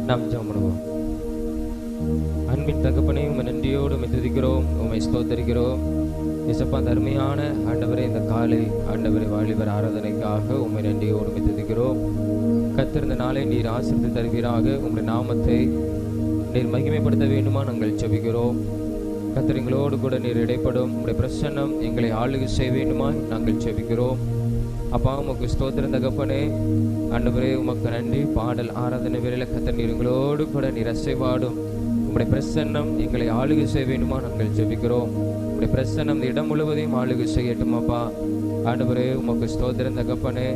நாம் ஜெபம் பண்ணுவோம். அன்பின் தகப்பனே, உம்மை நன்றியோடு உம்மை துதிக்கிறோம், உம்மை ஸ்தோத்தரிக்கிறோம். இயேசப்பா, அருமையான ஆண்டவரே, இந்த காலை ஆண்டவரே வாலிபர் ஆராதனைக்காக உம்மை நன்றியோடு உம்மை துதிக்கிறோம். கர்த்தர், இந்த நாளை நீர் ஆசீர்வதித்து தருவீராக. உம்முடைய நாமத்தை நீர் மகிமைப்படுத்த வேண்டுமா நாங்கள் ஜெபிக்கிறோம். கர்த்தர், எங்களோடு கூட நீர் இடைப்படும். உம்முடைய பிரசன்னம் எங்களை ஆளுகை செய்ய வேண்டுமா நாங்கள் ஜெபிக்கிறோம். அப்பா, உமக்கு ஸ்தோத்திரம் தகப்பனே. ஆண்டவரே, உமக்கு நன்றி. பாடல் ஆராதனை வேளையில் கர்த்தர் நீர் எங்களோடு கூட நீர் அசைவாடும். உம்முடைய பிரசன்னம் எங்களை ஆளுகை செய்ய வேண்டுமா நாங்கள் ஜெபிக்கிறோம். உம்முடைய பிரசன்னம் இந்த இடம் முழுவதையும் ஆளுகை செய்யட்டும். அப்பா ஆண்டவரே, உமக்கு ஸ்தோத்திரம் தகப்பனே.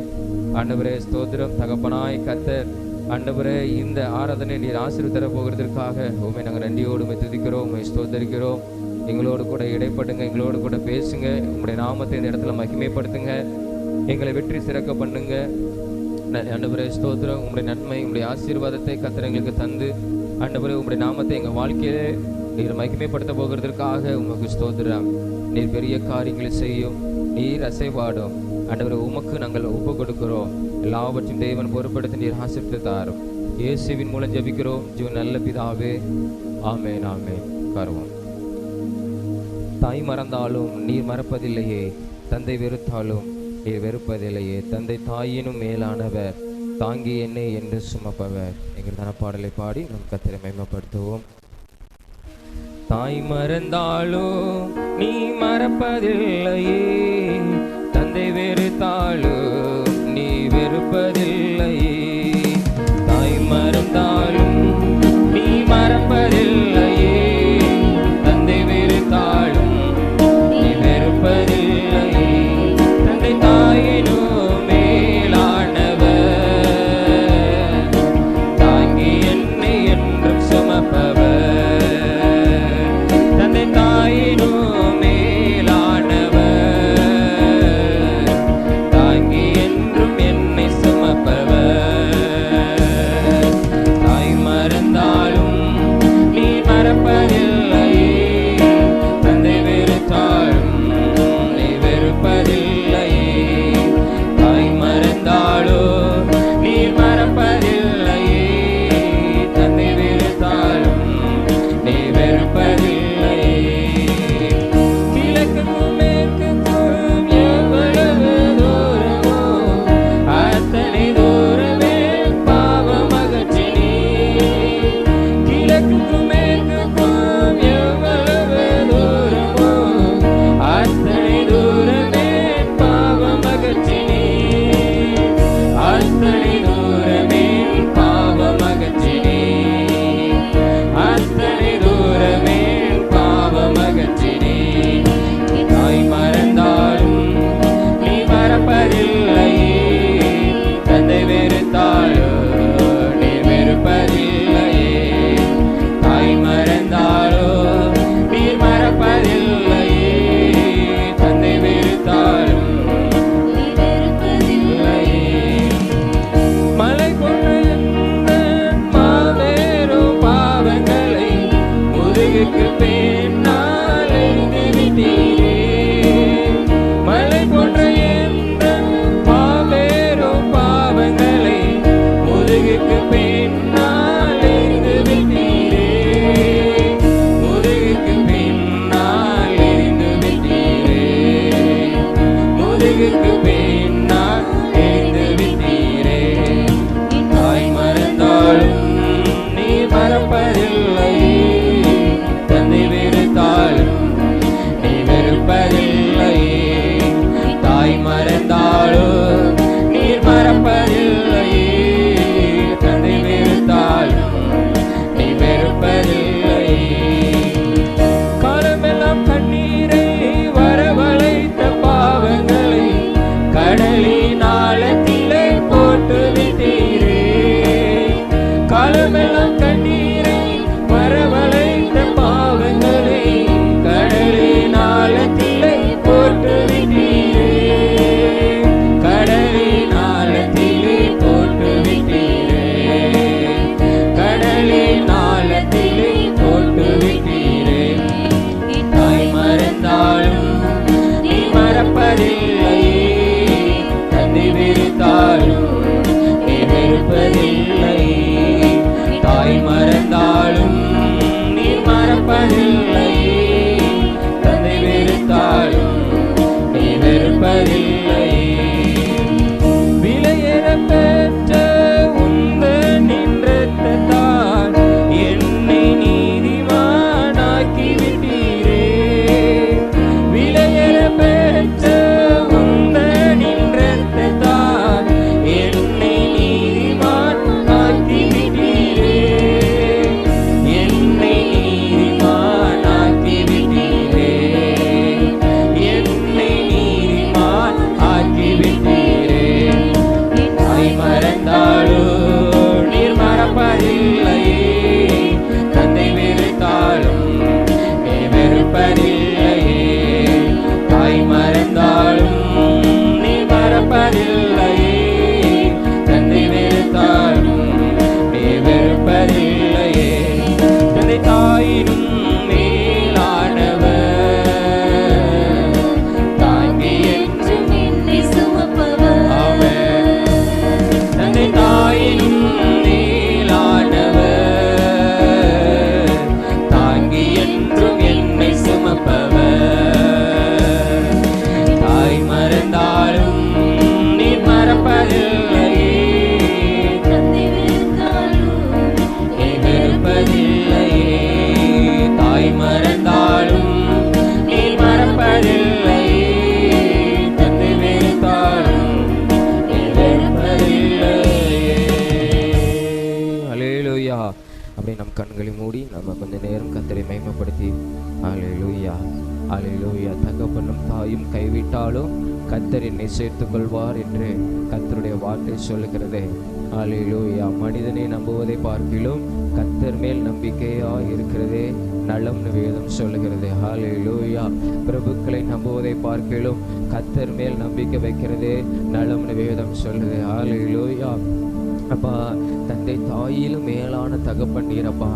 ஆண்டவரே, ஸ்தோத்திரம் தகப்பனாய் கர்த்தர். ஆண்டவரே, இந்த ஆராதனை நீர் ஆசீர்வதித்து தர போகிறதற்காக உம்மை நாங்கள் நன்றியோடு உம்மை துதிக்கிறோம், உம்மை ஸ்தோத்தரிக்கிறோம். எங்களோடு கூட இடைப்படுங்க, எங்களோடு கூட பேசுங்க. உம்முடைய நாமத்தை இந்த இடத்துல மகிமைப்படுத்துங்க, எங்களை வெற்றி சிறக்க பண்ணுங்க. ஆண்டவரே, ஸ்தோத்திரம். உம்முடைய நன்மை, உம்முடைய ஆசீர்வாதத்தை கர்த்தர் எங்களுக்கு தந்து ஆண்டவரே, உம்முடைய நாமத்தை எங்கள் வாழ்க்கையிலே நீர் மகிமைப்படுத்த போகிறதற்காக உமக்கு ஸ்தோத்திரம். நீர் பெரிய காரியங்களை செய்யும், நீர் அசைவாடும். ஆண்டவரே, உமக்கு நாங்கள் ஒப்பு கொடுக்கிறோம். எல்லாவற்றையும் தேவன் பொறுப்படுத்தி நீர் ஆசீர்வதித்து தாரும். இயேசுவின் மூலம் ஜெபிக்கிறோம் ஜீவன் நல்ல பிதாவே, ஆமென் ஆமென். உட்காருவோம். தாய் மறந்தாலும் நீர் மறப்பதில்லையே, தந்தை வெறுத்தாலும் நீர் வெறுப்பதில்லையே. தந்தை தாயினும் மேலானவர், தாங்கி என்னை என்று சுமப்பவர். எங்கள் தனப்பாடலை பாடி நம் கர்த்தரை மகிமைப்படுத்துவோம். தாய் மறந்தாலும் நீ மறப்பதில்லையே, தந்தை வெறுத்தாலும் நீ வெறுப்பதில்லையே. தாய் மறந்தாலும் நீ மறப்பதில்லையே, தந்தை வெறுத்தாலும் நீ வெறுப்பதில்லையே. தந்தை தாயினும் மேலானவர், தாங்கி என்னை என்றும் சுமப்பவர். தந்தை தாயினும் மேலானவர், தாங்கி என்றும் என்னை சுமப்பவர். தாய் மறந்தாலும் நீ ஹalleluya ஹalleluya. தகப்பனும் தாயும் கைவிட்டாலும் கர்த்தர் என்னை சேர்த்துக் கொள்வார் என்று கர்த்தருடைய வார்த்தை சொல்லுகிறது. ஹalleluya. மனிதனை நம்புவதை பார்க்கிலும் கர்த்தர் மேல் நம்பிக்கையாய் இருக்கிறதே நலம்னு வேதம் சொல்லுகிறது. ஹalleluya. பிரபுக்களை நம்புவதை பார்க்கிலும் கர்த்தர் மேல் நம்பிக்கை வைக்கிறதே நலம்னு வேதம் சொல்லுது. ஹalleluya. அப்பா, தந்தை தாயிலும் மேலான தகப்பன் நீரப்பா.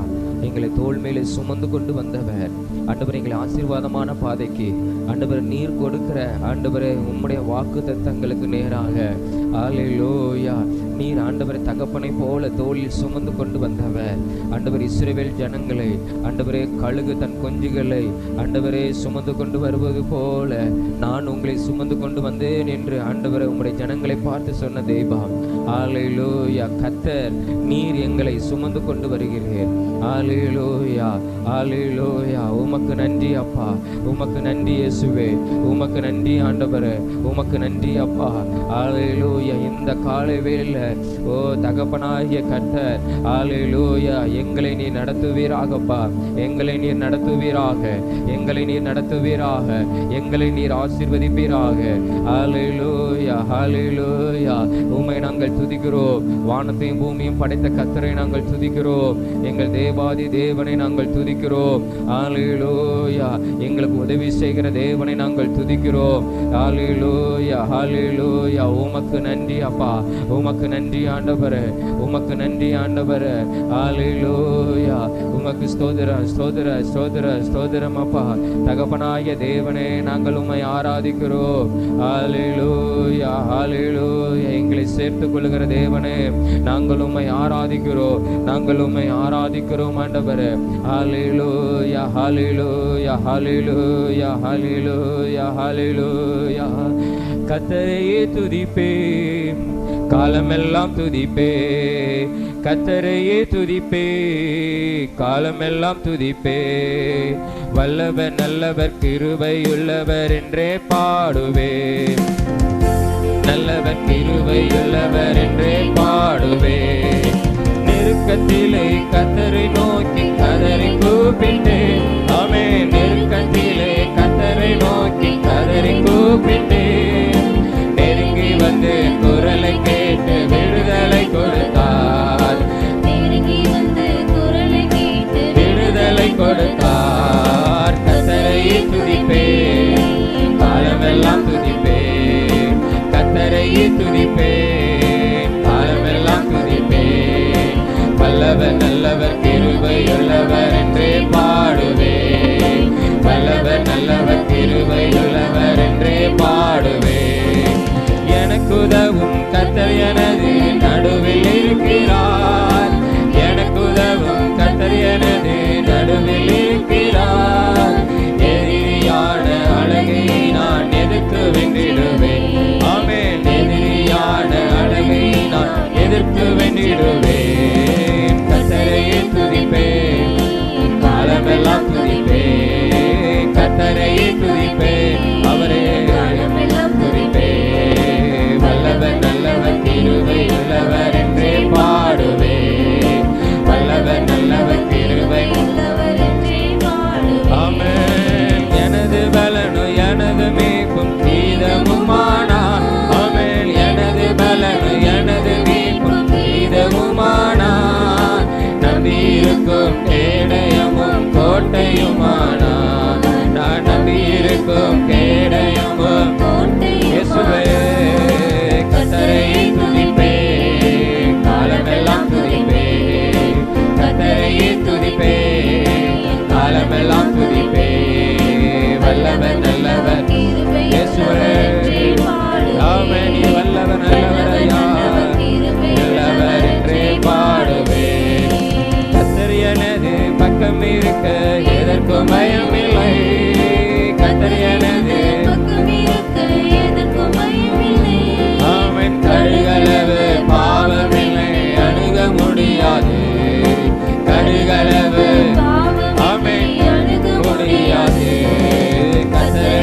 எங்களை தோள் மேலே சுமந்து கொண்டு வந்தவர் ஆண்டவர். எங்களை ஆசீர்வாதமான பாதைக்கு ஆண்டவர் நீர் கொடுக்கிற ஆண்டவரே உம்முடைய வாக்கு தத்தங்களுக்கு நேராக ஹalleluya நீர் ஆண்டவரை தகப்பனை போல தோளில் சுமந்து கொண்டு வந்தவர் ஆண்டவர். இஸ்ரவேல் ஜனங்களை ஆண்டவரே கழுகு தன் குஞ்சுகளை ஆண்டவரே சுமந்து கொண்டு வருவது போல நான் உங்களை சுமந்து கொண்டு வந்தேன் என்று ஆண்டவரை உம்முடைய ஜனங்களை பார்த்து சொன்ன தெய்வம். ஹalleluya. கர்த்தர் நீர் எங்களை சுமந்து கொண்டு வருகிறீர். ஹalleluya ஹalleluya. உமக்கு நன்றி அப்பா, உமக்கு நன்றி இயேசுவே, உமக்கு நன்றி ஆண்டவரே, உமக்கு நன்றி அப்பா. ஹalleluya. இந்த காலை வேளையில ஓ தகப்பனாகிய கர்த்தர் ஹalleluya எங்களை நீர் நடத்துவீராகப்பா, எங்களை நீர் நடத்துவீராக, எங்களை நீர் நடத்துவீராக, எங்களை நீர் ஆசீர்வதிப்பீராக. ஹalleluya ஹalleluya. உம்மை நாங்கள் துதிக்கிறோம். வானத்தையும் பூமியும் படைத்த கர்த்தரை நாங்கள் துதிக்கிறோம். எங்கள் தேவாதி தேவனை நாங்கள் துதிக்கிறோம். ஹalleluya. எங்களுக்கு உதவி செய்கிற தேவனை நாங்கள் துதிக்கிறோம். ஹalleluya ஹalleluya. உமக்கு நன்றி அப்பா, உமக்கு நன்றி ஆண்டவரே, உமக்கு நன்றி ஆண்டவரே. ஹalleluya. உமக்கு ஸ்தோத்திரம் ஸ்தோத்திரம் ஸ்தோத்திரம் ஸ்தோத்திரம் அப்பா. தகப்பனாகிய தேவனே நாங்கள் உம்மை ஆராதிக்கிறோம். ஹalleluya ஹalleluya. எங்களை சேர்த்துக் கொள்ளுகிற தேவனே நாங்கள் உம்மை ஆராதிக்கிறோம், நாங்கள் உம்மை ஆராதிக்கிறோம் ஆண்டவரே. ஹalleluya ஹalleluya ஹalleluya ஹalleluya ஹalleluya. கர்த்தரையே துதிப்பேன், காலமெல்லாம் துதிப்பே, கர்த்தரையே துதிப்பே, காலமெல்லாம் துதிப்பே. வல்லவர் நல்லவர் கிருபையுள்ளவர் என்றே பாடுவே, நல்லவர் கிருபையுள்ளவர் என்றே பாடுவே. நெருக்கத்திலே கர்த்தரை நோக்கி கதறி கூப்பிட்டேன். ஆமென். நெருக்கத்திலே கர்த்தரை நோக்கி கதறி கூப்பிட்டேன். நெருங்கி வந்து குரலை கேட்டு விடுதலை கொடுத்தார், நெருங்கி வந்து குரலை கேட்டு விடுதலை கொடுத்தார். கர்த்தரையே துதிப்பேன், காலமெல்லாம் துதிப்பேன், கர்த்தரையே துதிப்பேன், காலமெல்லாம் துதிப்பேன். வல்லவர் நல்லவர் கிருபையுள்ளவர் என்றே பாடுவேன், வல்லவர் நல்லவர் கிருபையுள்ளவர் என்றே பாடுவேன். எனக்கு உதவும் கர்த்தர் எனது நடுவில் இருக்கிறார், எனக்கு உதவும் கர்த்தர் எனது நடுவில் இருக்கிறார். எதிரியான அழகை நான் எதிர்த்து வென்றிடுவேன். ஆமென். எதிரியான அழகை நான் எதிர்த்து வென்றிடுவேன். கர்த்தரையே துதிப்பேன், காலமெல்லாம் துதிப்பேன், கர்த்தரையே துதிப்பேன், அவரே காலமெல்லாம் துதிப்பேன். வல்லவர் நல்லவர் கிருபையுள்ளவர் என்றே பாடுவேன், வல்லவர் நல்லவர் கிருபையுள்ளவர் என்றே பாடுவேன். ஆமென். எனது பலனும் எனது மீட்பும் கீதமுமானார். ஆமென். எனது பலனும் எனது மீட்பும் கீதமுமானார். நம்பியிருக்கும் கேடயமும் கோட்டையுமானார். நான் நம்பியிருக்கும் கேடயமும் இயேசுவே. கர்த்தரையே துதிப்பேன், காலமெல்லாம் துதிப்பேன், கர்த்தரையே துதிப்பேன், காலமெல்லாம் துதிப்பேன். வல்லவர் நல்லவர் இயேசுவே. ஆமென். நீ வல்லவர் நல்லவர் ஐயா, நல்லவர் என்றே பாடுவேன். கர்த்தர் எனது பக்கம் இருக்க எதற்கும் பயமில்லை, கர்த்தர் எனது பக்கம் இருக்க எதற்கும் பயமில்லை. ஆமென். கடுகளவு பாவமில்லை அணுக முடியாது, கடுகளவு ஆமென் அணுக முடியாது. கர்த்தர்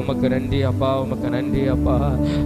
உமக்கு நன்றி அப்பா, உமக்கு நன்றி அப்பா.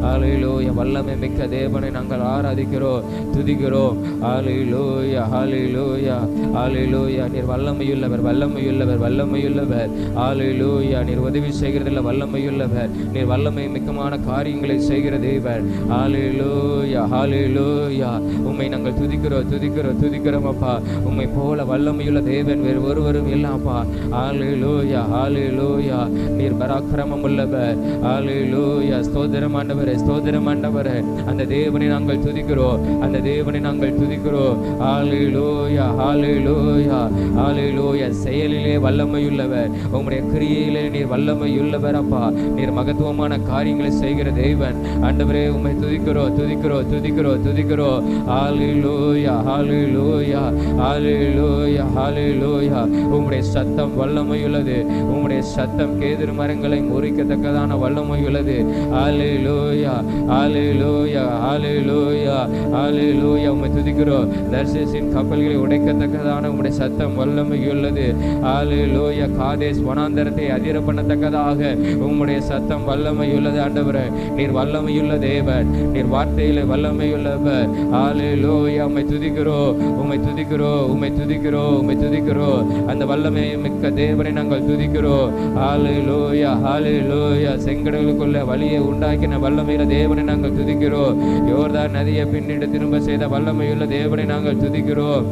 ஹல்லேலூயா. வல்லமை மிக்க தேவனை நாங்கள் ஆராதிக்கிறோம், துதிக்கிறோம். ஹல்லேலூயா, ஹல்லேலூயா, ஹல்லேலூயா. நீர் வல்லமையுள்ளவர், வல்லமையுள்ளவர், வல்லமையுள்ளவர். ஹல்லேலூயா. நீர் உதவி செய்கிறதில்ல, வல்லமையுள்ளவர். நீர் வல்லமை மிக்கமான காரியங்களை செய்கிற தேவன். ஹல்லேலூயா, ஹல்லேலூயா. உம்மை நாங்கள் துதிக்கிறோம், துதிக்கிறோம், துதிக்கிறோம் அப்பா. உம்மை போல வல்லமையுள்ள தேவன் வேறு ஒருவரும் இல்லப்பா. ஹல்லேலூயா, ஹல்லேலூயா. நீர் பராக்கிரமம் உள்ளவர். ஹல்லேலூயா. ஸ்தோத்திரம் ஆண்டவரே, ஸ்தோத்திரம் ஆண்டவரே. அந்த தேவனை நாங்கள் துதிக்கிறோம், அந்த தேவனை நாங்கள் துதிக்கிறோம். ஹல்லேலூயா, ஹல்லேலூயா, ஹல்லேலூயா. செயலிலே வல்லமையுள்ளவர், உம்முடைய கிரியையிலே நீர் வல்லமையுள்ளவர் அப்பா. நீர் மகத்துவமான காரியங்களை செய்கிற தேவன். ஆண்டவரே உம்மை துதிக்கிறோம், துதிக்கிறோம், துதிக்கிறோம், துதிக்கிறோம். ஹல்லேலூயா, ஹல்லேலூயா, ஹல்லேலூயா, ஹல்லேலூயா. உம்முடைய சத்தம் வல்லமையுள்ளது, உம்முடைய சத்தம் கேதுரு மரங்களை முறிக்கத்தக்கதான வல்லமையுள்ளது. ஹல்லேலூயா, ஹல்லேலூயா, ஹல்லேலூயா, ஹல்லேலூயா. உம்மை துதிக்கிறோம். தர்சீசின் கப்பல்களை உடைக்கத்தக்கதான உம்முடைய சத்தம் வல்லமையுள்ளது. ஹல்லேலூயா. காதேஸ் வனாந்தரத்தை அதிர பண்ணத்தக்கதாக உம்முடைய சத்தம் வல்லமையுள்ளது. ஆண்டவரே நீர் வல்லமையுள்ள தேவன், நீர் வார்த்தையிலே வல்லமையுள்ளவர். ஹல்லேலூயா. உம்மை துதிக்கிறோம், உம்மை துதிக்கிறோம், உம்மை துதிக்கிறோம், உம்மை துதிக்கிறோம். அந்த வல்லமை மிக்க தேவனை நாங்கள் துதிக்கிறோம். ஹல்லேலூயா, ஹல்லேலூயா. செங்கடலுக்குள்ள வழியை உண்டாக்கின வல்லமையுள்ள தேவனை நாங்கள் துதிக்கிறோம். யோர்தான் நதியை பின்னிட்டு திரும்ப செய்த வல்லமையுள்ள தேவனை நாங்கள் துதிக்கிறோம்.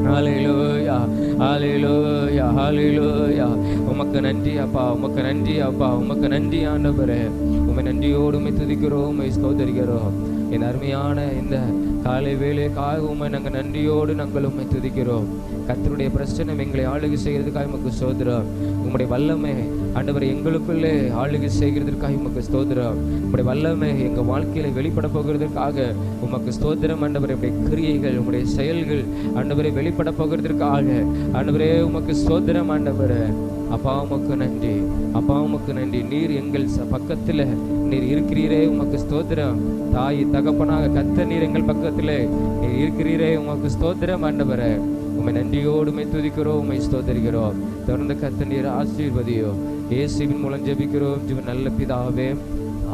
ஹல்லேலூயா, ஹல்லேலூயா, ஹல்லேலூயா. உமக்கு நன்றி அப்பா, உமக்கு நன்றி அப்பா, உமக்கு நன்றி ஆண்டவரே. உம்மை நன்றியோடு உம்மை துதிக்கிறோம், உம்மை ஸ்தோத்திரிக்கிறோம். என் அருமையான இந்த காலை வேளைக்காக உம்மை நாங்கள் நன்றியோடு நாங்கள் உம்மை துதிக்கிறோம். கர்த்தருடைய பிரச்சனை எங்களை ஆளுகை செய்கிறதுக்காக உமக்கு ஸ்தோத்திரம். உம்முடைய வல்லமை ஆண்டவரை எங்களுக்குள்ளே ஆளுகை செய்கிறதற்காக உமக்கு ஸ்தோத்திரம். உம்முடைய வல்லமை எங்கள் வாழ்க்கையில வெளிப்பட போகிறதற்காக உமக்கு ஸ்தோத்திரம். ஆண்டவரே உம்முடைய கிரியைகள், உம்முடைய செயல்கள் ஆண்டவரை வெளிப்பட போகிறதற்காக ஆண்டவரே உமக்கு ஸ்தோத்திரம். ஆண்டவரே அப்பா உமக்கு நன்றி, அப்பா உமக்கு நன்றி. நீர் எங்கள் பக்கத்தில் நீர் இருக்கிறீரே, உமக்கு ஸ்தோத்திரம். தாய் தகப்பனாக கர்த்தர் நீர் எங்கள் பக்கத்தில் நீர் இருக்கிறீரே, உமக்கு ஸ்தோத்திரம். ஆண்டவரே உம்மை நன்றியோடு உம்மை துதிக்கிறோம், உம்மை ஸ்தோத்திரிக்கிறோம். தொடர்ந்து கர்த்தர் நீர் ஆசீர்வதியோ. இயேசுவின் மூலம் ஜெபிக்கிறோம் ஜீவன் நல்ல பிதாவே,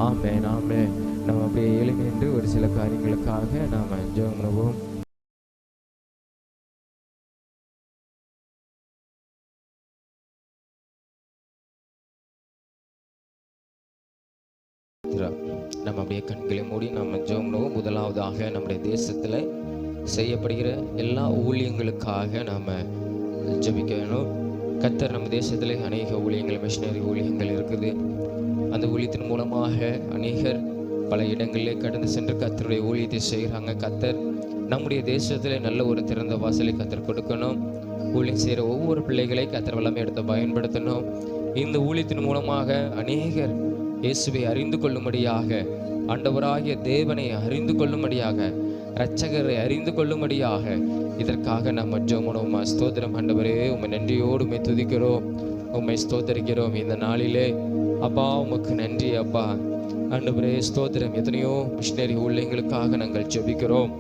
ஆமென், ஆமென். நம்ம அப்படியே எழுந்து நின்று ஒரு சில காரியங்களுக்காக நாம் ஜெபம் பண்ணுவோம். நம்ம அப்படியே கண்களை மூடி நம்ம ஜெபம் பண்ணுவோம். முதலாவதாக நம்முடைய தேசத்தில் செய்யப்படுகிற எல்லா ஊழியங்களுக்காக நாம் ஜெபிக்க வேணும். கர்த்தர் நம்ம தேசத்தில் அநேக ஊழியங்கள், மிஷனரி ஊழியங்கள் இருக்குது. அந்த ஊழியத்தின் மூலமாக அநேகர் பல இடங்களிலே கடந்து சென்று கர்த்தருடைய ஊழியத்தை செய்கிறாங்க. கர்த்தர் நம்முடைய தேசத்தில் நல்ல ஒரு திறந்த வாசலை கர்த்தர் கொடுக்கணும். ஊழியம் செய்கிற ஒவ்வொரு பிள்ளைகளை கர்த்தர் வல்லமை எடுத்து பயன்படுத்தணும். இந்த ஊழியத்தின் மூலமாக அநேகர் இயேசுவை அறிந்து கொள்ளும்படியாக, ஆண்டவராகிய தேவனை அறிந்து கொள்ளும்படியாக, இரட்சகரை அறிந்து கொள்ளும்படியாக இதற்காக நாம் ஜெபம். ஸ்தோத்திரம் ஆண்டவரே, உம்மை நன்றியோடு உம்மை துதிக்கிறோம், உம்மை ஸ்தோத்தரிக்கிறோம். இந்த நாளிலே அப்பா உமக்கு நன்றி அப்பா. ஆண்டவரே ஸ்தோத்திரம். எத்தனையோ மிஷனரி ஊழியங்களுக்காக நாங்கள் ஜெபிக்கிறோம்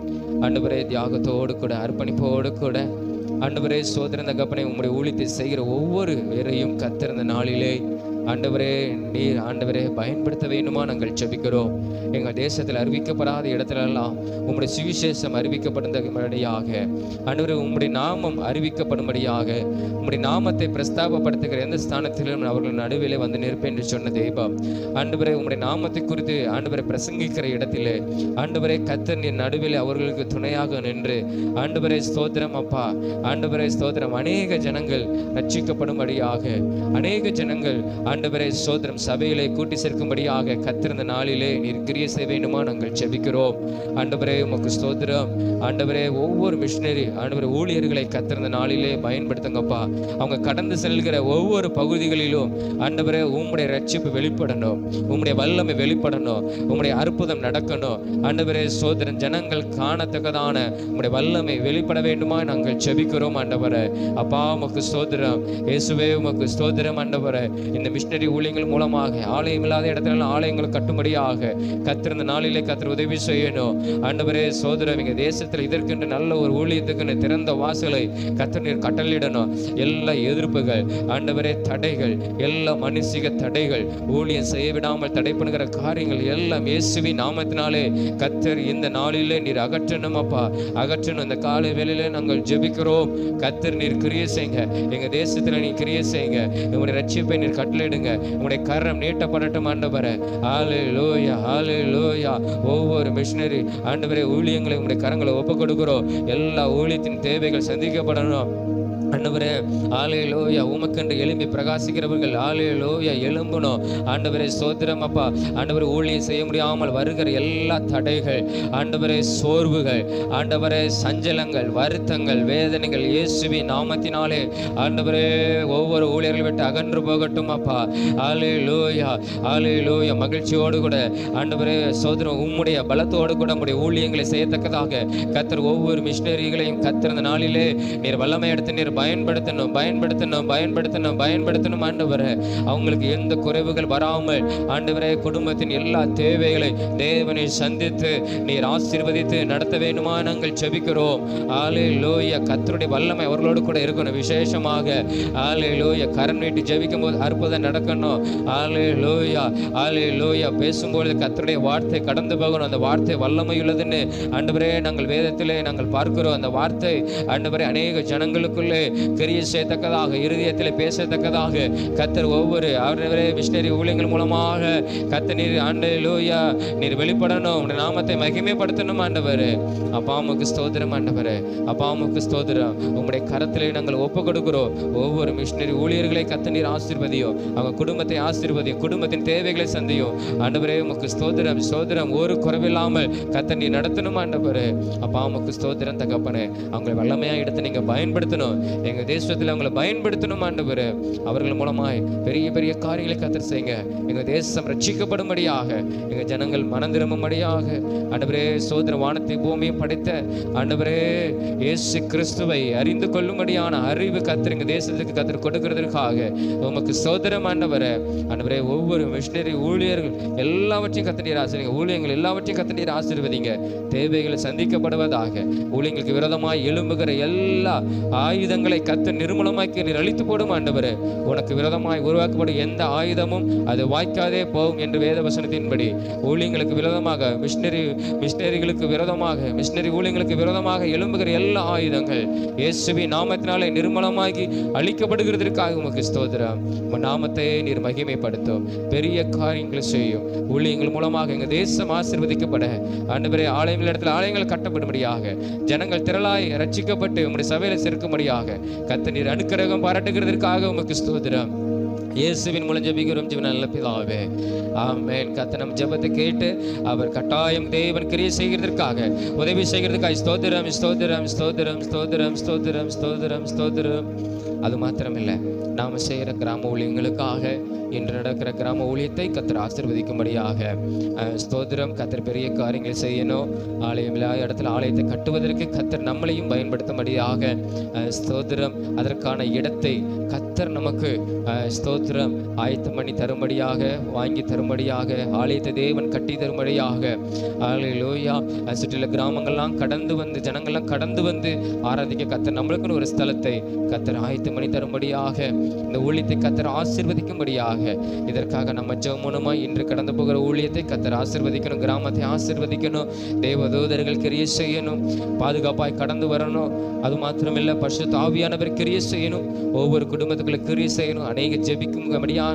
ஆண்டவரே, தியாகத்தோடு கூட அர்ப்பணிப்போடு கூட. ஆண்டவரே ஸ்தோத்திரம் தகப்பனே, உம்முடைய ஊழியத்தை செய்கிற ஒவ்வொரு பேரையும் கர்த்தர் இந்த நாளிலே ஆண்டவரே நீர் ஆண்டவரே பயன்படுத்த வேண்டுமா நாங்கள் ஜெபிக்கிறோம். எங்கள் தேசத்தில் அறிவிக்கப்படாத இடத்துலெல்லாம் உம்முடைய சுவிசேஷம் அறிவிக்கப்படும்படியாக, ஆண்டவரே உம்முடைய நாமம் அறிவிக்கப்படும்படியாக, உம்முடைய நாமத்தை பிரஸ்தாபப்படுத்துகிற எந்த ஸ்தானத்திலும் அவர்கள் நடுவிலே வந்து நிற்பேன் என்று சொன்ன தெய்வம். ஆண்டவரே உம்முடைய நாமத்தை குறித்து ஆண்டவரை பிரசங்கிக்கிற இடத்திலே ஆண்டவரே கர்த்தர் நீர் நடுவிலே அவர்களுக்கு துணையாக நின்று ஆண்டவரே ஸ்தோத்திரம் அப்பா. ஆண்டவரே ஸ்தோத்திரம். அநேக ஜனங்கள் ரட்சிக்கப்படும்படியாக, அநேக ஜனங்கள் ஆண்டவரே ஸ்தோத்திரம் சபையிலே கூட்டி சேர்க்கும்படியாக கர்த்தர் நாளிலே நீர் கிரியை செய்ய வேண்டுமா நாங்கள் ஜெபிக்கிறோம். ஆண்டவரே உமக்கு ஸ்தோத்திரம். ஆண்டவரே ஒவ்வொரு மிஷனரி ஆண்டவரே ஊழியர்களை கர்த்தர் நாளிலே பயன்படுத்துங்கப்பா. அவங்க கடந்து செல்கிற ஒவ்வொரு பகுதிகளிலும் ஆண்டவரே உம்முடைய ரட்சிப்பு வெளிப்படணும், உம்முடைய வல்லமை வெளிப்படணும், உம்முடைய அற்புதம் நடக்கணும். ஆண்டவரே ஸ்தோத்திரம். ஜனங்கள் காணத்தக்கதான உம்முடைய வல்லமை வெளிப்பட வேண்டுமா நாங்கள் ஜெபிக்கிறோம். ஆண்டவரே அப்பா உமக்கு ஸ்தோத்திரம். இயேசுவே உமக்கு ஸ்தோத்திரம். ஆண்டவரே இந்த மிஷினரி ஊழியங்கள் மூலமாக ஆலயம் இல்லாத இடத்துல ஆலயங்களை கட்டும்படியாக கர்த்தர் இந்த நாளிலே கர்த்தர் உதவி செய்யணும். ஆண்டவரே சோதரம் எங்க தேசத்தில் இதற்கென்று நல்ல ஒரு ஊழியத்துக்குன்னு திறந்த வாசலை கர்த்தர் நீர் கட்டளையிடணும். எல்லா எதிர்ப்புகள், ஆண்டவரே தடைகள், எல்லா மனுஷிக தடைகள், ஊழியம் செய்ய விடாமல் தடை பண்ணுகிற காரியங்கள் எல்லாம் இயேசுவின் நாமத்தினாலே கர்த்தர் இந்த நாளிலே நீர் அகற்றணும். அப்பா அகற்றணும். இந்த காலை வேளையிலே நாங்கள் ஜெபிக்கிறோம். கர்த்தர் நீர் கிரியை செய்யுங்க. எங்க தேசத்துல நீ கிரியை செய்யுங்க. உங்களுடைய ரட்சிப்பை நீர் கட்டளையிடுங்க. உங்களுடைய கரம் நீட்டப்படட்டும் ஆண்டவரே. ஹல்லேலூயா, ஹல்லேலூயா. ஒவ்வொரு மிஷனரி ஆண்டவரே ஊழியங்களை உங்களுடைய கரங்களை ஒப்புக் கொடுக்கிறோம். எல்லா ஊழியத்தின் தேவைகள் சந்திக்கப்படணும் ஆண்டவரே. ஹல்லேலூயா. உமக்கென்று எழும்பி பிரகாசிக்கிறவர்கள் ஹல்லேலூயா எழும்பணும் ஆண்டவரே. ஸ்தோத்திரம் அப்பா. ஆண்டவரே ஊழியம் செய்ய முடியாமல் வருகிற எல்லா தடைகள், ஆண்டவரே சோர்வுகள், ஆண்டவரே சஞ்சலங்கள், வருத்தங்கள், வேதனைகள் இயேசுவின் நாமத்தினாலே ஆண்டவரே ஒவ்வொரு ஊழியர்கள் விட்டு அகன்று போகட்டும் அப்பா. ஹல்லேலூயா, ஹல்லேலூயா. மகிழ்ச்சியோடு கூட ஆண்டவரே ஸ்தோத்திரம் உம்முடைய பலத்தோடு கூட உம்முடைய ஊழியங்களை செய்யத்தக்கதாக கர்த்தர் ஒவ்வொரு மிஷனரிகளையும் கர்த்தர் இந்த நாளிலே நீர் வல்லமை எடுத்து நீர் பயன்படுத்தணும், பயன்படுத்தணும், பயன்படுத்தணும், பயன்படுத்தணும் ஆண்டவரே. அவங்களுக்கு எந்த குறைவுகள் வராமல் ஆண்டவரே குடும்பத்தின் எல்லா தேவைகளை தேவனை சந்தித்து நீர் ஆசீர்வதித்து நடத்த வேண்டுமா நாங்கள் ஜெபிக்கிறோம். ஹல்லேலூயா. கர்த்தருடைய வல்லமை அவர்களோடு கூட இருக்கணும். விசேஷமாக ஹல்லேலூயா கரம் நீட்டி ஜெபிக்கும் போது அற்புதம் நடக்கணும். ஹல்லேலூயா, ஹல்லேலூயா. பேசும்பொழுது கர்த்தருடைய வார்த்தை கடந்து போகணும். அந்த வார்த்தை வல்லமை உள்ளதுன்னு ஆண்டவரே நாங்கள் வேதத்திலே நாங்கள் பார்க்கிறோம். அந்த வார்த்தை ஆண்டவரே அநேக ஜனங்களுக்குள்ளே கிரியை செய்யத்தக்கதாக, இருதயத்தில் பேசத்தக்கதாக கர்த்தர் ஒவ்வொரு ஆண்டவரே மிஷனரி ஊழியங்கள் மூலமாக கர்த்தர் நீர் ஹல்லேலூயா நீர் வெளிப்படணும். உம்முடைய நாமத்தை மகிமைப்படுத்தணும் ஆண்டவரே. அப்பா உமக்கு ஸ்தோத்திரம் ஆண்டவரே. அப்பா உமக்கு ஸ்தோத்திரம். உம்முடைய கரத்திலே நாங்கள் ஒப்புக் கொடுக்கிறோம். ஒவ்வொரு மிஷனரி ஊழியர்களை கர்த்தர் நீர் ஆசீர்வதியோ, அவங்க குடும்பத்தை ஆசீர்வதியும், குடும்பத்தின் தேவைகளை சந்தியும் ஆண்டவரே. உமக்கு ஸ்தோத்திரம், ஸ்தோத்திரம். ஒரு குறைவில்லாமல் கர்த்தர் நீர் நடத்தணும் ஆண்டவரே. அப்பா உமக்கு ஸ்தோத்திரம் தகப்பனே. அவங்களை வல்லமையா எடுத்து நீங்க பயன்படுத்தணும். எங்க தேசத்தில் அவங்களை பயன்படுத்தணும் ஆண்டவரே. அவர்கள் மூலமாய் பெரிய பெரிய காரியங்களை கர்த்தர் செய்யுங்க. எங்க தேசம் ரட்சிக்கப்படும்படியாக, எங்க ஜனங்கள் மனம் திரும்பும்படியாக ஆண்டவரே சோதர வானத்தை பூமியும் படைத்த ஆண்டவரே இயேசு கிறிஸ்துவை அறிந்து கொள்ளும்படியான அறிவு கர்த்தர் எங்க தேசத்துக்கு கர்த்தர் கொடுக்கிறதற்காக உமக்கு சோதரம் ஆண்டவரே. ஆண்டவரே ஒவ்வொரு மிஷனரி ஊழியர்கள் எல்லாவற்றையும் கர்த்தர் நீர் ஆசீர்வதிங்க. ஊழியங்கள் எல்லாவற்றையும் கர்த்தர் நீர் ஆசீர்வதிங்க. தேவைகளை சந்திக்கப்படுவதாக ஊழியங்களுக்கு விரோதமாய் எழும்புகிற எல்லா ஆயுதங்களை கர்த்தர் நிர்மூலமாக்கி நீர் அழித்து போடும் ஆண்டவரே. உனக்கு விரோதமாய் உருவாக்கப்படும் எந்த ஆயுதமும் அது வாய்க்காதே போகும் என்று வேத வசனத்தின்படி ஊழியங்களுக்கு விரோதமாக மிஷனரிகளுக்கு விரோதமாக மிஷனரி ஊழியங்களுக்கு விரோதமாக எழும்புகிற எல்லா ஆயுதங்கள் இயேசுவின் நாமத்தினாலே நிர்மூலமாகி அழிக்கப்படுகிறதற்காக உமக்கு ஸ்தோத்திரம். உம் நாமத்தை நீர் மகிமைப்படுத்தும். பெரிய காரியங்களை செய்யும். ஊழியங்கள் மூலமாக எங்க தேசம் ஆசீர்வதிக்கப்பட ஆண்டவரே ஆலயங்கள் இடத்துல ஆலயங்கள் கட்டப்படும்படியாக ஜனங்கள் திரளாய் ரட்சிக்கப்பட்டு உம்முடைய சபையில சேர்க்கும்படியாக கர்த்தர் நீர் அனுக்கிரகம் பாராட்டுகிறதற்காக உமக்கு ஸ்தோத்திரம். இயேசுவின் மூலம் ஜெபிக்கிறோம் ஜீவன் நல்ல பிதாவே, ஆமென். கர்த்தர் நம் ஜெபத்தை கேட்டு அவர் கட்டாயம் தேவன் கிரியை செய்கிறதற்காக உதவி செய்கிறதுக்காக ஸ்தோத்திரம், ஸ்தோத்திரம், ஸ்தோத்திரம், ஸ்தோத்திரம், ஸ்தோத்திரம், ஸ்தோத்திரம், ஸ்தோத்திரம். அது மாத்திரமில்லை, நாம செய்கிற கிராம ஊழியங்களுக்காக இன்று நடக்கிற கிராம ஊழியத்தை கர்த்தர் ஆசீர்வதிக்கும்படியாக ஸ்தோத்திரம். கர்த்தர் பெரிய காரியங்களை செய்யணும். ஆலயம் இல்லாத இடத்துல ஆலயத்தை கட்டுவதற்கு கர்த்தர் நம்மளையும் பயன்படுத்தும்படியாக ஸ்தோத்திரம். அதற்கான இடத்தை கர்த்தர் நமக்கு ஸ்தோத்திரம் ஆயத்தம் பண்ணி தரும்படியாக, வாங்கி தரும்படியாக, ஆலயத்தை தேவன் கட்டி தரும்படியாக ஹல்லேலூயா. சுற்றில கிராமங்கள்லாம் கடந்து வந்து ஜனங்கள்லாம் கடந்து வந்து ஆராதிக்க கர்த்தர் நம்மளுக்குன்னு ஒரு ஸ்தலத்தை கர்த்தர் ஆயத்தம் பண்ணி தரும்படியாக, இந்த ஊழியத்தை கர்த்தர் ஆசீர்வதிக்கும்படியாக, இதற்காக நம்ம ஜெபமுனமாய் இன்று கடந்து போகிற ஊழியத்தை கர்த்தர் ஆசீர்வதிக்கணும். கிராமத்தை ஆசீர்வதிக்கணும். தேவதூதர்கள் கிரியை செய்யணும். பாதுகாப்பாய் கடந்து வரணும். அது மாத்திரமில்லை, பரிசுத்த ஆவியானவர் கிரியை செய்யணும். ஒவ்வொரு குடும்பத்துக்குள்ள கிரியை செய்யணும். அநேக ஜெபிக்கும்படியாக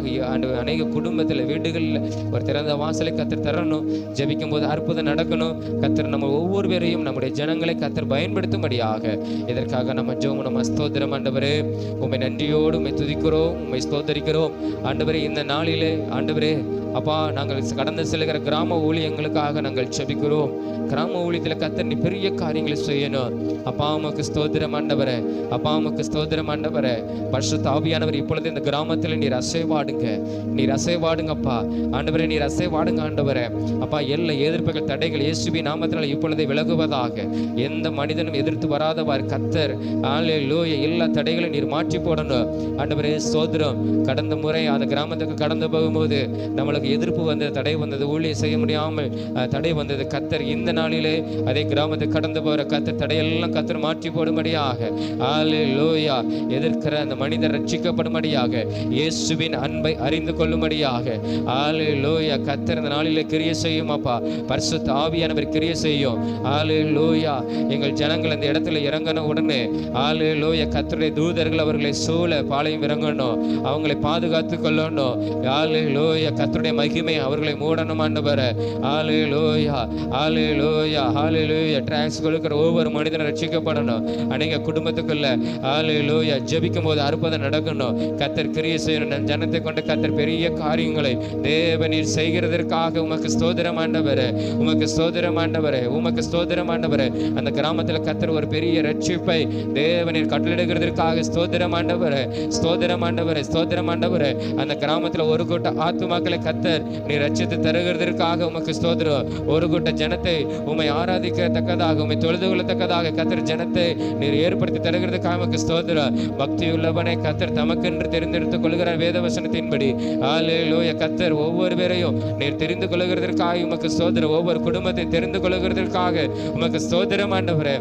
அநேக குடும்பத்தில் வீடுகளில் ஒரு திறந்த வாசலை கர்த்தர் தரணும். ஜெபிக்கும் போது அற்புதம் நடக்கணும். கர்த்தர் நம்ம ஒவ்வொரு பேரையும் நம்முடைய ஜனங்களை கர்த்தர் பயன்படுத்தும்படியாக இதற்காக நம்ம ஜெபமுனமா ஸ்தோத்திரம் ஆண்டவரே. உம்மை நன்றியோடு உம்மை துதிக்கிறோம், உம்மை ஸ்தோத்தரிக்கிறோம் ஆண்டவரே. இந்த நாளிலே ஆண்டவரே அப்பா நாங்கள் கடந்து செல்கிற கிராம ஊழியங்களுக்காக நாங்கள் செபிக்கிறோம். கிராம ஊழியத்தில் கர்த்தர் நீ பெரிய காரியங்களை செய்யணும். அப்பா உமக்கு ஸ்தோத்திரம் ஆண்டவரே. அப்பா உமக்கு ஸ்தோத்திரம் ஆண்டவரே. பரிசுத்த ஆவியானவர் இப்பொழுது இந்த கிராமத்தில் நீர் அசைவாடுங்க, நீர் அசைவாடுங்கப்பா ஆண்டவரே, நீர் அசைவாடுங்க ஆண்டவரே. அப்பா எல்லா எதிர்ப்புகள் தடைகள் இயேசுவின் நாமத்தினால் இப்பொழுது விலகுவதாக. எந்த மனிதனும் எதிர்த்து வராதவாறு கர்த்தர் அல்லேலூயா எல்லா தடைகளையும் நீர் மாற்றி போடணும் ஆண்டவரே. ஸ்தோத்திரம். கடந்த முறை அந்த கிராமத்துக்கு கடந்து போகும்போது நம்மளுக்கு எதிர்ப்பு வந்தது, தடை வந்தது, ஊழியம் செய்ய முடியாமல் தடை வந்தது. கர்த்தர் இந்த நாளிலே அதே கிராமத்துக்கு கடந்து போகிற கர்த்தர் தடையெல்லாம் கர்த்தர் மாற்றி போடும்படியாக, அல்லேலூயா எதிர்க்கிற அந்த மனிதர் ரட்சிக்கப்படும்படியாக, இயேசுவின் அன்பை அறிந்து கொள்ளும்படியாக, அல்லேலூயா கர்த்தர் இந்த நாளிலே கிரியை செய்யும். அப்பா பரிசுத்த ஆவியானவர் கிரியை செய்யும். அல்லேலூயா எங்கள் ஜனங்கள் அந்த இடத்துல இறங்கின உடனே அல்லேலூயா கர்த்தருடைய தூதர்கள் அவர்களை சூழ பாளையம் இறங்கணும், அவங்களை பாதுகாத்து கொள்ளணும். அல்லேலூயா கர்த்தருடைய மகிமை அவர்களை மூடணும் ஆண்டவரே. அல்லேலூயா அல்லேலூயா அல்லேலூயா ட்ராக்ஸ் கொடுக்கிற ஒவ்வொரு மனிதனும் ரட்சிக்கப்படணும். அநேக குடும்பத்துக்குள்ள அல்லேலூயா ஜெபிக்கும் போது அற்புதம் நடக்கணும். கர்த்தர் கிரியை செய்யணும். ஜனத்தை கொண்டு கர்த்தர் பெரிய காரியங்களை தேவனீர் செய்கிறதற்காக உமக்கு ஸ்தோத்திரம் ஆண்டவரே, உமக்கு ஸ்தோத்திரம் ஆண்டவரே, உமக்கு ஸ்தோத்திரம் ஆண்டவரே. அந்த கிராமத்தில் கர்த்தர் ஒரு பெரிய ரட்சிப்பை தேவனீர் கட்டளையிடுகிறதற்காக ஸ்தோத்திரம் ஆண்டவரே, ஸ்தோத்திரம் ஆண்டவரே, ஸ்தோத்திரம் ஆண்டவரே. அந்த கிராமத்தில் ஒரு கூட்ட ஆத்துமாக்களை கர்த்தர் நீ ரட்சித்து தருகிறதற்காக உமக்கு ஸ்தோத்திரம். ஒரு கூட்ட ஜனத்தை உம்மை ஆராதிக்கத்தக்கதாக, உம்மை தொழுது கொள்ளத்தக்கதாக கர்த்தர் ஜனத்தை நீர் ஏற்படுத்தி தருகிறதுக்காக உமக்கு ஸ்தோத்திரம். பக்தி உள்ளவனை கர்த்தர் தமக்கென்று தெரிந்தெடுத்துக் கொள்கிறார் வேதவசனத்தின்படி. அல்லேலூயா கர்த்தர் ஒவ்வொரு பேரையும் நீர் தெரிந்து கொள்கிறதற்காக உமக்கு ஸ்தோத்திரம். ஒவ்வொரு குடும்பத்தை தெரிந்து கொள்கிறதற்காக உமக்கு ஸ்தோத்திரம் ஆண்டவரே.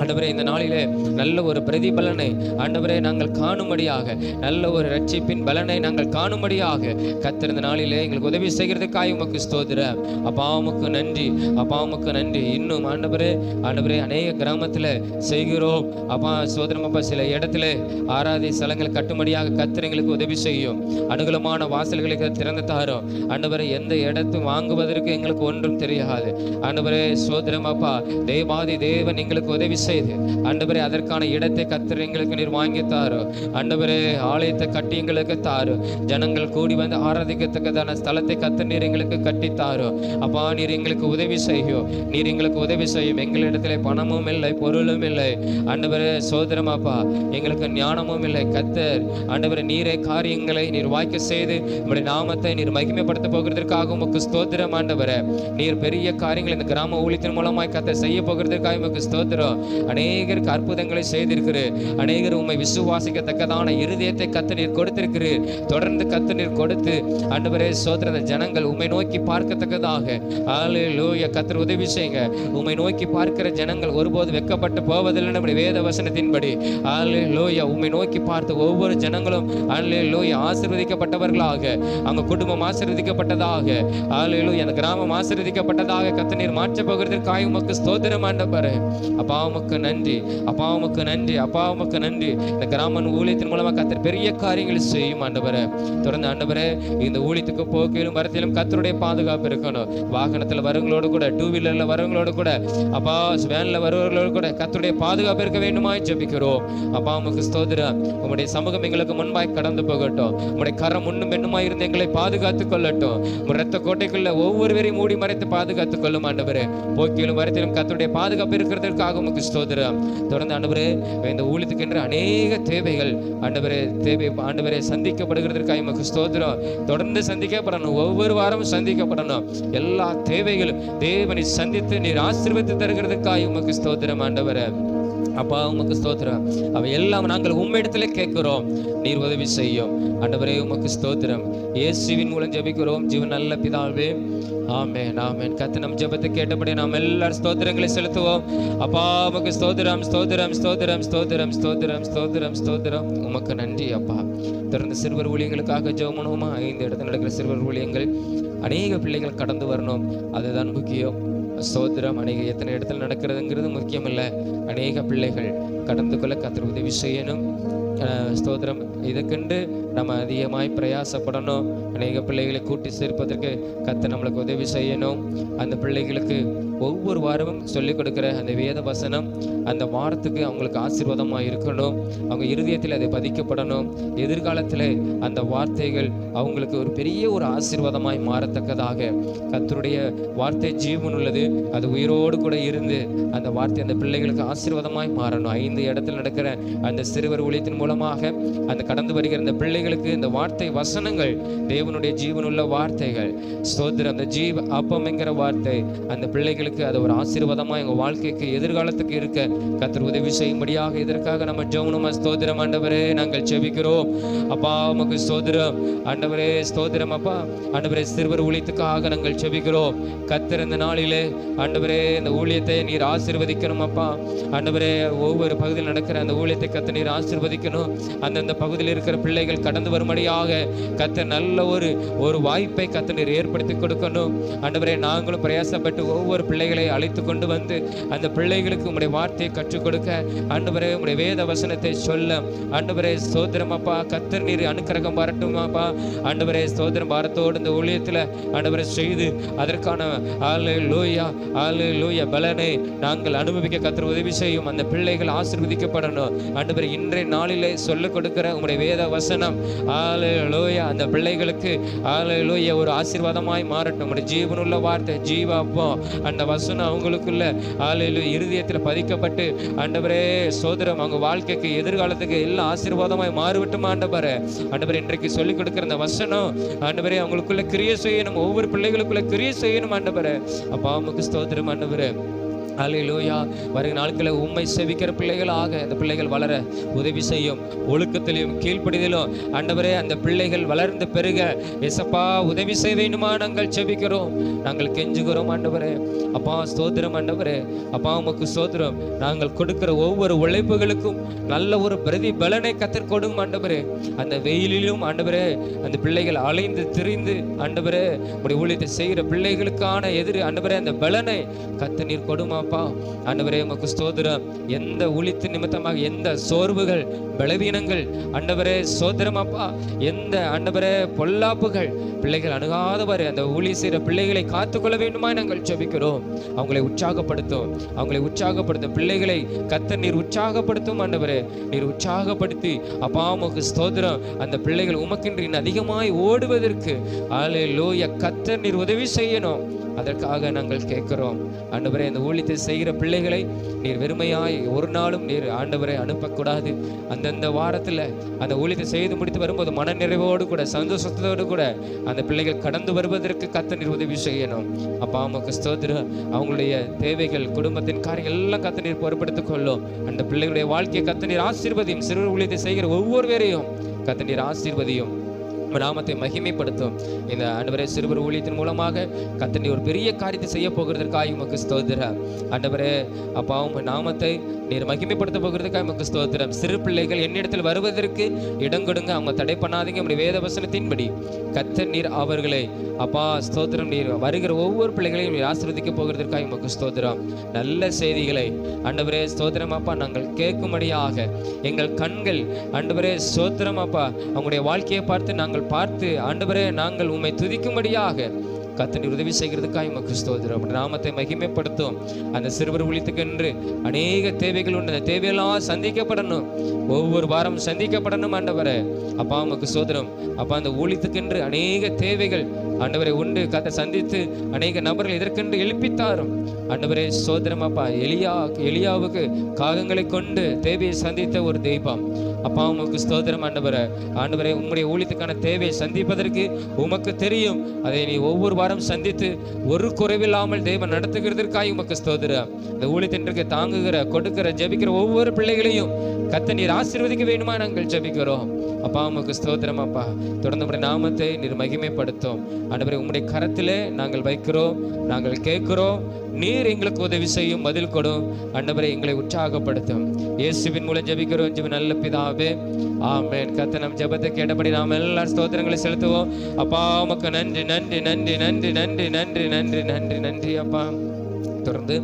ஆண்டவரே இந்த நாளிலே நல்ல ஒரு பிரதிபலனை ஆண்டவரே நாங்கள் காணும்படியாக, நல்ல ஒரு ரட்சிப்பின் பலனை நாங்கள் காணும்படியாக கர்த்தர் இந்த நாளிலே எங்களுக்கு உதவி செய்கிறதுக்காக உமக்கு ஸ்தோத்திரம். அப்பா உமக்கு நன்றி, அப்பா உமக்கு நன்றி. இன்னும் ஆண்டவரே ஆண்டவரே அநேக கிராமத்தில் செய்கிறோம் அப்பா ஸ்தோத்திரம். அப்பா சில இடத்துல ஆராதி ஸ்தலங்கள் கட்டும்படியாக கர்த்தர் எங்களுக்கு உதவி செய்யும். அனுகூலமான வாசல்களுக்கு திறந்து தாரும் ஆண்டவரே. எந்த இடத்து வாங்குவதற்கு எங்களுக்கு ஒன்றும் தெரியாது ஆண்டவரே. ஸ்தோத்திரம் அப்பா. தேவாதி தேவன் எங்களுக்கு உதவி செய்து ஆண்டவரே அதற்கான இடத்தை கர்த்தர் எங்களுக்கு நீர் வாங்கி தாரு ஆண்டவரே. ஆலயத்தை கட்டி எங்களுக்கு தாரு. ஜனங்கள் கூடி வந்து ஆராதிக்கத்தக்கதான ஸ்தலத்தை கர்த்தர் நீர் எங்களுக்கு கட்டி தாரு. அப்பா நீர் எங்களுக்கு உதவி செய்யும், நீர் எங்களுக்கு உதவி செய்யும். எங்களிடத்திலே பணமும் இல்லை, பொருளும் இல்லை ஆண்டவரே. சோதரம் அப்பா எங்களுக்கு ஞானமும் இல்லை. கர்த்தர் ஆண்டவரே நீரே காரியங்களை நீர் வாய்க்க செய்து உம்முடைய நாமத்தை நீர் மகிமைப்படுத்த போகிறதற்காக உமக்கு ஸ்தோத்திரம் ஆண்டவரே. நீர் பெரிய காரியங்கள் இந்த கிராம ஊழியத்தின் மூலமாய் கர்த்தர் செய்ய போகிறதற்காக உமக்கு ஸ்தோத்திரம். அநேகருக்கு அற்புதங்களை செய்திருக்கிறீர். அநேகர் உம்மை விசுவாசிக்கத்தக்கதான இருதயத்தை கர்த்தர் நீர் கொடுத்திருக்கிறீர். தொடர்ந்து கர்த்தர் நீர் கொடுத்து ஆண்டவரே சோதர ஜனங்கள் உம்மை நோக்கி பார்க்கத்தக்கதாக அல்லேலூயா கர்த்தர் உதவி செய்யுங்க. உம்மை நோக்கி பார்க்கிற ஜனங்கள் ஒருபோது வெட்கப்பட்டு போவதில்லை நம்முடைய வேத வசனத்தின்படி. அல்லேலூயா உம்மை நோக்கி பார்த்து ஒவ்வொரு ஜனங்களும் அல்லேலூயா ஆசீர்வதிக்கப்பட்டவர்களாக, அவங்க குடும்பம் ஆசீர்வதிக்கப்பட்டதாக, அல்லேலூயா அந்த கிராமம் ஆசீர்வதிக்கப்பட்டதாக கர்த்தர் நீர் மாற்ற போகிறதற்காக உமக்கு ஸ்தோத்திரம் ஆண்டவரே. அப்பா உமக்கு நன்றி, அப்பா உமக்கு நன்றி, அப்பா உமக்கு நன்றி. இந்த கிராம ஊழியத்தின் மூலமாக கர்த்தர் பெரிய காரியங்களை செய்யும் ஆண்டவரே. தொடர்ந்து ஆண்டவரே இந்த ஊழியத்துக்கு போக்கிலும் வரத்திலும் கர்த்தருடைய பாதுகாப்பு இருக்கணும். வாகனத்தில் வரவங்களோடு கூட, டூ வீலர்ல வரவங்களோடு கூட, அப்பா வேன்ல வருவர்களோடு கூட கர்த்தருடைய பாதுகாப்பு இருக்க வேண்டுமாய் ஜெபிக்கிறோம். அப்பா உமக்கு ஸ்தோத்திரம். உம்முடைய சமூகம் எங்களுக்கு முன்பாய் கடந்து போகட்டும். உம்முடைய கரம் முன்னும் பெண்ணுமாய் இருந்து எங்களை பாதுகாத்துக் கொள்ளட்டும். உம் இரத்த கோட்டைக்குள்ள ஒவ்வொருவரையும் மூடி மறைத்து பாதுகாத்துக் கொள்ளும் ஆண்டவரே. போக்கிலும் வரத்திலும் கர்த்தருடைய பாதுகாப்பு இருக்கிறதற்காக உமக்கு ஸ்தோத்திரம். தொடர்ந்து ஆண்டவரே இந்த ஊழியத்துக்கு என்று அநேக தேவைகள் ஆண்டவரே ஆண்டவரே சந்திக்கப்படுகிறதற்காக உமக்கு ஸ்தோத்திரம். தொடர்ந்து சந்திக்கப்படணும், ஒவ்வொரு வாரமும் சந்திக்கப்படணும். எல்லா தேவைகளும் தேவனை சந்தித்து நீர் ஆசீர்வதித்து தருகிறதுக்காக உமக்கு ஸ்தோத்திரம் ஆண்டவரே. அப்பா உமக்கு ஸ்தோத்திரம். அவை எல்லாம் நாங்கள் உம்மிடத்திலே கேட்கிறோம், நீர் உதவி செய்யும் ஆண்டவரே. உமக்கு ஸ்தோத்திரம். இயேசுவின் மூலம் ஜெபிக்கிறோம் ஜீவன் நல்ல பிதாவே, ஆமென் ஆமென். கர்த்தர் நம் ஜெபத்தை கேட்டபடி நாம் எல்லாரும் ஸ்தோத்திரங்களை செலுத்துவோம். அப்பா உமக்கு ஸ்தோத்திரம், ஸ்தோத்திரம், ஸ்தோத்திரம், ஸ்தோத்திரம், ஸ்தோத்திரம், ஸ்தோத்திரம், ஸ்தோத்திரம். உமக்கு நன்றி அப்பா. தொடர்ந்து சிறுவர் ஊழியங்களுக்காக ஜெபம் பண்ணுவோமா? 5 இடத்துல நடக்கிற சிறுவர் ஊழியங்கள் அநேக பிள்ளைகள் கடந்து வரணும், அதுதான் முக்கியம். ஸ்தோத்திரம். அநேக எத்தனை இடத்துல நடக்கிறதுங்கிறது முக்கியம் இல்லை. அநேக பிள்ளைகள் கடந்து கொள்ள கர்த்தர் உதவி செய்யணும். ஸ்தோத்திரம். இதுக்கென்று நம்ம அதிகமாய் பிரயாசப்படணும். அநேக பிள்ளைகளை கூட்டி சேர்ப்பதற்கு கர்த்தர் நம்மளுக்கு உதவி செய்யணும். அந்த பிள்ளைகளுக்கு ஒவ்வொரு வாரமும் சொல்லிக் கொடுக்கிற அந்த வேத வசனம் அந்த வாரத்துக்கு அவங்களுக்கு ஆசீர்வாதமாக இருக்கணும். அவங்க இருதயத்தில் அதை பதிக்கப்படணும். எதிர்காலத்தில் அந்த வார்த்தைகள் அவங்களுக்கு ஒரு பெரிய ஒரு ஆசீர்வாதமாய் மாறத்தக்கதாக கர்த்தருடைய வார்த்தை ஜீவன் உள்ளது. அது உயிரோடு கூட இருந்து அந்த வார்த்தை அந்த பிள்ளைகளுக்கு ஆசீர்வாதமாய் மாறணும். 5 இடத்தில் நடக்கிற அந்த சிறுவர் ஊழியத்தின் மூலமாக அந்த கடந்து வருகிற அந்த பிள்ளைகளுக்கு இந்த வார்த்தை வசனங்கள் தேவனுடைய ஜீவனுள்ள வார்த்தைகள், ஸ்தோத்திரம், அந்த ஜீவ அப்பம் என்கிற வார்த்தை அந்த பிள்ளைகளுக்கு அது ஒரு ஆசீர்வாதமா எங்க வாழ்க்கைக்கு எதிர்காலத்துக்கு இருக்க கர்த்தர் உதவி செய்யும்படியாக இதற்காக நம்ம ஜெபமா ஸ்தோத்திரம். ஆண்டவரே நாங்கள் ஜெபிக்கிறோம் அப்பா, உமக்கு ஸ்தோத்திரம் ஆண்டவரே, ஸ்தோத்திரம் அப்பா. ஆண்டவரே சிறுவர் ஊழியத்துக்காக நாங்கள் ஜெபிக்கிறோம். கர்த்தர் இந்த நாளிலே ஆண்டவரே இந்த ஊழியத்தை நீர் ஆசீர்வதிக்கணும் அப்பா. ஆண்டவரே ஒவ்வொரு பகுதியில் நடக்கிற அந்த ஊழியத்தை கர்த்தர் நீர் ஆசீர்வதிக்கணும். அந்தந்த பகுதியில் இருக்கிற பிள்ளைகள் கடந்து வரும்படியாக கர்த்தர் நல்ல ஒரு வாய்ப்பை கர்த்தர் நீர் ஏற்படுத்தி கொடுக்கணும். ஆண்டவரே நாங்களும் பிரயாசப்பட்டு ஒவ்வொரு பிள்ளைகளை அழைத்து கொண்டு வந்து அந்த பிள்ளைகளுக்கு உம்முடைய வார்த்தையை கற்றுக் கொடுக்க ஆண்டவரே உம்முடைய வேத வசனத்தை சொல்ல ஆண்டவரே ஸ்தோத்திரம் அப்பா. கர்த்தர் நீர் அனுக்கிரகம் வரட்டும் அப்பா. ஆண்டவரே ஸ்தோத்திரம் பாரத்தோடு இந்த ஊழியத்தில் ஆண்டவரை செய்து அதற்கான அல்லேலூயா பலனை நாங்கள் அனுபவிக்க கர்த்தர் உதவி செய்யும். அந்த பிள்ளைகள் ஆசீர்வதிக்கப்படணும். ஆண்டவரே இன்றைய நாளிலே சொல்லிக் கொடுக்கிற உம்முடைய வேத வசனம் அல்லேலூயா அந்த பிள்ளைகளுக்கு அல்லேலூயா ஒரு ஆசீர்வாதமாய் மாறட்டும். உம்முடைய ஜீவனுள்ள வார்த்தை ஜீவ அப்போ அந்த வசனம் அவங்களுக்குள்ள அல்லேலூயா இருதயத்தில் பதிக்கப்பட்டு ஆண்டவரே சோதரம் அவங்க வாழ்க்கைக்கு எதிர்காலத்துக்கு எல்லாம் ஆசீர்வாதமாய் மாறிவிட்டுமா ஆண்டவரே. ஆண்டவரே இன்றைக்கு சொல்லிக் கொடுக்கிற அந்த வசனம் ஆண்டவரே அவங்களுக்குள்ள கிரியை செய்யணும். ஒவ்வொரு பிள்ளைகளுக்குள்ள கிரியை செய்யணும் ஆண்டவரே. அப்பா உமக்கு ஸ்தோத்திரம் ஆண்டவரே. அல்லேலூயா. வருகிற நாட்களில் உம்மை செவிக்கிற பிள்ளைகளாக அந்த பிள்ளைகள் வளர உதவி செய்யும். ஒழுக்கத்திலும் கீழ்ப்படிதலும் ஆண்டவரே அந்த பிள்ளைகள் வளர்ந்து பெருக எசப்பா உதவி செய்ய வேண்டுமா நாங்கள் செபிக்கிறோம், நாங்கள் கெஞ்சுகிறோம் ஆண்டவரே. அப்பா ஸ்தோத்திரம் ஆண்டவரே. அப்பா உமக்கு ஸ்தோத்திரம். நாங்கள் கொடுக்கிற ஒவ்வொரு உழைப்புகளுக்கும் நல்ல ஒரு பிரதிபலனை கர்த்தர் கொடுங்க ஆண்டவரே. அந்த வெயிலிலும் ஆண்டவரே அந்த பிள்ளைகள் அலைந்து திரிந்து ஆண்டவரே உடைய ஊழியத்தை செய்கிற பிள்ளைகளுக்கான ஆண்டவரே அந்த பலனை கர்த்தர் நீர் கொடுமா அப்பா. ஆண்டவரே உமக்கு ஸ்தோத்திரம். எந்த ஊழியத்தின் நிமித்தமாக எந்த சோர்வுகள் பலவீனங்கள் ஆண்டவரே ஸ்தோத்திரம் அப்பா, எந்த ஆண்டவரே பொல்லாப்புகள் பிள்ளைகள் அணுகாதவர் அந்த ஊழிய செய்கிற பிள்ளைகளை காத்துக்கொள்ள வேண்டுமா நாங்கள் ஜெபிக்கிறோம். அவங்களை உற்சாகப்படுத்தும் பிள்ளைகளை கர்த்தர் நீர் உற்சாகப்படுத்தும் ஆண்டவரே. நீர் உற்சாகப்படுத்தி அப்பா உமக்கு ஸ்தோத்திரம் அந்த பிள்ளைகள் உமக்கென்று இன்னும் அதிகமாய் ஓடுவதற்கு அல்லேலூயா கர்த்தர் நீர் உதவி செய்யணும். அதற்காக நாங்கள் கேட்கிறோம் ஆண்டவரே. அந்த ஊழியத்தை செய்கிற பிள்ளைகளை நீர் வெறுமையாய் ஒரு நாளும் நீர் ஆண்டவரை அனுப்பக்கூடாது. அந்தந்த வாரத்தில் அந்த ஊழியத்தை செய்து முடித்து வரும்போது மனநிறைவோடு கூட சந்தோஷத்தோடு கூட அந்த பிள்ளைகள் கடந்து வருவதற்கு கர்த்தர் நீர் உதவி செய்யணும். அப்பா உமக்கு ஸ்தோத்திரம். அவங்களுடைய தேவைகள் குடும்பத்தின் காரியங்கள் எல்லாம் கர்த்தர் நீர் பொறுப்படுத்திக் கொள்ளும். அந்த பிள்ளைகளுடைய வாழ்க்கையை கர்த்தர் நீர் ஆசீர்வதியும். சிறு ஊழியத்தை செய்கிற ஒவ்வொருவரையும் கர்த்தர் நீர் ஆசீர்வதியும். நாமத்தை மகிமைப்படுத்தும். இந்த ஆண்டவரே சிறுவர் ஊழியத்தின் மூலமாக கர்த்தர் நீர் ஒரு பெரிய காரியத்தை செய்ய போகிறதற்காக உமக்கு ஸ்தோத்திரம் ஆண்டவரே. அப்பா உங்க நாமத்தை நீர் மகிமைப்படுத்த போகிறதுக்காக உமக்கு ஸ்தோத்திரம். சிறு பிள்ளைகள் என்னிடத்தில் வருவதற்கு இடம் கொடுங்க, அவங்க தடை பண்ணாதீங்க. நம்முடைய வேத வசனத்தின்படி கர்த்தர் நீர் அவர்களை அப்பா ஸ்தோத்திரம் நீர் வருகிற ஒவ்வொரு பிள்ளைகளையும் நீர் ஆசீர்வதிக்க போகிறதற்காக உமக்கு ஸ்தோத்திரம். நல்ல செய்திகளை ஆண்டவரே ஸ்தோத்திரம் அப்பா நாங்கள் கேட்கும்படியாக எங்கள் கண்கள் ஆண்டவரே ஸ்தோத்திரம் அப்பா அவங்களுடைய வாழ்க்கையை பார்த்து ஆண்டவரே நாங்கள் உம்மை துதிக்கும்படியாக கர்த்தர் நீர் உதவி செய்கிறதுக்காக உமக்கு ஸ்தோத்திரம். நாமத்தை மகிமைப்படுத்தும். அந்த சிறுவர் ஊழியத்துக்கு என்று அநேக தேவைகள் உண்டு. அந்த தேவையெல்லாம் சந்திக்கப்படணும். ஒவ்வொரு வாரம் சந்திக்கப்படணும் ஆண்டவரே. அப்பா உமக்கு ஸ்தோத்திரம். அப்பா அந்த ஊழியத்துக்கென்று அநேக தேவைகள் ஆண்டவரை உண்டு. கர்த்தர் சந்தித்து அநேக நபர்கள் இதற்கென்று எழுப்பித்தாரும் ஆண்டவரே ஸ்தோத்திரம் அப்பா. எலியாவுக்கு காகங்களை கொண்டு தேவையை சந்தித்த ஒரு தெய்வம். அப்பா உமக்கு ஸ்தோத்திரம் ஆண்டவரே. ஆண்டவரே உம்முடைய ஊழியத்துக்கான தேவையை சந்திப்பதற்கு உமக்கு தெரியும். அதை நீ ஒவ்வொரு வாரம் சந்தித்து ஒரு குறைவில்லாமல் தேவன் நடத்துகிறதற்காக உமக்கு ஸ்தோத்திரம். இந்த ஊழியத்திற்கு தாங்குகிற கொடுக்கிற ஜெபிக்கிற ஒவ்வொரு பிள்ளைகளையும் கர்த்தர் நீர் ஆசீர்வதிக்க வேண்டுமா நாங்கள் ஜெபிக்கிறோம். அப்பா உமக்கு ஸ்தோத்திரம் அப்பா. தொடர்ந்து உம்முடைய நாமத்தை நீர் மகிமைப்படுத்தும் ஆண்டவரே. உம்முடைய கரத்திலே நாங்கள் வைக்கிறோம், நாங்கள் கேட்கிறோம். நீர் எங்களுக்கு உதவி செய்யும், பதில் கொடும் ஆண்டவரே. எங்களை உற்சாகப்படுத்தும். இயேசுவின் மூலம் ஜெபிக்கிறோம் ஜெபம் நல்ல பிதாவே, ஆமென். கர்த்தர் நம் ஜெபத்தை கேட்டபடி நாம் எல்லாரும் ஸ்தோத்திரங்களை செலுத்துவோம். அப்பா உமக்கு நன்றி நன்றி நன்றி நன்றி நன்றி நன்றி நன்றி நன்றி நன்றி அப்பா. தொடர்ந்து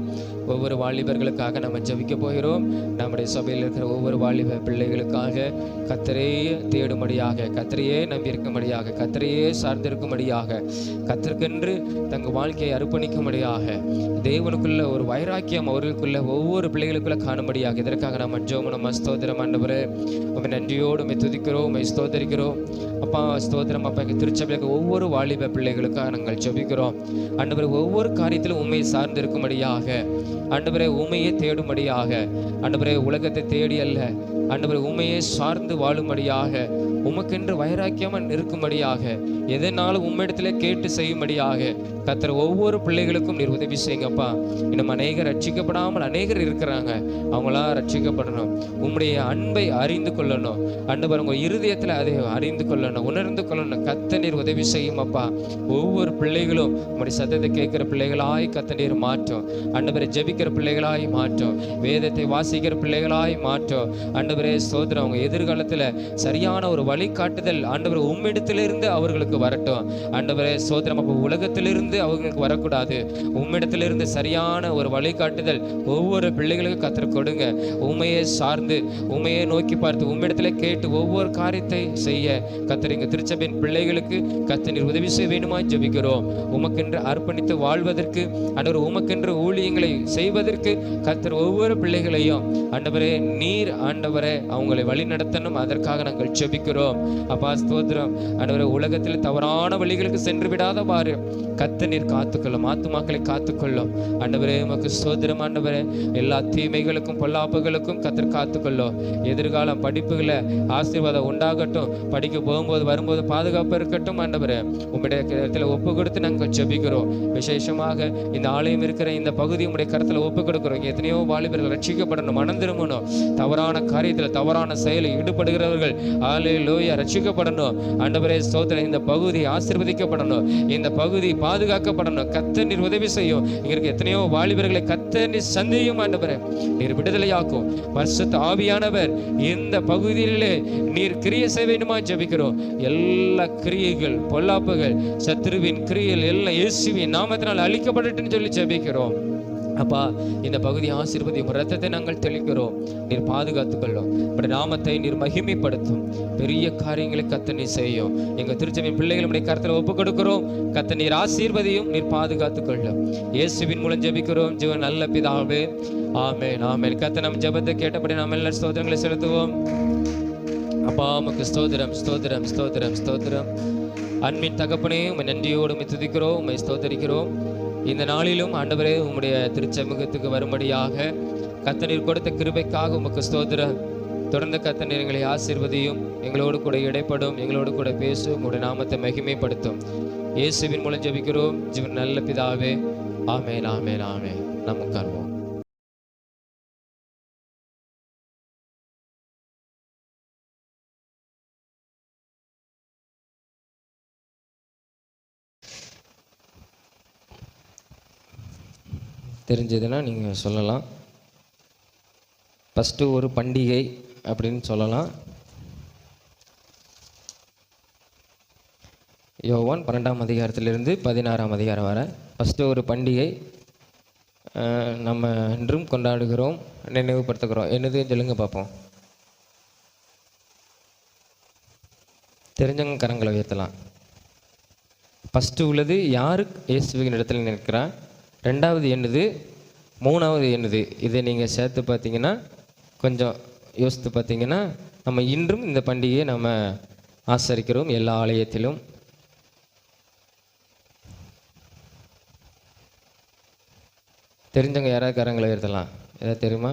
ஒவ்வொரு வாலிபர்களுக்காக நம்ம ஜெபிக்க போகிறோம். நம்முடைய சபையில் இருக்கிற ஒவ்வொரு வாலிப பிள்ளைகளுக்காக கர்த்தரையே தேடும்படியாக, கர்த்தரையே நம்பியிருக்கும்படியாக, கர்த்தரையே சார்ந்திருக்கும்படியாக, கர்த்தருக்கென்று தங்கள் வாழ்க்கையை அர்ப்பணிக்கும்படியாக, தேவனுக்குள்ள ஒரு வைராக்கியம் அவர்களுக்குள்ள ஒவ்வொரு பிள்ளைகளுக்குள்ள காணும்படியாக, இதற்காக நம்ம ஜெபம் ஸ்தோத்திரம். ஆண்டவரே, உம்மை நன்றியோடு உம்மை துதிக்கிறோம், உம்மை ஸ்தோத்தரிக்கிறோம். அப்பா ஸ்தோத்திரம். அப்பா திருச்சபைக்கு ஒவ்வொரு வாலிப பிள்ளைகளுக்காக நாங்கள் ஜெபிக்கிறோம். ஆண்டவரே, ஒவ்வொரு காரியத்திலும் உண்மையை சார்ந்திருக்கும்படியாக, ஆண்டவரே உண்மையை தேடும்படியாக, ஆண்டவரே உலகத்தை தேடி அல்ல, ஆண்டவரே உண்மையை சார்ந்து வாழும்படியாக, உமக்கென்று வைராக்கியமாக இருக்கும்படியாக, எதனாலும் உம்மிடத்திலே கேட்டு செய்யும்படியாக கர்த்தர் ஒவ்வொரு பிள்ளைகளுக்கும் நீர் உதவி செய்யுங்கப்பா. இன்னும் அநேகர் ரட்சிக்கப்படாமல் அநேகர் இருக்கிறாங்க. அவங்களா ரட்சிக்கப்படணும், உம்முடைய அன்பை அறிந்து கொள்ளணும். ஆண்டவர் உங்கள் இருதயத்தில் அதை அறிந்து கொள்ளணும், உணர்ந்து கொள்ளணும். கர்த்தர் நீர் உதவி செய்யும் அப்பா. ஒவ்வொரு பிள்ளைகளும் உம்முடைய சத்தத்தை கேட்கிற பிள்ளைகளாய் கர்த்தர் நீர் மாற்றும். ஆண்டவரை ஜெபிக்கிற பிள்ளைகளாய் மாற்றும், வேதத்தை வாசிக்கிற பிள்ளைகளாய் மாற்றும். ஆண்டவரே ஸ்தோத்திரம். அவங்க எதிர்காலத்தில் சரியான ஒரு வழிகாட்டுதல் ஆண்டவர் உம்மிடத்திலிருந்து அவர்களுக்கு வரட்டும். ஆண்டவரே ஸ்தோத்திரம். அப்போ உலகத்திலிருந்து அவங்களுக்கு வரக்கூடாது, உம்மிடத்திலிருந்து சரியான ஒரு வழிகாட்டுதல் ஒவ்வொரு பிள்ளைகளுக்கும் கர்த்தர் கொடுங்க. உண்மையை சார்ந்து உண்மையை நோக்கி பார்த்து உம்மிடத்தில் கேட்டு ஒவ்வொரு காரியத்தை செய்ய கர்த்தர் எங்கள் திருச்சபையின் பிள்ளைகளுக்கு கர்த்தர் நீர் உதவி செய்ய வேண்டுமாய் ஜெபிக்கிறோம். உமக்கென்று அர்ப்பணித்து வாழ்வதற்கு, ஆண்டவர் உமக்கென்று ஊழியங்களை செய்வதற்கு கர்த்தர் ஒவ்வொரு பிள்ளைகளையும் ஆண்டவரே நீர் ஆண்டவரே அவங்களை வழி நடத்தணும். அதற்காக நாங்கள் ஜெபிக்கிறோம் அப்பா ஸ்தோத்திரம். ஆண்டவரே, உலகத்தில் தவறான வழிகளுக்கு சென்று விடாதவாறு கர்த்தர் நீர் காத்துக்கொள்ளும், ஆத்துமாக்களை காத்துக்கொள்ளும். ஆண்டவரே உமக்கு ஸ்தோத்திரம். ஆண்டவரே, எல்லா தீமைகளுக்கும் பொல்லாப்புகளுக்கும் கர்த்தர் காத்துக்கொள்ளும். எதிர்காலம் படிப்புகளை ஆசீர்வாதம் உண்டாகட்டும், படிக்க போகும்போது வரும்போது பாதுகாப்பு இருக்கட்டும். ஆண்டவரே, உம்முடைய கருத்தில் ஒப்பு கொடுத்து நாங்கள் ஜெபிக்கிறோம். விசேஷமாக இந்த ஆலயம் இருக்கிற இந்த பகுதி உம்முடைய கருத்தில் ஒப்பு கொடுக்கிறோம். எத்தனையோ வாலிபர்கள் ரட்சிக்கப்படணும், மனம் திரும்பணும். தவறான காரியத்தில் தவறான செயலில் ஈடுபடுகிறவர்கள் ஹல்லேலூயா ரட்சிக்கப்படணும். ஆண்டவரே ஸ்தோத்திரம். இந்த பகுதி ஆசீர்வதிக்கப்படணும், இந்த பகுதி பாதுகாக்கப்படணும். கர்த்தர் நீர் உதவி செய்யும். இங்க எத்தனையோ வாலிபர்களை கர்த்தர் நீர் சந்தியும். ஆண்டவரே, நீர் விடுதலையாக்கும். பரிசுத்த ஆவியானவர் இந்த பகுதியிலே நீர் கிரியை செய்ய வேண்டுமா ஜெபிக்கிறோம். எல்லா கிரியைகள் பொல்லாப்புகள் சத்துருவின் கிரியைகள் எல்லாம் இயேசுவின் நாமத்தினால் அழிக்கப்படட்டும்னு சொல்லி ஜெபிக்கிறோம். அப்பா, இந்த பகுதி ஆசீர்வதி ரத்தத்தை நாங்கள் தெளிக்கிறோம். நீர் பாதுகாத்துக்கொள்ளும், நாமத்தை நீர் மகிமைப்படுத்தும். பெரிய காரியங்களை கர்த்தர் நீர் செய்யும். எங்கள் திருச்சபையின் பிள்ளைகளுடைய கருத்தில் ஒப்பு கொடுக்கிறோம். கர்த்தர் நீர் ஆசீர்வதியும், நீர் பாதுகாத்துக்கொள்ளும். இயேசுவின் மூலம் ஜெபிக்கிறோம் ஜீவன் நல்ல பிதாவே, ஆமென் ஆமென். கர்த்தர் நம் ஜெபத்தை கேட்டபடி நாம் எல்லாரும் ஸ்தோத்திரங்களை செலுத்துவோம். அப்பா உமக்கு ஸ்தோத்திரம் ஸ்தோத்திரம் ஸ்தோத்திரம் ஸ்தோத்திரம். அன்பின் தகப்பனே, உம்மை நன்றியோடு உம்மை துதிக்கிறோம், உம்மை ஸ்தோத்தரிக்கிறோம். இந்த நாளிலும் ஆண்டவரே உம்முடைய திருச்சமூகத்துக்கு வரும்படியாக கர்த்தர் நீர் கொடுத்த கிருபைக்காக உமக்கு ஸ்தோத்திரம். தொடர்ந்து கர்த்தர் நீர் எங்களை ஆசீர்வதியும், எங்களோடு கூட இடைப்படும், எங்களோடு கூட பேசும், உங்களுடைய நாமத்தை மகிமைப்படுத்தும். இயேசுவின் மூலம் ஜெபிக்கிறோம் ஜீவன் நல்ல பிதாவே, ஆமென் ஆமென் ஆமென். நாம் உட்கார்வோம். தெரிஞ்சதுன்னா நீங்கள் சொல்லலாம். ஃபஸ்ட்டு ஒரு பண்டிகை அப்படின்னு சொல்லலாம். யோவான் 12ஆம் அதிகாரத்திலிருந்து 16ஆம் அதிகாரம் வரை ஃபஸ்ட்டு ஒரு பண்டிகை நம்ம இன்றும் கொண்டாடுகிறோம், நினைவுபடுத்துகிறோம். என்னது சொல்லுங்க பார்ப்போம். தெரிஞ்சவங்க கரங்களை உயர்த்தலாம். ஃபஸ்ட்டு உள்ளது யாரு இயேசுவின் இடத்துல நிற்கிறா, ரெண்டாவது என்னது, மூணாவது என்னது. இதை நீங்கள் சேர்த்து பார்த்தீங்கன்னா, கொஞ்சம் யோசித்து பார்த்தீங்கன்னா, நம்ம இன்றும் இந்த பண்டிகையை நம்ம ஆசரிக்கிறோம் எல்லா ஆலயத்திலும். தெரிஞ்சவங்க யாராவது கரங்களை உயர்த்தலாம். ஏதாவது தெரியுமா?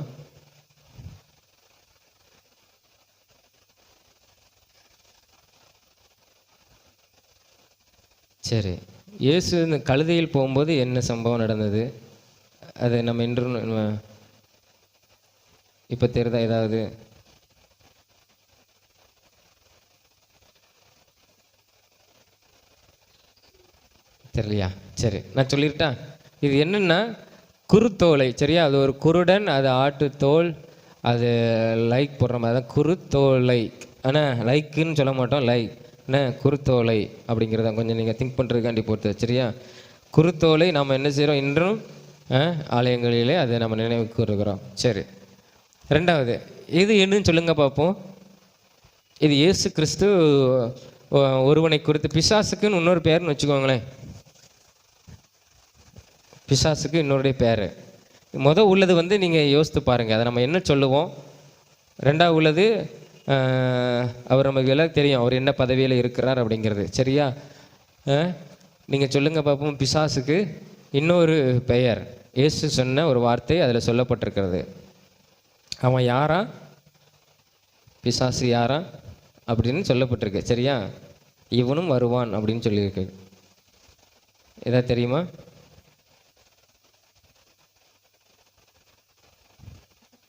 சரி, இயேசு இந்த கழுதையில் போகும்போது என்ன சம்பவம் நடந்தது, அது நம்ம இன்றும் இப்போ தெரியுதா? ஏதாவது தெரியலையா? சரி, நான் சொல்லிட்டா. இது என்னென்னா குருத்தோலை, சரியா? அது ஒரு குருடன், அது ஆட்டுத்தோல், அது லைக் போடுற மாதிரி தான் குருத்தோலை. ஆனால் லைக்குன்னு சொல்ல மாட்டோம், லைக் என்ன குருத்தோலை அப்படிங்கிறத கொஞ்சம் நீங்கள் திங்க் பண்ணுறதுக்காண்டி போட்டு, சரியா? குருத்தோலை நாம் என்ன செய்கிறோம், இன்றும் ஆலயங்களிலே அதை நம்ம நினைவு கூறுகிறோம். சரி, ரெண்டாவது இது என்னன்னு சொல்லுங்க பார்ப்போம். இது இயேசு கிறிஸ்து ஒருவனை குறித்து, பிசாசுக்குன்னு இன்னொரு பேர்னு வச்சுக்கோங்களேன். பிசாசுக்கு இன்னொருடைய பேர் உள்ளது வந்து நீங்கள் யோசித்து பாருங்கள், அதை நம்ம என்ன சொல்லுவோம். ரெண்டாவது உள்ளது அவர் நமக்கு எல்லாம் தெரியும், அவர் என்ன பதவியில் இருக்கிறார் அப்படிங்கிறது. சரியா? நீங்கள் சொல்லுங்கள் பார்ப்போம். பிசாசுக்கு இன்னொரு பெயர், இயேசு சொன்ன ஒரு வார்த்தை அதில் சொல்லப்பட்டிருக்கிறது. அவன் யாரா, பிசாசு யாரா அப்படின்னு சொல்லப்பட்டிருக்கு. சரியா? இவனும் வருவான் அப்படின்னு சொல்லியிருக்கு. ஏதாவது தெரியுமா?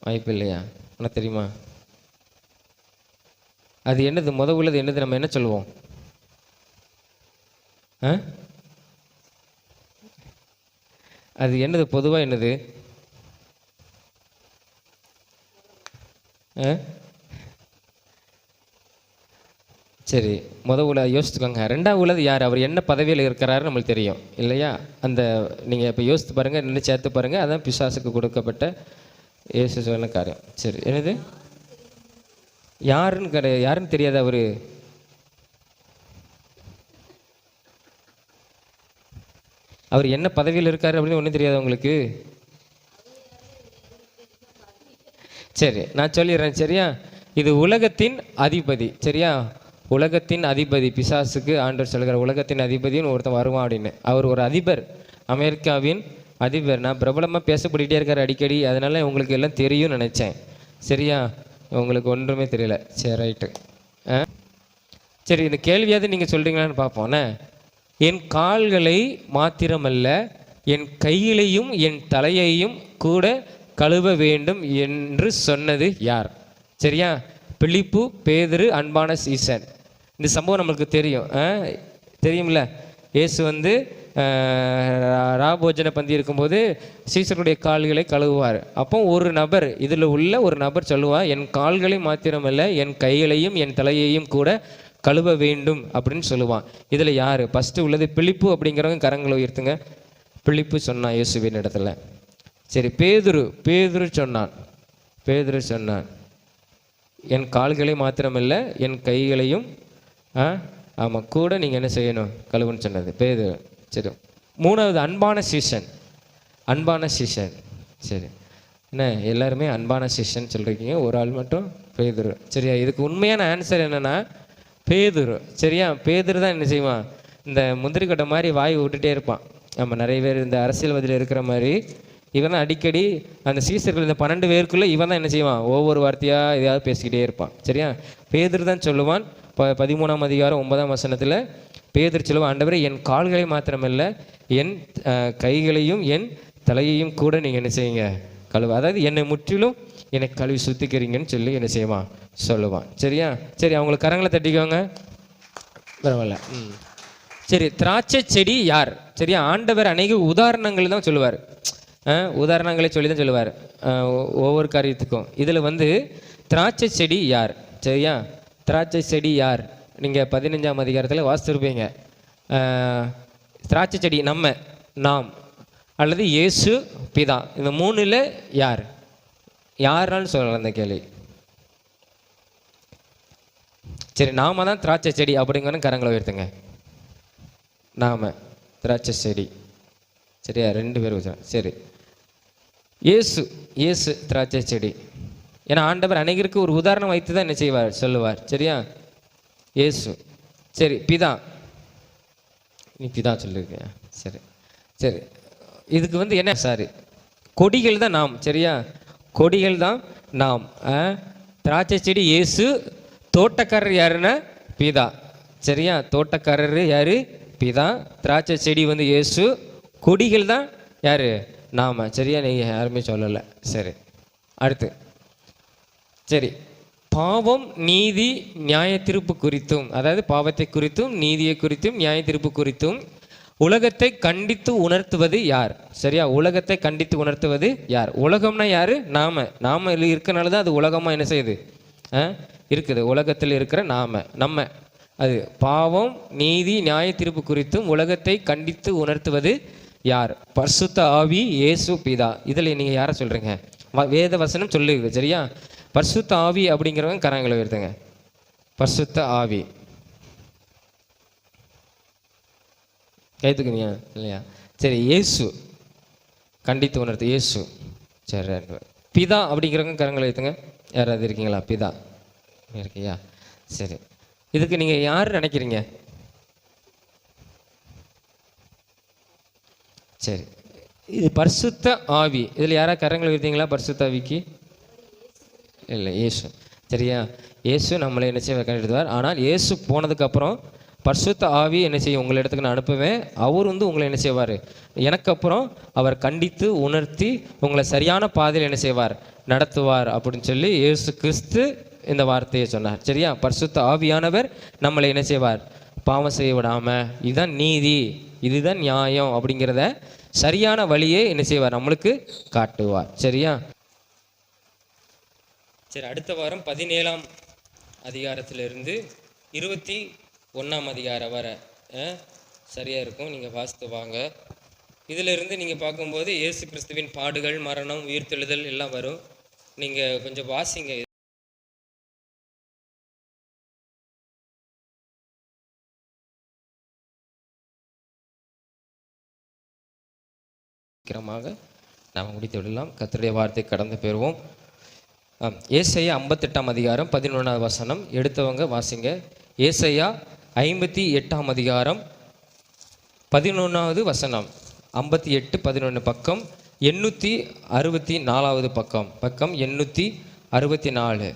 வாய்ப்பு இல்லையா? ஆனால் தெரியுமா அது என்னது? உள்ளது என்னது? நம்ம என்ன சொல்லுவோம்? அது என்னது? பொதுவாக என்னது? சரி, உள்ளது யோசிச்சுக்கோங்க. ரெண்டாவது உள்ளது யார்? அவர் என்ன பதவியில் இருக்கிறாரு நம்மளுக்கு தெரியும் இல்லையா? அந்த நீங்கள் இப்போ யோசித்து பாருங்கள், நின்று சேர்த்து பாருங்கள். அதான் பிசாசுக்கு கொடுக்கப்பட்ட இயேசு சொன்ன காரியம். சரி, என்னது? யாருன்னு யாருன்னு தெரியாது. அவர் அவர் என்ன பதவியில் இருக்காரு அப்படின்னு ஒன்றும் தெரியாது உங்களுக்கு? சரி, நான் சொல்லிடுறேன். சரியா? இது உலகத்தின் அதிபதி. சரியா? உலகத்தின் அதிபதி. பிசாசுக்கு ஆண்டவர் சொல்கிற உலகத்தின் அதிபதினு ஒருத்தன் வருவான் அப்படின்னு. அவர் ஒரு அதிபர், அமெரிக்காவின் அதிபர். நான் பிரபலமாக பேசப்பட்டுக்கிட்டே இருக்கார் அடிக்கடி, அதனால உங்களுக்கு எல்லாம் தெரியும்னு நினச்சேன். சரியா? உங்களுக்கு ஒன்றுமே தெரியல. சரி, ரைட்டு. சரி, இந்த கேள்வியாவது நீங்கள் சொல்கிறீங்களான்னு பார்ப்போண்ணே. என் கால்களை மாத்திரமல்ல, என் கையிலையும் என் தலையையும் கூட கழுவ வேண்டும் என்று சொன்னது யார்? சரியா? பிலிப்பு, பேதுரு, அன்பான சீசன். இந்த சம்பவம் நம்மளுக்கு தெரியும்ல. இயேசு வந்து ராபோஜன பந்தி இருக்கும்போது சீசருடைய கால்களை கழுவுவார். அப்போ ஒரு நபர், இதில் உள்ள ஒரு நபர் சொல்லுவார், என் கால்களை மாத்திரமல்ல, என் கைகளையும் என் தலையையும் கூட கழுவ வேண்டும் அப்படின்னு சொல்லுவான். இதில் யார்? ஃபஸ்ட்டு உள்ளது பிலிப்பு அப்படிங்கிறவங்க கரங்களை உயர்த்துங்க. பிலிப்பு சொன்னான் இயேசுவின் இடத்துல. சரி, பேதுரு சொன்னான் என் கால்களை மாத்திரமல்ல, என் கைகளையும் ஆமாம் கூட நீங்கள் என்ன செய்யணும், கழுவுன்னு சொன்னது பேதுரு. சரி, மூணாவது அன்பான சீஷன். சரி, என்ன எல்லாருமே அன்பான சீஷன் சொல்கிறீங்க, ஒரு ஆள் மட்டும் பேதுரு. சரியா? இதுக்கு உண்மையான ஆன்சர் என்னென்னா பேதுரு. சரியா? பேதுரு தான் என்ன செய்வான், இந்த முந்திரி கொட்டை மாதிரி வாய் விட்டுட்டே இருப்பான். நம்ம நிறைய பேர் இந்த அரசியல்வாதியில் இருக்கிற மாதிரி இவன் தான் அடிக்கடி அந்த சீசர்கள், இந்த 12 பேருக்குள்ளே இவன் தான் என்ன செய்வான், ஒவ்வொரு வார்த்தையாக எதையாவது பேசிக்கிட்டே இருப்பான். சரியா? பேதுரு தான் சொல்லுவான். 13ஆம் அதிகாரம் 9ஆம் வசனத்தில் பேதுரு சொல்லுவான், ஆண்டவரே என் கால்களை மாத்திரமல்ல, என் கைகளையும் என் தலையையும் கூட நீங்கள் என்ன செய்யுங்க, கழுவ. அதாவது என்னை முற்றிலும் என்னை கழுவி சுத்திக்கிறீங்கன்னு சொல்லி என்ன செய்வான், சொல்லுவான். சரியா? சரி, அவங்களுக்கு கரங்களை தட்டிக்கோங்க. பரவாயில்ல. சரி, திராட்சை செடி யார்? சரியா? ஆண்டவர் அநேக உதாரணங்கள் தான் சொல்லுவார். உதாரணங்களை சொல்லி தான் சொல்லுவார் ஒவ்வொரு காரியத்துக்கும். இதில் வந்து திராட்சை செடி யார்? சரியா? திராட்சை செடி யார்? நீங்கள் 15ஆம் அதிகாரத்தில் வாசித்திருப்பீங்க. திராட்சை செடி நாம் அல்லது இயேசு பிதா, இந்த மூணில் யாருன்னு சொல்லலாம் அந்த கேள்வி. சரி, நாம தான் திராட்சை செடி அப்படிங்கன்னு கரங்களை உயர்த்துங்க. நாம திராட்சை செடி. சரியா? 2 பேர் வச்சோம். சரி, இயேசு திராட்சை செடி. ஏன்னா ஆண்டவர் அநேகருக்கு ஒரு உதாரணம் வைத்து தான் என்ன செய்வார், சொல்லுவார். சரியா? இயேசு. சரி, பிதா. நீ பிதா சொல்லியிருக்க. சரி, இதுக்கு வந்து என்ன? கொடிகள் தான் நாம். சரியா? கொடிகள் தான் நாம். திராட்சை செடி இயேசு, தோட்டக்காரர் யாருன்னா பிதா. சரியா? தோட்டக்காரர் யாரு? பிதா. திராட்சை செடி வந்து இயேசு, கொடிகள் தான் யாரு? நாம. சரியா? நீங்கள் யாருமே சொல்லலை. சரி, அடுத்து. சரி, பாவம், நீதி, நியாய தீர்ப்பு குறித்தும், அதாவது பாவத்தை குறித்தும் நீதியை குறித்தும் நியாய தீர்ப்பு குறித்தும் உலகத்தை கண்டித்து உணர்த்துவது யார்? சரியா? உலகத்தை கண்டித்து உணர்த்துவது யார்? உலகம்னா யாரு? நாம இருக்கனால தான் அது உலகமாக என்ன செய்யுது, இருக்குது. உலகத்தில் இருக்கிற நம்ம அது பாவம், நீதி, நியாய தீர்ப்பு குறித்தும் உலகத்தை கண்டித்து உணர்த்துவது யார்? பரிசுத்த ஆவி, இயேசு, பிதா. இதில் நீங்கள் யாரை சொல்கிறீங்க? வேத வசனம் சொல்லுது சரியா. பரிசுத்த ஆவி அப்படிங்கிறவங்க கரங்களை உயர்த்துங்க. பரிசுத்த ஆவி கைத்துக்குங்க இல்லையா? சரி, இயேசு கண்டித்து உணர்த்து இயேசு. சரி, பிதா அப்படிங்கிறவங்க கரங்களை உயர்த்துங்க. யாராவது இருக்கீங்களா? பிதா இருக்கியா? சரி, இதுக்கு நீங்கள் யார் நினைக்கிறீங்க? சரி, இது பரிசுத்த ஆவி. இதில் யாராவது கரங்களை உயர்த்தீங்களா? பரிசுத்த ஆவிக்கு இல்லை, இயேசு. சரியா, இயேசு நம்மளை என்ன செய்ய கண்டிடுவார். ஆனால் இயேசு போனதுக்கப்புறம் பரிசுத்த ஆவி என்ன செய்யும்? உங்களை இடத்துக்கு நான் அனுப்புவேன். அவர் வந்து உங்களை என்ன செய்வார்? எனக்கு அப்புறம் அவர் கண்டித்து உணர்த்தி உங்களை சரியான பாதையில் என்ன செய்வார்? நடத்துவார் அப்படின்னு சொல்லி இயேசு கிறிஸ்து இந்த வார்த்தையை சொன்னார். சரியா, பரிசுத்த ஆவியானவர் நம்மளை என்ன செய்வார்? பாவம் செய்ய விடாமல், இதுதான் நீதி, இதுதான் நியாயம் அப்படிங்கிறத சரியான வழியே என்ன செய்வார்? நம்மளுக்கு காட்டுவார். சரியா. சரி, அடுத்த வாரம் 17ஆம் அதிகாரத்திலிருந்து 21ஆம் அதிகாரம் வர சரியாக இருக்கும். நீங்கள் வாசித்து வாங்க. இதிலிருந்து நீங்கள் பார்க்கும்போது இயேசு கிறிஸ்துவின் பாடுகள், மரணம், உயிர்த்தெழுதல் எல்லாம் வரும். நீங்கள் கொஞ்சம் வாசிங்க. சீக்கிரமாக நாம் முடித்து விடலாம். கர்த்தருடைய வார்த்தை கடந்து பெறுவோம். ஏசாயா 58ஆம் அதிகாரம் 11ஆவது வசனம் எடுத்தவங்க வாசிங்க. ஏசாயா 58ஆம் அதிகாரம் 11ஆவது வசனம், 58:11 பக்கம் 864 பக்கம் 864.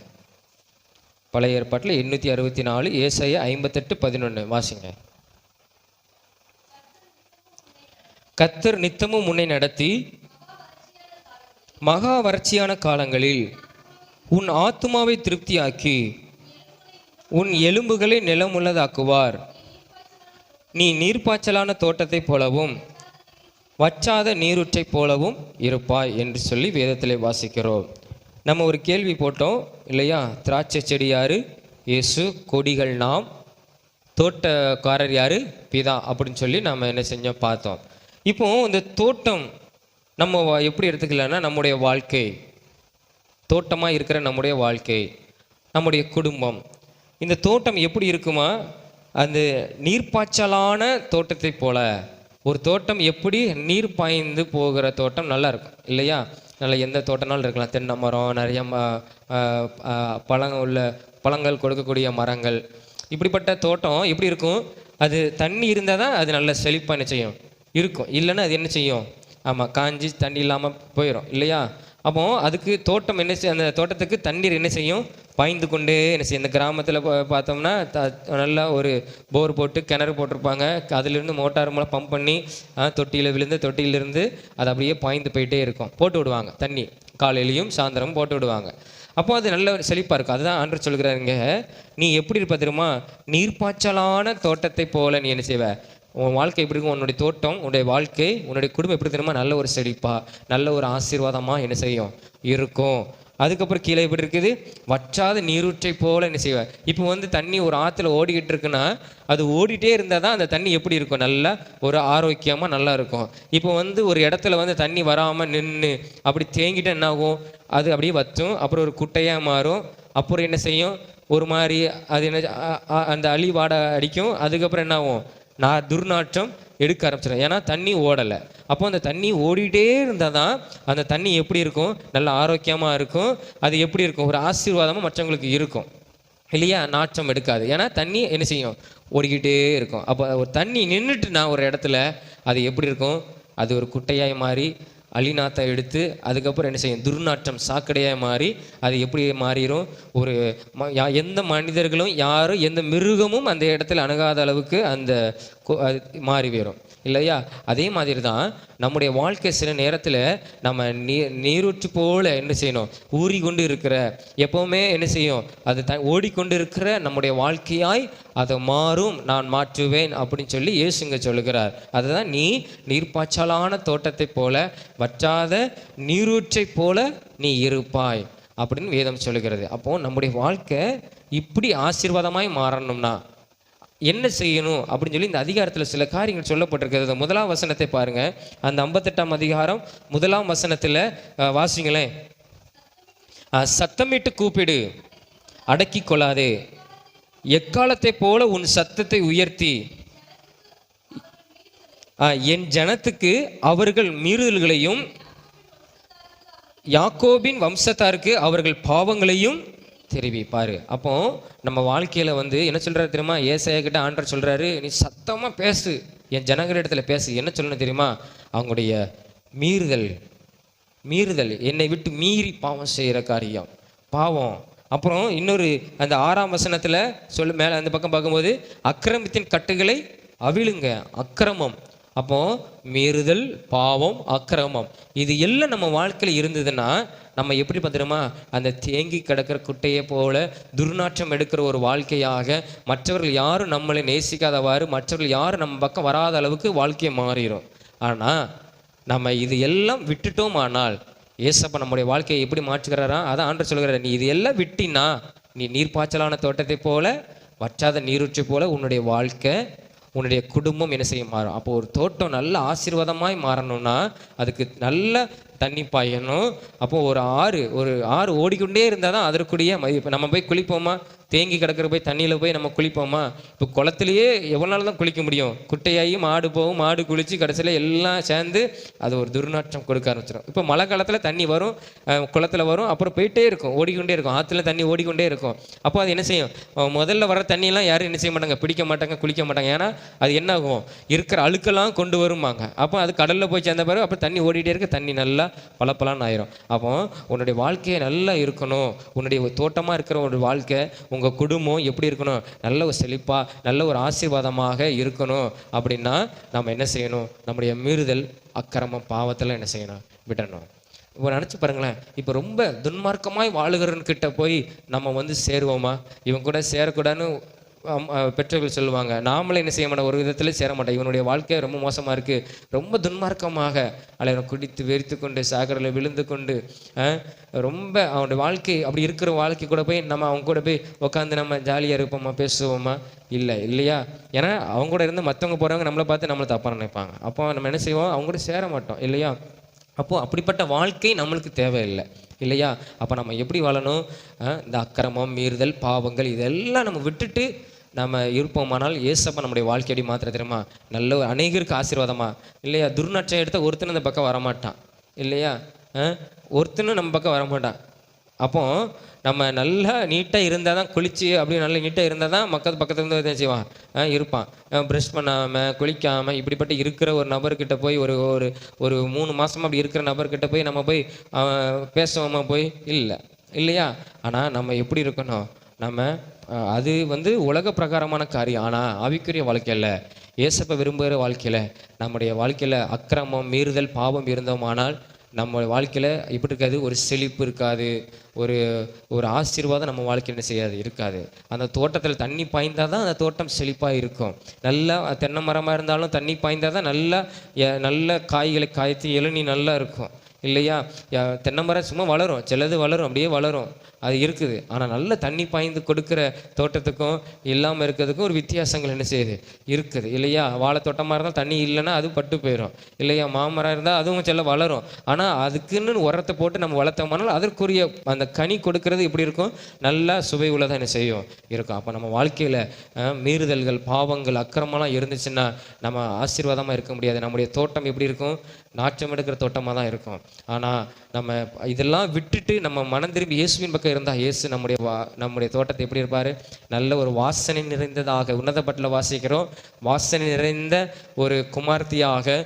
பழைய ஏற்பாட்டில் 864, ஏசாயா 58:11 வாசிங்க. கர்த்தர் நித்தமும் உன்னை நடத்தி மகா வறட்சியான காலங்களில் உன் ஆத்துமாவை திருப்தியாக்கி உன் எலும்புகளை நிலமுள்ளதாக்குவார். நீ நீர்ப்பாய்ச்சலான தோட்டத்தை போலவும் வற்றாத நீரூற்றை போலவும் இருப்பாய் என்று சொல்லி வேதத்திலே வாசிக்கிறோம். நம்ம ஒரு கேள்வி போட்டோம் இல்லையா? திராட்சை செடி யாரு? இயேசு. கொடிகள் நாம். தோட்டக்காரர் யாரு? பிதா அப்படின்னு சொல்லி நம்ம என்ன செஞ்சோம் பார்த்தோம். இப்போ இந்த தோட்டம் நம்ம எப்படி எடுத்துக்கலான்னா, நம்முடைய வாழ்க்கை தோட்டமாக இருக்கிற நம்முடைய வாழ்க்கை, நம்முடைய குடும்பம். இந்த தோட்டம் எப்படி இருக்குமா? அந்த நீர்ப்பாய்ச்சலான தோட்டத்தை போல. ஒரு தோட்டம் எப்படி நீர் பாய்ந்து போகிற தோட்டம் நல்லா இருக்கும் இல்லையா? நல்லா எந்த தோட்டம்னாலும் இருக்கலாம். தென்னை மரம், நிறைய பழங்கள் கொடுக்கக்கூடிய மரங்கள், இப்படிப்பட்ட தோட்டம் எப்படி இருக்கும்? அது தண்ணி இருந்தால் தான் அது நல்ல செழிப்பாக என்ன செய்யும்? இருக்கும். இல்லைன்னா அது என்ன செய்யும்? ஆமாம், காஞ்சி தண்ணி இல்லாமல் போயிடும் இல்லையா? அப்போ அதுக்கு தோட்டம் என்ன செய்யும்? அந்த தோட்டத்துக்கு தண்ணீர் என்ன செய்யும்? பாய்ந்து கொண்டே என்ன செய்யும்? இந்த கிராமத்தில் பார்த்தோம்னா நல்லா ஒரு போர் போட்டு கிணறு போட்டிருப்பாங்க. அதிலிருந்து மோட்டார் மூலம் பம்ப் பண்ணி தொட்டியில் விழுந்து தொட்டியிலிருந்து அது அப்படியே பாய்ந்து போயிட்டே இருக்கும். போட்டு விடுவாங்க தண்ணி, காலையிலையும் சாயந்தரமும் போட்டு விடுவாங்க. அப்போ அது நல்ல ஒரு செழிப்பாக இருக்கும். அதுதான் ஆண்டவர் சொல்கிறாருங்க, நீ எப்படி இருப்ப தெரியுமா? நீர்ப்பாய்ச்சலான தோட்டத்தை போல நீ என்ன செய்வ? உன் வாழ்க்கை எப்படி இருக்கும்? உன்னுடைய தோட்டம், உன்னுடைய வாழ்க்கை, உன்னுடைய குடும்பம் எப்படி தெரியுமா? நல்ல ஒரு செழிப்பா, நல்ல ஒரு ஆசீர்வாதமாக என்ன செய்யும்? இருக்கும். அதுக்கப்புறம் கீழே எப்படி இருக்குது? வற்றாத நீரூற்றை போல என்ன செய்வேன்? இப்போ வந்து தண்ணி ஒரு ஆற்றுல ஓடிக்கிட்டு இருக்குன்னா, அது ஓடிட்டே இருந்தால் தான் அந்த தண்ணி எப்படி இருக்கும்? நல்லா ஒரு ஆரோக்கியமாக நல்லா இருக்கும். இப்போ வந்து ஒரு இடத்துல வந்து தண்ணி வராமல் நின்று அப்படி தேங்கிட்டு என்ன ஆகும்? அது அப்படியே வற்றும். அப்புறம் ஒரு குட்டையாக மாறும். அப்புறம் என்ன செய்யும்? ஒரு மாதிரி அது என்ன, அந்த அழி வாடை அடிக்கும். அதுக்கப்புறம் என்ன ஆகும்? துர்நாற்றம் எடுக்க ஆரம்பிச்சிடும். ஏன்னா தண்ணி ஓடலை. அப்போ அந்த தண்ணி ஓடிட்டே இருந்தால் தான் அந்த தண்ணி எப்படி இருக்கும்? நல்ல ஆரோக்கியமாக இருக்கும். அது எப்படி இருக்கும்? ஒரு ஆசீர்வாதமாக மற்றவங்களுக்கு இருக்கும் இல்லையா? நாற்றம் எடுக்காது. ஏன்னா தண்ணி என்ன செய்யும்? ஓடிக்கிட்டே இருக்கும். அப்போ ஒரு தண்ணி நின்றுட்டுனா ஒரு இடத்துல அது எப்படி இருக்கும்? அது ஒரு குட்டையாய் மாறி அழிநாத்தை எடுத்து அதுக்கப்புறம் என்ன செய்யும்? துர்நாற்றம் சாக்கடையாக மாறி அது எப்படி மாறிடும்? ஒரு எந்த மனிதர்களும் யாரும் எந்த மிருகமும் அந்த இடத்துல அணுகாத அளவுக்கு அந்த மாறி வரும் இல்லையா? அதே மாதிரி தான் நம்முடைய வாழ்க்கை சில நேரத்தில் நம்ம நீரூற்று போல என்ன செய்யணும்? ஊறிக்கொண்டு இருக்கிற, எப்போவுமே என்ன செய்யும்? அது ஓடிக்கொண்டு இருக்கிற நம்முடைய வாழ்க்கையாய் அதை மாறும், நான் மாற்றுவேன் அப்படின்னு சொல்லி இயேசுங்க சொல்லுகிறார். அதுதான் நீ நீர்ப்பாய்ச்சலான தோட்டத்தை போல, வற்றாத நீரூற்றை போல நீ இருப்பாய் அப்படின்னு வேதம் சொல்லுகிறது. அப்போது நம்முடைய வாழ்க்கை இப்படி ஆசீர்வாதமாய் மாறணும்னா என்ன செய்யணும் அப்படின்னு சொல்லி இந்த அதிகாரத்தில் சில காரியங்கள் சொல்லப்பட்டிருக்கிறது. முதலாம் வசனத்தை பாருங்கள். அந்த 58ஆம் அதிகாரம் 1ஆம் வசனத்தில் வாசிங்களேன். சத்தமிட்டு கூப்பிடு, அடக்கி கொள்ளாதே, எக்காலத்தை போல உன் சத்தத்தை உயர்த்தி என் ஜனத்துக்கு அவர்கள் மீறுதல்களையும் யாக்கோபின் வம்சத்தாருக்கு அவர்கள் பாவங்களையும் தெரிவிப்பார். அப்போ நம்ம வாழ்க்கையில் என்ன சொல்கிறாரு தெரியுமா? ஏசாயா கிட்ட ஆண்டவர் சொல்கிறாரு, நீ சத்தமாக பேசு, என் ஜனங்கள் இடத்துல பேசு. என்ன சொல்லணும் தெரியுமா? அவங்களுடைய மீறுதல் என்னை விட்டு மீறி பாவம் செய்கிற காரியம் பாவம். அப்புறம் இன்னொரு அந்த 6ஆம் வசனத்தில் மேலே அந்த பக்கம் பார்க்கும்போது அக்கிரமத்தின் கட்டுகளை அவிழுங்க. அக்கிரமம், அப்போ மீறுதல், பாவம், அக்கிரமம், இது எல்லாம் நம்ம வாழ்க்கையில் இருந்ததுன்னா நம்ம எப்படி பார்த்துருமா? அந்த தேங்கி கிடக்கிற குட்டையை போல துர்நாற்றம் எடுக்கிற ஒரு வாழ்க்கையாக, மற்றவர்கள் யாரும் நம்மளை நேசிக்காதவாறு, மற்றவர்கள் யாரும் நம்ம பக்கம் வராத அளவுக்கு வாழ்க்கையை மாறிடும். ஆனால் நம்ம இது எல்லாம் விட்டுட்டோம். ஆனால் ஏசப்பா நம்முடைய வாழ்க்கையை எப்படி மாற்றுகிறாரா? அதான் ஆண்டவர் சொல்கிறார், நீ இது எல்லாம் விட்டினா நீ நீர்ப்பாய்ச்சலான தோட்டத்தை போல, வற்றாத நீரூற்று போல உன்னுடைய வாழ்க்கை, உன்னுடைய குடும்பம் என்ன செய்ய மாறும். அப்போ ஒரு தோட்டம் நல்ல ஆசீர்வாதமாய் மாறணும்னா அதுக்கு நல்ல தண்ணி பாயணும். அப்போ ஒரு ஆறு ஓடிக்கொண்டே இருந்தால் தான் அதற்குரிய இப்போ நம்ம போய் குளிப்போமா? தேங்கி கிடக்கிற போய் தண்ணியில் போய் நம்ம குளிப்போமா? இப்போ குளத்துலையே எவ்வளோ நாள் தான் குளிக்க முடியும்? குட்டையாகி மாடு போகும், மாடு குளித்து கடைசியில் எல்லாம் சேர்ந்து அது ஒரு துர்நாற்றம் கொடுக்க ஆரம்பிச்சிடும். இப்போ மழை காலத்தில் தண்ணி வரும், குளத்தில் வரும், அப்புறம் போயிட்டே இருக்கும், ஓடிக்கொண்டே இருக்கும், ஆற்றுல தண்ணி ஓடிக்கொண்டே இருக்கும். அப்போ அது என்ன செய்யும்? முதல்ல வர தண்ணியெல்லாம் யாரும் என்ன செய்ய மாட்டாங்க? பிடிக்க மாட்டாங்க, குளிக்க மாட்டாங்க. ஏன்னா அது என்ன ஆகும்? இருக்கிற அழுக்கெல்லாம் கொண்டு வருவாங்க. அப்போ அது கடலில் போய் சேர்ந்த பிறகு அப்புறம் தண்ணி ஓடிட்டே இருக்க, தண்ணி நல்லா பலப்பலான்னு ஆயிரும். அப்போ உன்னுடைய வாழ்க்கையை நல்லா இருக்கணும், உன்னுடைய தோட்டமாக இருக்கிற ஒரு வாழ்க்கை, உங்கள் குடும்பம் எப்படி இருக்கணும்? நல்ல ஒரு செழிப்பாக, நல்ல ஒரு ஆசீர்வாதமாக இருக்கணும். அப்படின்னா நம்ம என்ன செய்யணும்? நம்முடைய மீறுதல், அக்கிரமம், பாவத்தில் என்ன செய்யணும்? விடணும். இப்போ நினச்சி பாருங்களேன், இப்போ ரொம்ப துன்மார்க்கமாய் வாழுகிறவன்கிட்ட போய் நம்ம சேருவோமா? இவன் கூட சேரக்கூடாதுன்னு பெற்றோர்கள் சொல்லுவாங்க. நாமளே என்ன செய்ய மாட்டோம்? ஒரு விதத்தில் சேர மாட்டோம். இவனுடைய வாழ்க்கை ரொம்ப மோசமாக இருக்குது, ரொம்ப துன்மார்க்கமாக அல்ல குடித்து வெறித்து கொண்டு சாகரில் விழுந்து கொண்டு ரொம்ப அவனுடைய வாழ்க்கை அப்படி இருக்கிற வாழ்க்கை கூட போய் நம்ம அவங்க கூட போய் உட்காந்து நம்ம ஜாலியாக இருப்போமா? பேசுவோமா? இல்லையா? ஏன்னா அவங்க கூட இருந்து மற்றவங்க போகிறவங்க நம்மளை பார்த்து நம்மளை தப்பாக நினைப்பாங்க. அப்போ நம்ம என்ன செய்வோம்? அவங்க கூட சேர மாட்டோம், இல்லையா? அப்போது அப்படிப்பட்ட வாழ்க்கை நம்மளுக்கு தேவையில்லை, இல்லையா? அப்போ நம்ம எப்படி வாழணும்? இந்த அக்கிரமம், மீறுதல், பாவங்கள் இதெல்லாம் நம்ம விட்டுட்டு நம்ம இருப்போமானால் ஏசப்பா நம்முடைய வாழ்க்கையடி மாத்திர தெரியுமா? நல்ல அநேகருக்கு ஆசீர்வாதமா, இல்லையா? துர்நாற்றம் எடுத்த ஒருத்தனும் அந்த பக்கம் வரமாட்டான், இல்லையா? ஒருத்தனும் நம்ம பக்கம் வரமாட்டான். அப்போ நம்ம நல்லா நீட்டாக இருந்தால் தான், குளிச்சு அப்படி நல்லா நீட்டாக இருந்தால் தான் மக்கள் பக்கத்துலேருந்து என்ன செய்வான்? இருப்பான். ப்ரஷ் பண்ணாமல், குளிக்காமல் இப்படிப்பட்ட இருக்கிற ஒரு நபர்கிட்ட போய் ஒரு ஒரு ஒரு 3 மாதமாக அப்படி இருக்கிற நபர்கிட்ட போய் நம்ம போய் பேசுவோமா? போய் இல்லையா? ஆனால் நம்ம எப்படி இருக்கணும்? நம்ம அது உலக பிரகாரமான காரியம். ஆனால் ஆவிக்குரிய வாழ்க்கையில், ஏசப்ப விரும்புகிற வாழ்க்கையில், நம்முடைய வாழ்க்கையில் அக்கிரமம், மீறுதல், பாவம் இருந்தோமானால் நம்ம வாழ்க்கையில் எப்படி இருக்காது? ஒரு செழிப்பு இருக்காது, ஒரு ஆசீர்வாதம் நம்ம வாழ்க்கையில் என்ன செய்யாது? இருக்காது. அந்த தோட்டத்தில் தண்ணி பாய்ந்தால் தான் அந்த தோட்டம் செழிப்பாக இருக்கும். நல்லா தென்னை மரமாக இருந்தாலும் தண்ணி பாய்ந்தால் தான் நல்ல காய்களை காய்ச்சி இளநீ நல்லா இருக்கும், இல்லையா? தென்னை மரம் சும்மா வளரும், சிலது வளரும், அப்படியே வளரும், அது இருக்குது. ஆனால் நல்ல தண்ணி பாய்ந்து கொடுக்குற தோட்டத்துக்கும் இல்லாமல் இருக்கிறதுக்கும் ஒரு வித்தியாசங்கள் என்ன செய்யுது? இருக்குது, இல்லையா? வாழை தோட்டமாக இருந்தால் தண்ணி இல்லைன்னா அது பட்டு போயிடும், இல்லையா? மாமரம் இருந்தால் அதுவும் சில வளரும். ஆனால் அதுக்குன்னு உரத்தை போட்டு நம்ம வளர்த்தோம்னாலும் அதற்குரிய அந்த கனி கொடுக்கறது எப்படி இருக்கும்? நல்லா சுவை உள்ளதாக என்ன செய்யும்? இருக்கும். அப்போ நம்ம வாழ்க்கையில் மீறுதல்கள், பாவங்கள், அக்கிரமெல்லாம் இருந்துச்சுன்னா நம்ம ஆசீர்வாதமாக இருக்க முடியாது. நம்முடைய தோட்டம் எப்படி இருக்கும்? நாற்றம் எடுக்கிற தோட்டமாக தான் இருக்கும். ஆனால் நம்ம இதெல்லாம் விட்டுட்டு நம்ம மனம் திரும்பி இயேசுவின் பக்கம் இருந்தால், இயேசு நம்முடைய தோட்டத்தை எப்படி இருப்பார்? நல்ல ஒரு வாசனை நிறைந்ததாக, உன்னதப்பட்டில் வாசிக்கிறோம், வாசனை நிறைந்த ஒரு குமார்த்தியாக,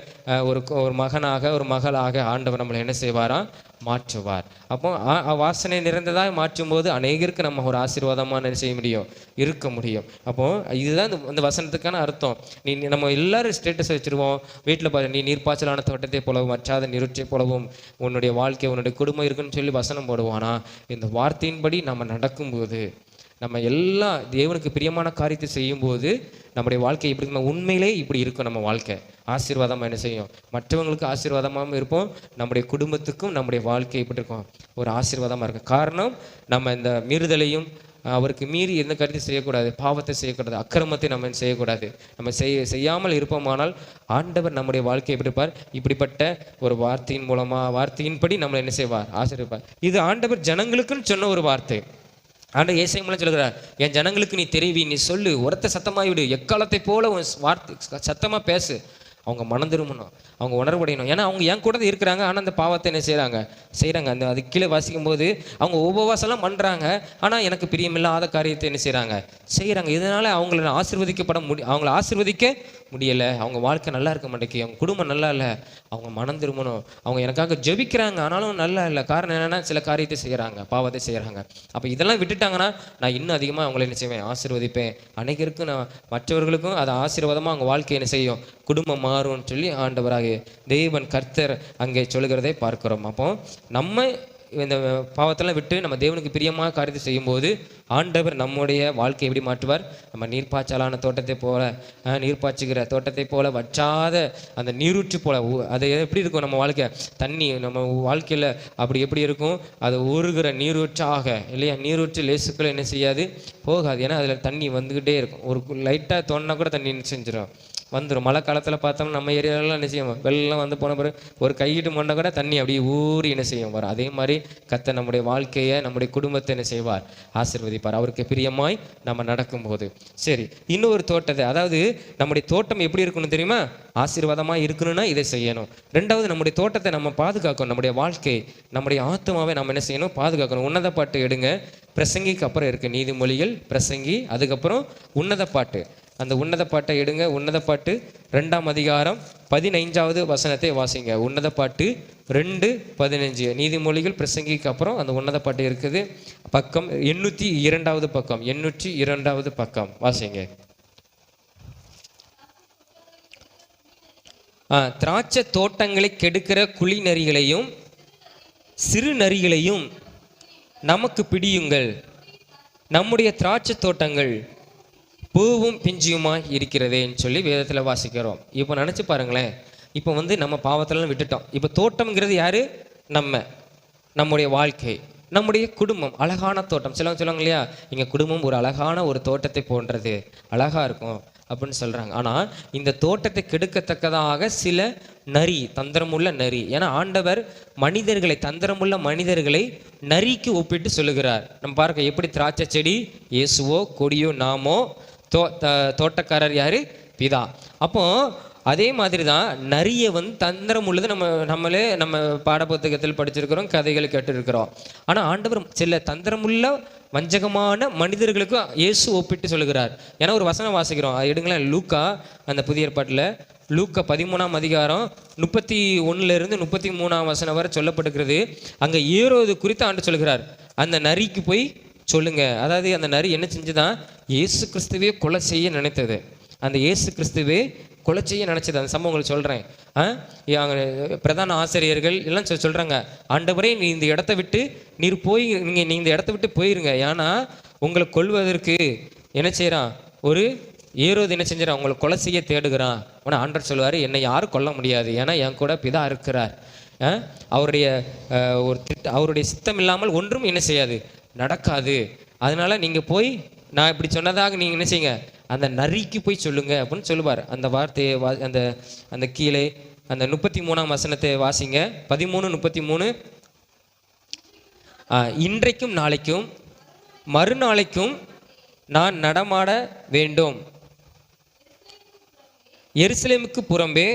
ஒரு மகனாக, ஒரு மகளாக ஆண்டவர் நம்மளை என்ன செய்வாராம்? மாற்றுவார். அப்போ வாசனை நிறைந்ததாக மாற்றும் போது அநேகருக்கு நம்ம ஒரு ஆசீர்வாதமாக செய்ய முடியும், இருக்க முடியும். அப்போது இதுதான் இந்த வசனத்துக்கான அர்த்தம். நம்ம எல்லாரும் ஸ்டேட்டஸ் வச்சுருவோம் வீட்டில் பாரு, நீ நீர்ப்பாய்ச்சலான தோட்டத்தை போலவும் வற்றாத நீருற்றை போலவும் உன்னுடைய வாழ்க்கை, உன்னுடைய குடும்பம் இருக்குன்னு சொல்லி வசனம் போடுவோம். ஆனால் இந்த வார்த்தையின்படி நம்ம நடக்கும்போது நம்ம எல்லா தேவனுக்கு பிரியமான காரியத்தை செய்யும்போது நம்முடைய வாழ்க்கை இப்படி நம்ம உண்மையிலே இப்படி இருக்கும். நம்ம வாழ்க்கை ஆசீர்வாதமாக என்ன செய்யும், மற்றவங்களுக்கு ஆசீர்வாதமாகவும் இருப்போம், நம்முடைய குடும்பத்துக்கும் நம்முடைய வாழ்க்கை இப்படி இருக்கும், ஒரு ஆசீர்வாதமாக இருக்கும். காரணம், நம்ம இந்த மீறுதலையும் அவருக்கு மீறி எந்த கருத்தை செய்யக்கூடாது, பாவத்தை செய்யக்கூடாது, அக்கிரமத்தை நம்ம செய்யக்கூடாது. நம்ம செய்யாமல் இருப்போமானால் ஆண்டவர் நம்முடைய வாழ்க்கையை எப்படி இருப்பார், இப்படிப்பட்ட ஒரு வார்த்தையின் மூலமாக வார்த்தையின்படி நம்மளை என்ன செய்வார், ஆசீர்வதிப்பார். இது ஆண்டவர் ஜனங்களுக்குன்னு சொன்ன ஒரு வார்த்தை. ஆண்டவர் ஏசாயா மூலம் சொல்கிறார், என் ஜனங்களுக்கு நீ தெரிவி, நீ சொல்லு, உரத்த சத்தமாகி விடு, எக்காலத்தை போல உன் வார்த்தை சத்தமாக பேசு. அவங்க மனம் திரும்பணும், அவங்க உணர்வடையணும். ஏன்னா அவங்க என் கூட இருக்கிறாங்க, ஆனால் அந்த பாவத்தை என்ன செய்கிறாங்க. அந்த அது கீழே வாசிக்கும் போது அவங்க உபவாசம்லாம் பண்ணுறாங்க, ஆனால் எனக்கு பிரியமில்லாத காரியத்தை என்ன செய்கிறாங்க. இதனால் அவங்கள அவங்கள ஆசீர்வதிக்க முடியலை. அவங்க வாழ்க்கை நல்லா இருக்க மாட்டேங்குது, அவங்க குடும்பம் நல்லா இல்லை, அவங்க மனம் திரும்பணும். அவங்க எனக்காக ஜெபிக்கிறாங்க, ஆனாலும் நல்லா இல்லை. காரணம் என்னென்னா சில காரியத்தை செய்கிறாங்க, பாவத்தை செய்கிறாங்க. அப்போ இதெல்லாம் விட்டுட்டாங்கன்னா நான் இன்னும் அதிகமாக அவங்கள என்ன செய்வேன், ஆசீர்வதிப்பேன். அனைவருக்கும் நான் மற்றவர்களுக்கும் அதை ஆசீர்வாதமாக அவங்க வாழ்க்கை என்ன செய்யும், குடும்பம் மாறும்னு சொல்லி ஆண்டவராக தேவன் கர்த்தர் அங்கே சொல்லுகிறதை பார்க்கிறோம். அப்போ நம்ம இந்த பாவத்தெல்லாம் விட்டு நம்ம தேவனுக்கு பிரியமாக காரியத்தை செய்யும்போது ஆண்டவர் நம்முடைய வாழ்க்கை எப்படி மாற்றுவார். நம்ம நீர்ப்பாய்ச்சலான தோட்டத்தை போல, நீர்ப்பாய்ச்சுகிற தோட்டத்தை போல, வற்றாத அந்த நீரூற்று போல, அது எப்படி இருக்கும் நம்ம வாழ்க்கை, தண்ணி நம்ம வாழ்க்கையில் அப்படி எப்படி இருக்கும், அது ஊறுகிற நீரூற்றாக இல்லையா. நீரூற்று லேசுக்குள்ள என்ன செய்யாது, போகாது. ஏன்னா அதில் தண்ணி வந்துக்கிட்டே இருக்கும். ஒரு லைட்டாக தோணுனா கூட தண்ணி செஞ்சிடும், வந்துடும். மழை காலத்தில் பார்த்தோம்னா நம்ம ஏரியாலெலாம் என்ன செய்யும், வெள்ளம் வந்து போன பிறகு ஒரு கையிட்டு மண்ணை கூட தண்ணி அப்படியே ஊறி என்ன செய்யும் வரும். அதே மாதிரி கர்த்தர் நம்முடைய வாழ்க்கையை, நம்முடைய குடும்பத்தை என்ன செய்வார், ஆசீர்வதிப்பார், அவருக்கு பிரியமாய் நம்ம நடக்கும்போது. சரி, இன்னொரு தோட்டத்தை, அதாவது நம்முடைய தோட்டம் எப்படி இருக்கணும் தெரியுமா, ஆசீர்வாதமாக இருக்கணும்னா இதை செய்யணும். ரெண்டாவது, நம்முடைய தோட்டத்தை நம்ம பாதுகாக்கணும். நம்முடைய வாழ்க்கை, நம்முடைய ஆத்மாவை நம்ம என்ன செய்யணும், பாதுகாக்கணும். உன்னத பாட்டு எடுங்க, பிரசங்கிக்கு அப்புறம் இருக்குது நீதிமொழிகள், பிரசங்கி, அதுக்கப்புறம் உன்னத பாட்டு. அந்த உன்னத பாட்டை எடுங்க. உன்னத பாட்டு 2ஆம் அதிகாரம் 15வது வசனத்தை வாசிங்க. உன்னத பாட்டு 2:15. நீதிமொழிகள் பிரசங்கிக்கு அப்புறம் அந்த உன்னத பாட்டு இருக்குது. பக்கம் 802வது பக்கம், 802வது பக்கம் வாசிங்க. திராட்சை தோட்டங்களை கெடுக்கிற குழி நரிகளையும் சிறு நரிகளையும் நமக்கு பிடியுங்கள், நம்முடைய திராட்சை தோட்டங்கள் பூவும் பிஞ்சியுமாய் இருக்கிறதேன்னு சொல்லி வேதத்தில் வாசிக்கிறோம். இப்போ நினச்சி பாருங்களேன், இப்போ நம்ம பாவத்திலலாம் விட்டுட்டோம். இப்போ தோட்டம்ங்கிறது யாரு, நம்முடைய வாழ்க்கை, நம்முடைய குடும்பம். அழகான தோட்டம், சிலவங்க சொல்லுவாங்க இல்லையா, எங்கள் குடும்பம் ஒரு அழகான ஒரு தோட்டத்தை போன்றது, அழகாக இருக்கும் அப்படின்னு சொல்கிறாங்க. ஆனால் இந்த தோட்டத்தை கெடுக்கத்தக்கதாக சில நரி, தந்திரமுள்ள நரி. ஏன்னா ஆண்டவர் மனிதர்களை, தந்திரமுள்ள மனிதர்களை நரிக்கு ஒப்பிட்டு சொல்லுகிறார். நம்ம பார்க்க எப்படி திராட்சை செடி இயேசுவோ, கொடியோ நாமோ, தோட்டக்காரர் யாரு, பிதா. அப்போ அதே மாதிரி தான் நரியை தந்திரம் உள்ளது நம்ம பாடப்புத்தகத்தில் படிச்சிருக்கிறோம், கதைகள் கேட்டிருக்கிறோம். ஆனால் ஆண்டவர் சில தந்திரமுள்ள வஞ்சகமான மனிதர்களுக்கு இயேசு ஒப்பிட்டு சொல்லுகிறார். ஏன்னா ஒரு வசனம் வாசிக்கிறோம், அது எடுங்களேன். லூக்கா, அந்த புதிய ஏற்பாட்டில் லூக்கா 13ஆம் அதிகாரம் 31லிருந்து 33ஆம் வசனம் வரை சொல்லப்பட்டிருக்கிறது. அங்கே ஏரோது குறித்து ஆண்டு சொல்கிறார், அந்த நரிக்கு போய் சொல்லுங்க. அதாவது அந்த நரி என்ன செஞ்சுதான், இயேசு கிறிஸ்துவே கொலை செய்ய நினைத்தது. அந்த இயேசு கிறிஸ்துவே கொலை செய்ய நினைச்சது. அந்த சம்பவம் உங்களுக்கு சொல்கிறேன். பிரதான ஆசிரியர்கள் எல்லாம் சொல்கிறாங்க, ஆண்டவரே நீ இந்த இடத்த விட்டு நீ இந்த இடத்த விட்டு போயிருங்க, ஏன்னா உங்களை கொல்வதற்கு என்ன செய்கிறான், ஒரு ஏரோது என்ன செஞ்சிடான், உங்களை கொலை செய்ய தேடுகிறான். ஆனால் ஆண்டவர் சொல்லுவார், என்னை யாரும் கொல்ல முடியாது, ஏன்னா என் கூட பிதா இருக்கிறார். அவருடைய சித்தம் இல்லாமல் ஒன்றும் என்ன செய்யாது, நடக்காது. அதனால நீங்கள் போய் நான் இப்படி சொன்னதாக நீங்கள் என்ன செய்யுங்க, அந்த நரிக்கு போய் சொல்லுங்க அப்படின்னு சொல்லுவார். அந்த வார்த்தையை அந்த கீழே அந்த 33ஆம் வசனத்தை வாசிங்க. 13:33. இன்றைக்கும் நாளைக்கும் மறுநாளைக்கும் நான் நடமாட வேண்டும், எருசலேமுக்கு புறம்பே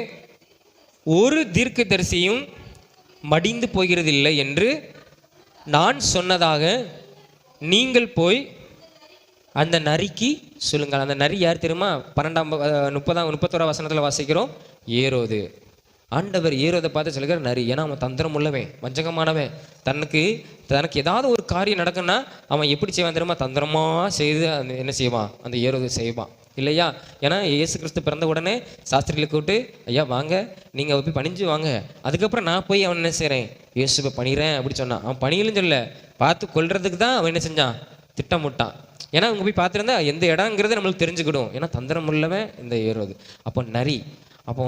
ஒரு தீர்க்கதரிசியும் மடிந்து போகிறதில்லை என்று நான் சொன்னதாக நீங்கள் போய் அந்த நரிக்கு சொல்லுங்கள். அந்த நரி யார் தெரியுமா, 31ஆம் வசனத்தில் வாசிக்கிறோம், ஏரோது. ஆண்டவர் ஏரோதை பார்த்து சொல்லுகிற நரி. ஏன்னா அவன் தந்திரம் உள்ளவன், வஞ்சகமானவன். தனக்கு ஏதாவது ஒரு காரியம் நடக்குன்னா அவன் எப்படி செய்வான் தெரியுமா, தந்திரமாக செய்து என்ன செய்வான், அந்த ஏரோது செய்வான் இல்லையா. ஏன்னா இயேசு கிறிஸ்து பிறந்த உடனே சாஸ்திரிகளை கூப்பிட்டு, ஐயா வாங்க, நீங்கள் போய் பணிஞ்சு வாங்க, அதுக்கப்புறம் நான் போய் அவன் என்ன செய்கிறேன், இயேசுவை பணிகிறேன் அப்படி சொன்னான். அவன் பணியிலும் சொல்ல, பார்த்து கொல்றதுக்கு தான் அவன் என்ன செஞ்சான், திட்டமிட்டான். ஏன்னா அவங்க போய் பார்த்துருந்தா எந்த இடங்கிறது நம்மளுக்கு தெரிஞ்சுக்கிடும். ஏன்னா தந்திரம் உள்ளவன் இந்த ஏறுவது. அப்போ நரி, அப்போ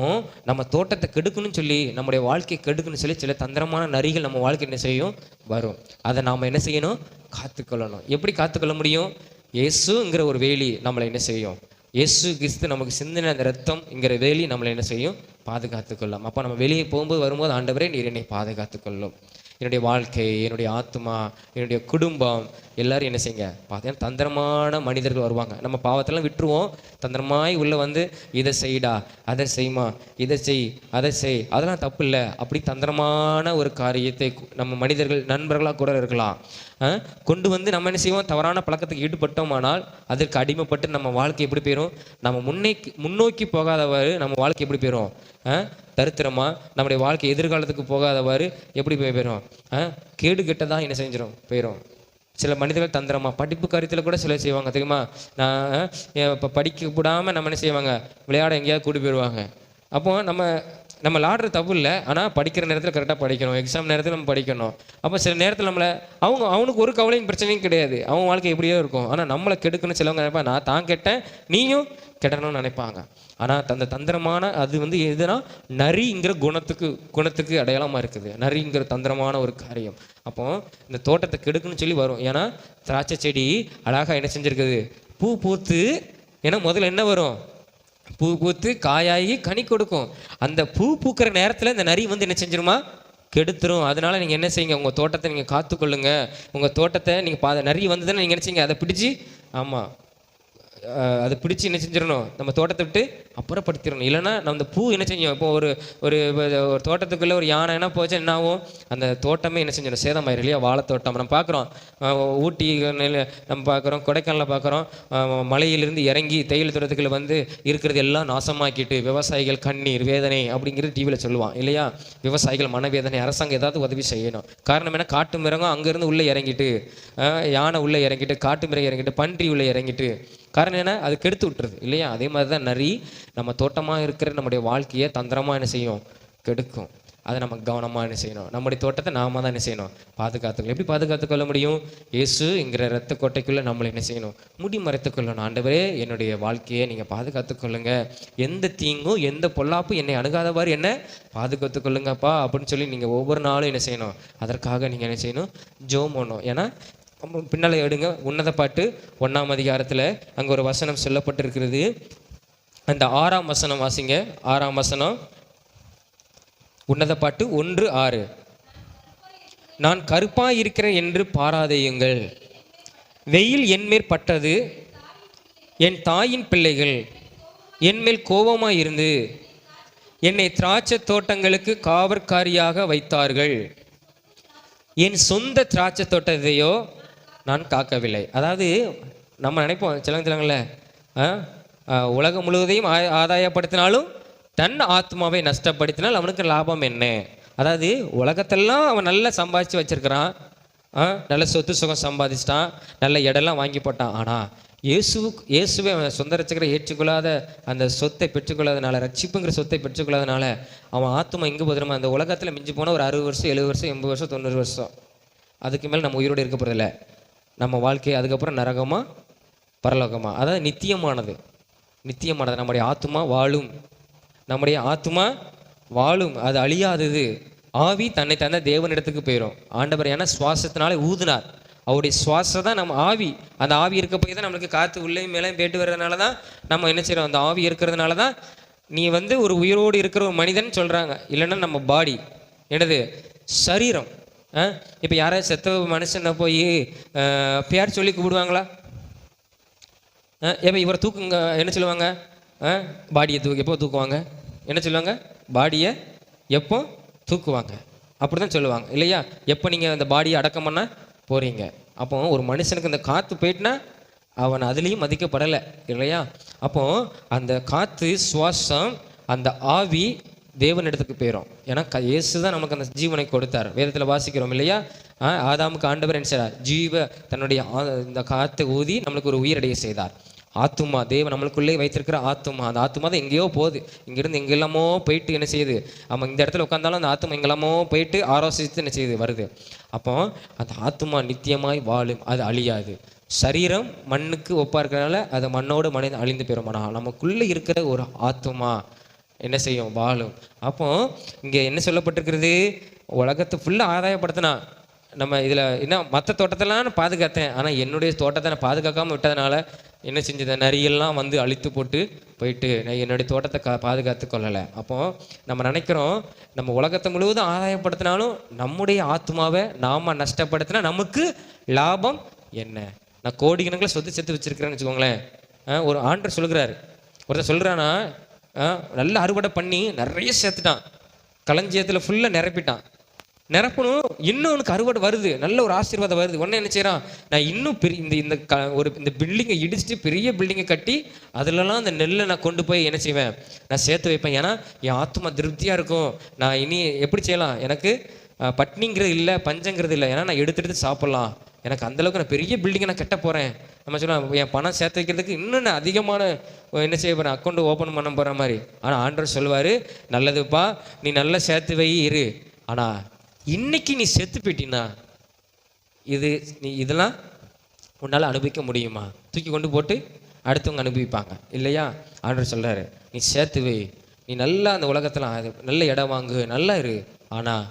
நம்ம தோட்டத்தை கெடுக்கணும்னு சொல்லி, நம்முடைய வாழ்க்கையை கெடுக்கணும்னு சொல்லி சில தந்திரமான நரிகள் நம்ம வாழ்க்கை என்ன செய்யும், வரும். அதை நாம் என்ன செய்யணும், காத்துக்கொள்ளணும். எப்படி காத்துக்கொள்ள முடியும்? இயேசுங்கிற ஒரு வேலி நம்மளை என்ன செய்யும், இயேசு கிறிஸ்து நமக்கு சிந்தின அந்த ரத்தம்ங்கிற வேலி நம்மளை என்ன செய்யும், பாதுகாத்துக்கொள்ளும். அப்போ நம்ம வெளியே போகும்போது வரும்போது, ஆண்டவரே நீர் என்னை பாதுகாத்துக்கொள்ளும், என்னுடைய வாழ்க்கை, என்னுடைய ஆத்மா, என்னுடைய குடும்பம் எல்லாரும் என்ன செய்யுங்க பார்த்தீங்கன்னா. தந்திரமான மனிதர்கள் வருவாங்க. நம்ம பாவத்தெல்லாம் விட்டுருவோம், தந்திரமாய் உள்ள வந்து இதை செய்டா, அதை செய்யுமா, இதை செய், அதை செய், அதெல்லாம் தப்பு இல்லை. அப்படி தந்திரமான ஒரு காரியத்தை நம்ம மனிதர்கள் நண்பர்களாக கூட இருக்கலாம் கொண்டு வந்து நம்ம என்ன செய்வோம், தவறான பழக்கத்துக்கு ஈடுபட்டோமானால் அதற்கு அடிமைப்பட்டு நம்ம வாழ்க்கை எப்படி போயிடும், நம்ம முன்னோக்கி போகாதவாறு நம்ம வாழ்க்கை எப்படி போயிடும், தரித்திரமா நம்முடைய வாழ்க்கை எதிர்காலத்துக்கு போகாதவாறு எப்படி போயிடும், கேடு கெட்டதான் என்ன செஞ்சிடும் போயிடும். சில மனிதர்கள் தந்திரமா படிப்பு காரியத்தில் கூட சில செய்வாங்க தெரியுமா. நான் இப்போ படிக்க கூடாமல் நம்ம என்ன செய்வாங்க, விளையாட எங்கேயாவது கூட்டி போயிடுவாங்க. அப்போ நம்ம விளாடுற தப்பு இல்லை, ஆனால் படிக்கிற நேரத்தில் கரெக்டாக படிக்கணும், எக்ஸாம் நேரத்தில் நம்ம படிக்கணும். அப்போ சில நேரத்தில் நம்மளை அவனுக்கு ஒரு கவலையும் பிரச்சனையும் கிடையாது, அவன் வாழ்க்கை எப்படியோ இருக்கும். ஆனால் நம்மளை கெடுக்கணும்னு சிலவங்க நினைப்பாங்க, நான் தான் கெட்டேன் நீயும் கெட்டணும்னு நினைப்பாங்க. ஆனால் அந்த தந்திரமான அது வந்து எதுனா நரிங்கிற குணத்துக்கு அடையாளமாக இருக்குது, நரிங்கிற தந்திரமான ஒரு காரியம். அப்போ இந்த தோட்டத்தை கெடுக்கணும்னு சொல்லி வரும். ஏன்னா திராட்சை செடி அழகாக என்ன செஞ்சுருக்குது, பூ பூத்து, ஏன்னா முதல்ல என்ன வரும், பூ பூத்து காயாகி கனி கொடுக்கும். அந்த பூ பூக்கிற நேரத்தில் இந்த நரி வந்து என்ன செஞ்சிருமா, கெடுத்துரும். அதனால நீங்கள் என்ன செய்யுங்க, உங்கள் தோட்டத்தை நீங்கள் காத்துக்கொள்ளுங்க. உங்கள் தோட்டத்தை நீங்கள் நரி வந்ததுன்னு நீங்கள் என்ன செய்யுங்க, அதை பிடிச்சி, ஆமாம் அதை பிடிச்சி என்ன செஞ்சிடணும், நம்ம தோட்டத்தை விட்டு அப்புறப்படுத்திடணும். இல்லைன்னா நம்ம அந்த பூ என்ன செஞ்சோம், இப்போ ஒரு தோட்டத்துக்குள்ளே ஒரு யானை என்ன போச்சு என்ன ஆகும், அந்த தோட்டமே என்ன செஞ்சிடும், சேதமாயிரும் இல்லையா. வாழைத்தோட்டம் நம்ம பார்க்குறோம், ஊட்டி நம்ம பார்க்குறோம், கொடைக்கானலில் பார்க்குறோம், மலையிலிருந்து இறங்கி தேயிலை தோட்டத்துக்குள்ள வந்து இருக்கிறது எல்லாம் நாசமாக்கிட்டு விவசாயிகள் கண்ணீர் வேதனை அப்படிங்கிறது டிவியில் சொல்லுவான் இல்லையா. விவசாயிகள் மனவேதனை, அரசாங்கம் ஏதாவது உதவி செய்யணும். காரணம் என்ன, காட்டு மிருகம் அங்கேருந்து உள்ளே இறங்கிட்டு, யானை உள்ளே இறங்கிட்டு, காட்டு மிருகம் இறங்கிட்டு, பன்றி உள்ளே இறங்கிட்டு, காரணம் என்ன, அது கெடுத்து விட்டுருது இல்லையா. அதே மாதிரி தான் நரி நம்ம தோட்டமாக இருக்கிற நம்முடைய வாழ்க்கையை தந்திரமாக என்ன செய்யும், கெடுக்கும். அதை நம்ம கவனமாக என்ன செய்யணும், நம்முடைய தோட்டத்தை நாம தான் என்ன செய்யணும், பாதுகாத்துக்கொள்ள. எப்படி பாதுகாத்துக்கொள்ள முடியும், இயேசுங்கிற இரத்த கோட்டைக்குள்ளே நம்மளை என்ன செய்யணும், முடி மறைத்துக்கொள்ளணும். ஆண்டவரே என்னுடைய வாழ்க்கையை நீங்கள் பாதுகாத்துக்கொள்ளுங்க, எந்த தீங்கும் எந்த பொல்லாப்பும் என்னை அணுகாதவாறு என்ன பாதுகாத்துக்கொள்ளுங்கப்பா அப்படின்னு சொல்லி நீங்கள் ஒவ்வொரு நாளும் என்ன செய்யணும், அதற்காக நீங்கள் என்ன செய்யணும், ஜெபம் பண்ணணும். ஏன்னா பின்னால் எடுங்க, உன்னத பாட்டு 1ஆம் அதிகாரத்தில் அங்கே ஒரு வசனம் சொல்லப்பட்டிருக்கிறது. அந்த 6ஆம் வசனம் வாசிங்க. 6ஆம் வசனம், உன்னத பாட்டு 1:6. நான் கருப்பாய் இருக்கிறேன் என்று பாராதேயுங்கள், வெயில் என்மேல் பட்டது, என் தாயின் பிள்ளைகள் என்மேல் கோபமாய் இருந்து என்னை திராட்சை தோட்டங்களுக்கு காவற்காரியாக வைத்தார்கள், என் சொந்த திராட்சை தோட்டத்தையோ நான் காக்கவில்லை. அதாவது நம்ம நினைப்போம் சிலங்கள உலகம் முழுவதையும் ஆதாயப்படுத்தினாலும் தன் ஆத்மாவை நஷ்டப்படுத்தினால் அவனுக்கு லாபம் என்ன. அதாவது உலகத்தெல்லாம் அவன் நல்லா சம்பாதிச்சு வச்சிருக்கிறான், நல்ல சொத்து சுகம் சம்பாதிச்சிட்டான், நல்ல இடம்லாம் வாங்கி போட்டான். ஆனால் இயேசுவை அவன் சொந்த ரட்சகரை ஏற்றுக்கொள்ளாத, அந்த சொத்தை பெற்றுக்கொள்ளாதனால, ரட்சிப்புங்கிற சொத்தை பெற்றுக்கொள்ளாதனால அவன் ஆத்மா எங்கே போதுமா, அந்த உலகத்தில் மிஞ்சி போனால் ஒரு 60 வருஷம் 70 வருஷம் 80 வருஷம் 90 வருஷம், அதுக்கு மேலே நம்ம உயிரோடு இருக்க போகிறதில்ல. நம்ம வாழ்க்கை அதுக்கப்புறம் நரகமா பரலோகமா, அதாவது நித்தியமானது. நம்முடைய ஆத்மா வாழும், நம்முடைய ஆத்மா வாழும், அது அழியாதது. ஆவி தன்னை தந்த தேவனிடத்துக்கு போயிடும். ஆண்டவர் ஏன்னா சுவாசத்தினாலே ஊதினார், அவருடைய சுவாசம் தான் நம்ம ஆவி. அந்த ஆவி இருக்க போய் தான் நம்மளுக்கு காற்று உள்ளே மேலே போயிட்டு வர்றதுனால தான் நம்ம என்ன செய்கிறோம், அந்த ஆவி இருக்கிறதுனால தான் நீ வந்து ஒரு உயிரோடு இருக்கிற ஒரு மனிதன் சொல்கிறாங்க. இல்லைன்னா நம்ம பாடி என்னது, சரீரம். இப்போ யாராவது செத்த மனுஷனை போய் பேர் சொல்லி கூப்பிடுவாங்களா? எப்போ இவரை தூக்குங்க என்ன சொல்லுவாங்க, பாடியை எப்போ தூக்குவாங்க, என்ன சொல்லுவாங்க, பாடியை எப்போ தூக்குவாங்க அப்படி தான் சொல்லுவாங்க இல்லையா. எப்போ நீங்கள் அந்த பாடியை அடக்கம் பண்ண போகிறீங்க. அப்போ ஒரு மனுஷனுக்கு இந்த காற்று போயிட்டுனா அவன் அதுலேயும் மதிக்கப்படலை இல்லையா. அப்போது அந்த காற்று சுவாசம், அந்த ஆவி தேவன் இடத்துக்கு போயிடும். ஏன்னா இயேசு தான் நமக்கு அந்த ஜீவனை கொடுத்தார். வேதத்தில் வாசிக்கிறோம் இல்லையா, ஆதாமுக்கு ஆண்டவர் என்ன செய்தார், தன்னுடைய இந்த காற்றை ஊதி நம்மளுக்கு ஒரு உயிரடைய செய்தார். ஆத்துமா, தேவன் நம்மளுக்குள்ளே வைத்திருக்கிற ஆத்துமா. அந்த ஆத்துமா தான் எங்கேயோ போகுது, இங்கேருந்து எங்கெல்லாமோ போயிட்டு என்ன செய்யுது, நம்ம இந்த இடத்துல உட்காந்தாலும் அந்த ஆத்துமா எங்கெல்லாமோ போயிட்டு ஆரோசித்து என்ன செய்யுது வருது. அப்போ அந்த ஆத்துமா நித்தியமாய் வாழும், அது அழியாது. சரீரம் மண்ணுக்கு ஒப்பா இருக்கிறனால அது மண்ணோடு மனிதன் அழிந்து போயிடும். ஆனால் நமக்குள்ளே இருக்கிற ஒரு ஆத்துமா என்ன செய்யும், வாழும். அப்போ இங்கே என்ன சொல்லப்பட்டிருக்கிறது, உலகத்தை ஃபுல்லாக ஆதாயப்படுத்தினா நம்ம இதில் என்ன மற்ற தோட்டத்தெல்லாம் நான் பாதுகாத்தேன், ஆனால் என்னுடைய தோட்டத்தை நான் பாதுகாக்காமல் விட்டதுனால என்ன செஞ்சது, நரியெல்லாம் வந்து அழித்து போட்டு போயிட்டு நான் என்னுடைய தோட்டத்தை பாதுகாத்து கொள்ளலை. அப்போது நம்ம நினைக்கிறோம் நம்ம உலகத்தை முழுவதும் ஆதாயப்படுத்தினாலும் நம்முடைய ஆத்மாவை நாம் நஷ்டப்படுத்தினா நமக்கு லாபம் என்ன? நான் கோடிக்கணக்கில் சொத்து சேர்த்து வச்சுருக்கிறேன்னு வச்சுக்கோங்களேன். ஒரு ஆண்டர் சொல்கிறார், ஒருத்தர் சொல்கிறான்னா நல்லா அறுவடை பண்ணி நிறைய சேர்த்துட்டான், களஞ்சியத்தில் ஃபுல்லாக நிரப்பிட்டான். நிரப்பணும், இன்னும் உனக்கு அறுவடை வருது, நல்ல ஒரு ஆசீர்வாதம் வருது. உடனே என்ன செய்யறான், நான் இன்னும் பெரிய இந்த பில்டிங்கை இடிச்சுட்டு பெரிய பில்டிங்கை கட்டி அதுலலாம் அந்த நெல்லை நான் கொண்டு போய் என்ன செய்வேன், நான் சேர்த்து வைப்பேன். ஏன்னா என் ஆத்மா திருப்தியாக இருக்கும். நான் இனி எப்படி செய்யலாம், எனக்கு பட்னிங்கிறது இல்லை, பஞ்சங்கிறது இல்லை. ஏன்னா நான் எடுத்து சாப்பிட்லாம். எனக்கு அந்தளவுக்கு நான் பெரிய பில்டிங்கை நான் கட்ட போகிறேன். நம்ம சொல்லலாம் என் பணம் சேர்த்து வைக்கிறதுக்கு இன்னும் நான் அதிகமான என்ன செய்ய போகிறேன், அக்கௌண்ட் ஓப்பன் பண்ண போகிற மாதிரி. ஆனால் ஆண்டவர் சொல்லுவார், நல்லதுப்பா நீ நல்லா சேர்த்து வை இரு, ஆனால் இன்னைக்கு நீ செத்து போயிட்டீன்னா நீ இதெல்லாம் உன்னால் அனுபவிக்க முடியுமா? தூக்கி கொண்டு போட்டு அடுத்தவங்க அனுபவிப்பாங்க இல்லையா? ஆண்டவர் சொல்கிறாரு, நீ சேர்த்து வை, நீ நல்லா அந்த உலகத்தில் நல்ல இடம் வாங்கு, நல்லா இரு. ஆனால்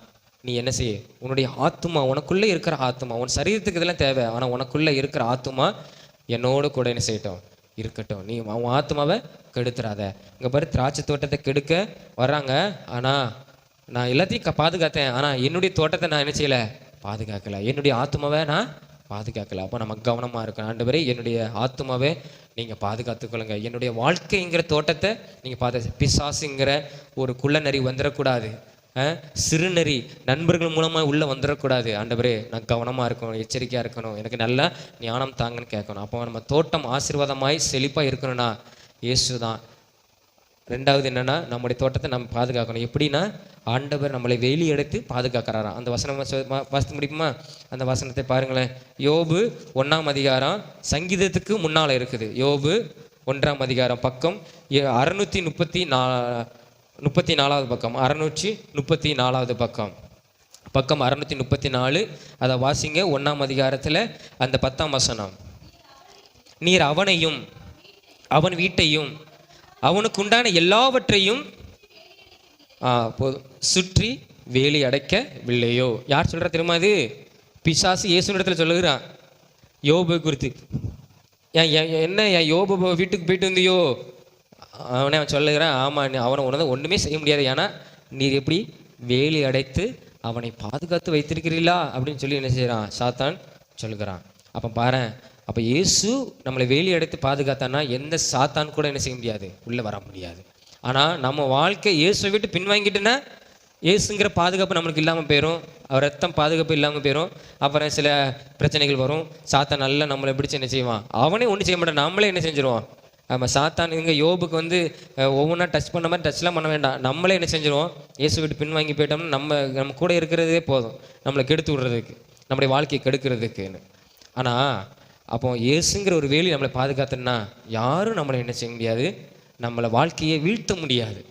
நீ என்ன செய்ய, உன்னுடைய ஆத்துமா, உனக்குள்ளே இருக்கிற ஆத்துமா, உன் சரீரத்துக்கு இதெல்லாம் தேவை, ஆனால் உனக்குள்ளே இருக்கிற ஆத்துமா என்னோடு கூட என்ன செய்யட்டும், இருக்கட்டும். நீ உன் ஆத்மாவை கெடுத்துறாத. இங்கே பாரு, திராட்சை தோட்டத்தை கெடுக்க வர்றாங்க, ஆனால் நான் எல்லாத்தையும் பாதுகாத்தேன், ஆனால் என்னுடைய தோட்டத்தை நான் என்ன செய்யலை, பாதுகாக்கலை. என்னுடைய ஆத்மாவை நான் பாதுகாக்கலை. அப்போ நம்ம கவனமாக இருக்கணும். ஆண்டவரே என்னுடைய ஆத்மாவை நீங்கள் பாதுகாத்துக்கொள்ளுங்க. என்னுடைய வாழ்க்கைங்கிற தோட்டத்தை நீங்கள் பிசாசுங்கிற ஒரு குள்ளநரி வந்துடக்கூடாது, சிறுநெறி நண்பர்கள் மூலமாக உள்ளே வந்துடக்கூடாது. ஆண்டவரே நான் கவனமாக இருக்கணும், எச்சரிக்கையாக இருக்கணும், எனக்கு நல்லா ஞானம் தாங்கன்னு கேட்கணும். அப்போ நம்ம தோட்டம் ஆசீர்வாதமாய் செழிப்பாக இருக்கணும்னா இயேசு தான். ரெண்டாவது என்னென்னா, நம்முடைய தோட்டத்தை நம்ம பாதுகாக்கணும். எப்படின்னா, ஆண்டவர் நம்மளை வேலி எடுத்து பாதுகாக்கிறாராம். அந்த வசனம் வாசித்து முடியுமா? அந்த வசனத்தை பாருங்களேன். யோபு 1ஆம் அதிகாரம், சங்கீதத்துக்கு முன்னால் இருக்குது. யோபு 1ஆம் அதிகாரம், பக்கம் 634வது பக்கம், 634வது பக்கம், பக்கம் 634. அதை வாசிங்க. 1ஆம் அதிகாரத்தில் அந்த 10ஆம் வசனம். நீர் அவனையும் அவன் வீட்டையும் அவனுக்கு உண்டான எல்லாவற்றையும் சுற்றி வேலி அடைக்கவில்லையோ? யார் சொல்கிறா தெரியுமா? அது பிசாசு இயேசுனிடத்தில் சொல்லுகிறான் யோபு குறித்து. என்ன என் யோபு வீட்டுக்கு போயிட்டு வந்தியோ? அவனை அவன் சொல்லுகிறான், ஆமாம் அவனை உணர்ந்து ஒன்றுமே செய்ய முடியாது, ஏன்னா நீர் எப்படி வேலி அடைத்து அவனை பாதுகாத்து வைத்திருக்கிறீங்களா அப்படின்னு சொல்லி என்ன செய்கிறான், சாத்தான் சொல்லுகிறான். அப்போ பாரு, அப்போ இயேசு நம்மளை வேலி அடைத்து பாதுகாத்தான்னா எந்த சாத்தான் கூட என்ன செய்ய முடியாது, உள்ளே வர முடியாது. ஆனால் நம்ம வாழ்க்கை இயேசுவை விட்டு பின்வாங்கிட்டுன்னா இயேசுங்கிற பாதுகாப்பு நம்மளுக்கு இல்லாமல் போயிடும், அவர் ரத்தம் பாதுகாப்பு இல்லாமல் போயிடும். அப்புறம் சில பிரச்சனைகள் வரும். சாத்தான் நல்லா நம்மளை பிடிச்சி என்ன செய்வான், அவனே ஒன்றும் செய்ய மாட்டான், நம்மளே என்ன செஞ்சிருவோம். நம்ம சாத்தான் இங்கே யோபுக்கு வந்து ஒவ்வொன்றா டச் பண்ண மாதிரி டச்லாம் பண்ண வேண்டாம், நம்மளே என்ன செஞ்சிருவோம், இயேசு விட்டு பின்வாங்கி போயிட்டோம்னா நம்ம கூட இருக்கிறதே போதும் நம்மளை கெடுத்து விடுறதுக்கு, நம்முடைய வாழ்க்கையை கெடுக்கிறதுக்குன்னு. ஆனால் அப்போ இயேசுங்கிற ஒரு வேலி நம்மளை பாதுகாத்துன்னா யாரும் நம்மளை என்ன செய்ய முடியாது, நம்மளை வாழ்க்கையை வீழ்த்த முடியாது.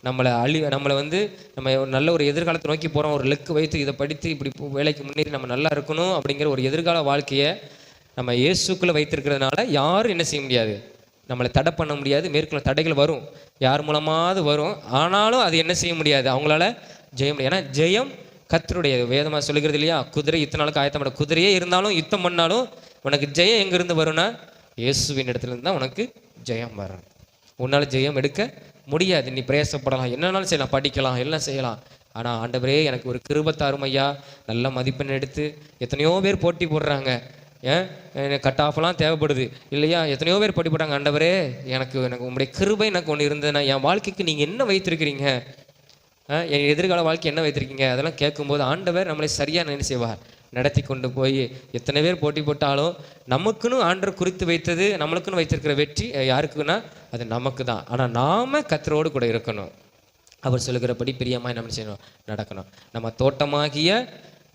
நம்மளை வந்து நம்ம நல்ல ஒரு எதிர்காலத்தை நோக்கி போகிறோம், ஒரு லெக்கு வைத்து இதை படித்து இப்படி வேலைக்கு முன்னேறி நம்ம நல்லா இருக்கணும் அப்படிங்கிற ஒரு எதிர்கால வாழ்க்கையை நம்ம இயேசுக்குள்ளே வைத்திருக்கிறதுனால யாரும் என்ன செய்ய முடியாது, நம்மளை தடை பண்ண முடியாது. மேற்கொள்ள தடைகள் வரும், யார் மூலமாவது வரும், ஆனாலும் அது என்ன செய்ய முடியாது, அவங்களால ஜெயம் முடியாது. ஏன்னா ஜெயம் கர்த்தருடைய. வேதமாக சொல்லுகிறது இல்லையா, குதிரை இத்தனாளுக்கு ஆயத்தம் பண்ண, குதிரையே இருந்தாலும் யுத்தம் பண்ணாலும் உனக்கு ஜெயம் எங்கேருந்து வரும்னா இயேசுவின் இடத்துலேருந்து தான் உனக்கு ஜெயம் வரும். உன்னால் ஜெயம் எடுக்க முடியாது. நீ பிரயாசப்படலாம், என்னன்னாலும் செய்யலாம், படிக்கலாம், எல்லாம் செய்யலாம். ஆனால் ஆண்டவரே எனக்கு ஒரு கிருபை தாரும் ஐயா, நல்ல மதிப்பெண் எடுத்து. எத்தனையோ பேர் போட்டி போடுறாங்க, எனக்கு கட் ஆஃப்லாம் தேவைப்படுது இல்லையா, எத்தனையோ பேர் போட்டி போடுறாங்க. ஆண்டவரே எனக்கு உங்களுடைய கிருபை எனக்கு ஒன்று இருந்ததுன்னா என் வாழ்க்கைக்கு நீங்கள் என்ன வைத்திருக்கிறீங்க, என் எதிர்கால வாழ்க்கை என்ன வைத்திருக்கீங்க, அதெல்லாம் கேட்கும்போது ஆண்டவர் நம்மளை சரியாக என்ன செய்வார், நடத்தி கொண்டு போய். எத்தனை பேர் போட்டி போட்டாலும் நமக்குன்னு ஆண்டவர் குறித்து வைத்தது, நம்மளுக்குன்னு வைத்திருக்கிற வெற்றி யாருக்குன்னா அது நமக்கு தான். ஆனால் நாம் கர்த்தரோடு கூட இருக்கணும், அவர் சொல்லுகிறபடி பிரியமாய் நம்ம செய்யணும், நடக்கணும். நம்ம தோட்டமாகிய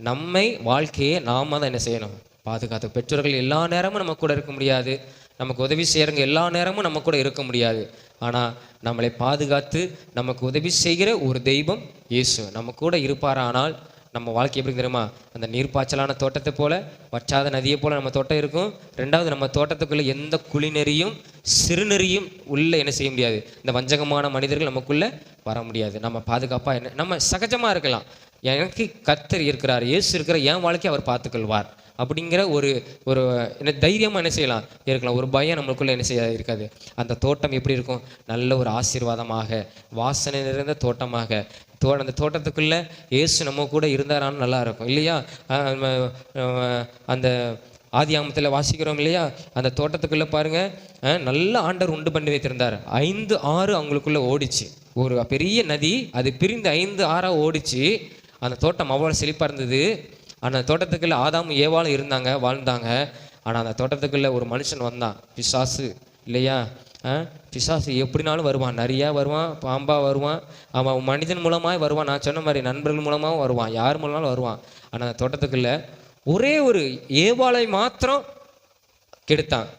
நம்மை வாழ்க்கையை நாம தான் என்ன செய்யணும், பாதுகாத்து. பெற்றோர்கள் எல்லா நேரமும் நம்ம கூட இருக்க முடியாது, நமக்கு உதவி செய்கிறவங்க எல்லா நேரமும் நம்ம கூட இருக்க முடியாது. ஆனால் நம்மளை பாதுகாத்து நமக்கு உதவி செய்கிற ஒரு தெய்வம் இயேசு நம்ம கூட இருப்பாரானால் நம்ம வாழ்க்கை எப்படி தெரியுமா? அந்த நீர்ப்பாய்ச்சலான தோட்டத்தை போல, வற்றாத நதியை போல நம்ம தோட்டம் இருக்கும். ரெண்டாவது, நம்ம தோட்டத்துக்குள்ளே எந்த குளிநெறியும் சிறுநெறியும் உள்ளே என்ன செய்ய முடியாது. இந்த வஞ்சகமான மனிதர்கள் நமக்குள்ளே வர முடியாது. நம்ம பாதுகாப்பாக என்ன நம்ம சகஜமாக இருக்கலாம். எனக்கு கர்த்தர் இருக்கிறார், இயேசு இருக்கிற என் வாழ்க்கையை அவர் பார்த்துக்கொள்வார் அப்படிங்கிற ஒரு ஒரு என்ன தைரியமாக என்ன செய்யலாம் இருக்கலாம். ஒரு பயம் நம்மளுக்குள்ளே என்ன செய்ய இருக்காது. அந்த தோட்டம் எப்படி இருக்கும்? நல்ல ஒரு ஆசீர்வாதமாக, வாசனை நிறைந்த தோட்டமாக, அந்த தோட்டத்துக்குள்ளே இயேசு நம்ம கூட இருந்தாரான்னு நல்லா இருக்கும் இல்லையா? அந்த ஆதியாகமத்தில் வாசிக்கிறோம் இல்லையா? அந்த தோட்டத்துக்குள்ளே பாருங்கள், நல்ல ஆண்டவர் உண்டு பண்ணி வைத்திருந்தார். 5 ஆறு அவங்களுக்குள்ளே ஓடிச்சு. ஒரு பெரிய நதி அது பிரிந்து 5 ஆறாக ஓடிச்சு. அந்த தோட்டம் அவ்வளோ செழிப்பாக இருந்தது. அந்த தோட்டத்துக்குள்ளே ஆதாமும் ஏவாளும் இருந்தாங்க, வாழ்ந்தாங்க. ஆனால் அந்த தோட்டத்துக்குள்ளே ஒரு மனுஷன் வந்தான், பிசாசு இல்லையா? பிசாசு எப்படினாலும் வருவான், நிறையா வருவான், பாம்பாக வருவான், அவன் மனிதன் மூலமாக வருவான். நான் சொன்ன மாதிரி நண்பர்கள் மூலமாகவும் வருவான், யார் மூலமாலும் வருவான். ஆனால் அந்த தோட்டத்துக்குள்ளே ஒரே ஒரு ஏவாளை மாத்திரம் கெடுத்தான்.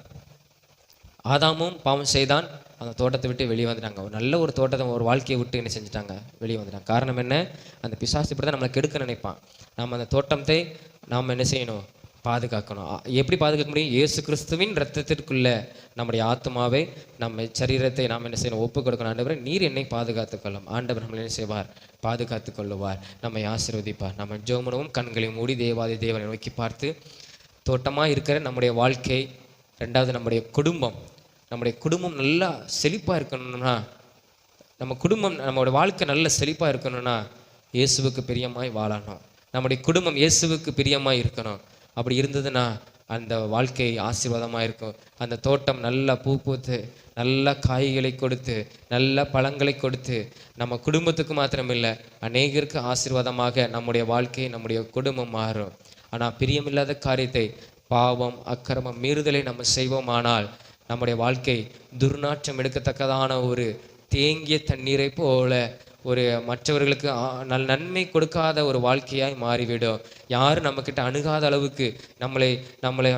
ஆதாமும் பாவம் செய்தான், அந்த தோட்டத்தை விட்டு வெளியே வந்துட்டாங்க. ஒரு நல்ல ஒரு தோட்டத்தை, ஒரு வாழ்க்கையை விட்டு என்ன செஞ்சுட்டாங்க, வெளியே வந்துட்டாங்க. காரணம் என்ன? அந்த பிசாசு இப்படி தான் நம்மளை கெடுக்க நினைப்பான். நாம் அந்த தோட்டத்தை நாம் என்ன செய்யணும்? பாதுகாக்கணும். எப்படி பாதுகாக்க முடியும்? இயேசு கிறிஸ்துவின் இரத்தத்திற்குள்ள நம்முடைய ஆத்மாவை, நம்ம சரீரத்தை நாம் என்ன செய்யணும்? ஒப்பு கொடுக்கணும். ஆண்டவரே, நீர் என்னை பாதுகாத்துக் கொள்ளும். ஆண்டவர் நம்மளை என்ன செய்வார்? பாதுகாத்து கொள்ளுவார், நம்மை ஆசீர்வதிப்பார். நம்ம ஜெபமும் கண்களை மூடி தேவாதி தேவனை நோக்கி பார்த்து, தோட்டமாக இருக்கிற நம்முடைய வாழ்க்கை, ரெண்டாவது நம்முடைய குடும்பம் நல்லா செழிப்பாக இருக்கணும்னா, நம்மளோட வாழ்க்கை நல்ல செழிப்பாக இருக்கணும்னா இயேசுவுக்கு பிரியமாய் வாழணும். நம்முடைய குடும்பம் இயேசுவுக்கு பிரியமாய் இருக்கணும். அப்படி இருந்ததுன்னா அந்த வாழ்க்கை ஆசீர்வாதமாக இருக்கும். அந்த தோட்டம் நல்லா பூ பூத்து, நல்ல காய்களை கொடுத்து, நல்ல பழங்களை கொடுத்து, நம்ம குடும்பத்துக்கு மாத்திரமில்லை, அநேகருக்கு ஆசீர்வாதமாக நம்முடைய வாழ்க்கை, நம்முடைய குடும்பம் மாறும். ஆனால் பிரியமில்லாத காரியத்தை, பாவம், அக்கிரமம், மீறுதலை நம்ம செய்வோமானால் நம்முடைய வாழ்க்கை துர்நாற்றம் எடுக்கத்தக்கதான ஒரு தேங்கிய தண்ணீரை போல, ஒரு மற்றவர்களுக்கு நன்மை கொடுக்காத ஒரு வாழ்க்கையாய் மாறிவிடும். யாரும் நம்மக்கிட்ட அணுகாத அளவுக்கு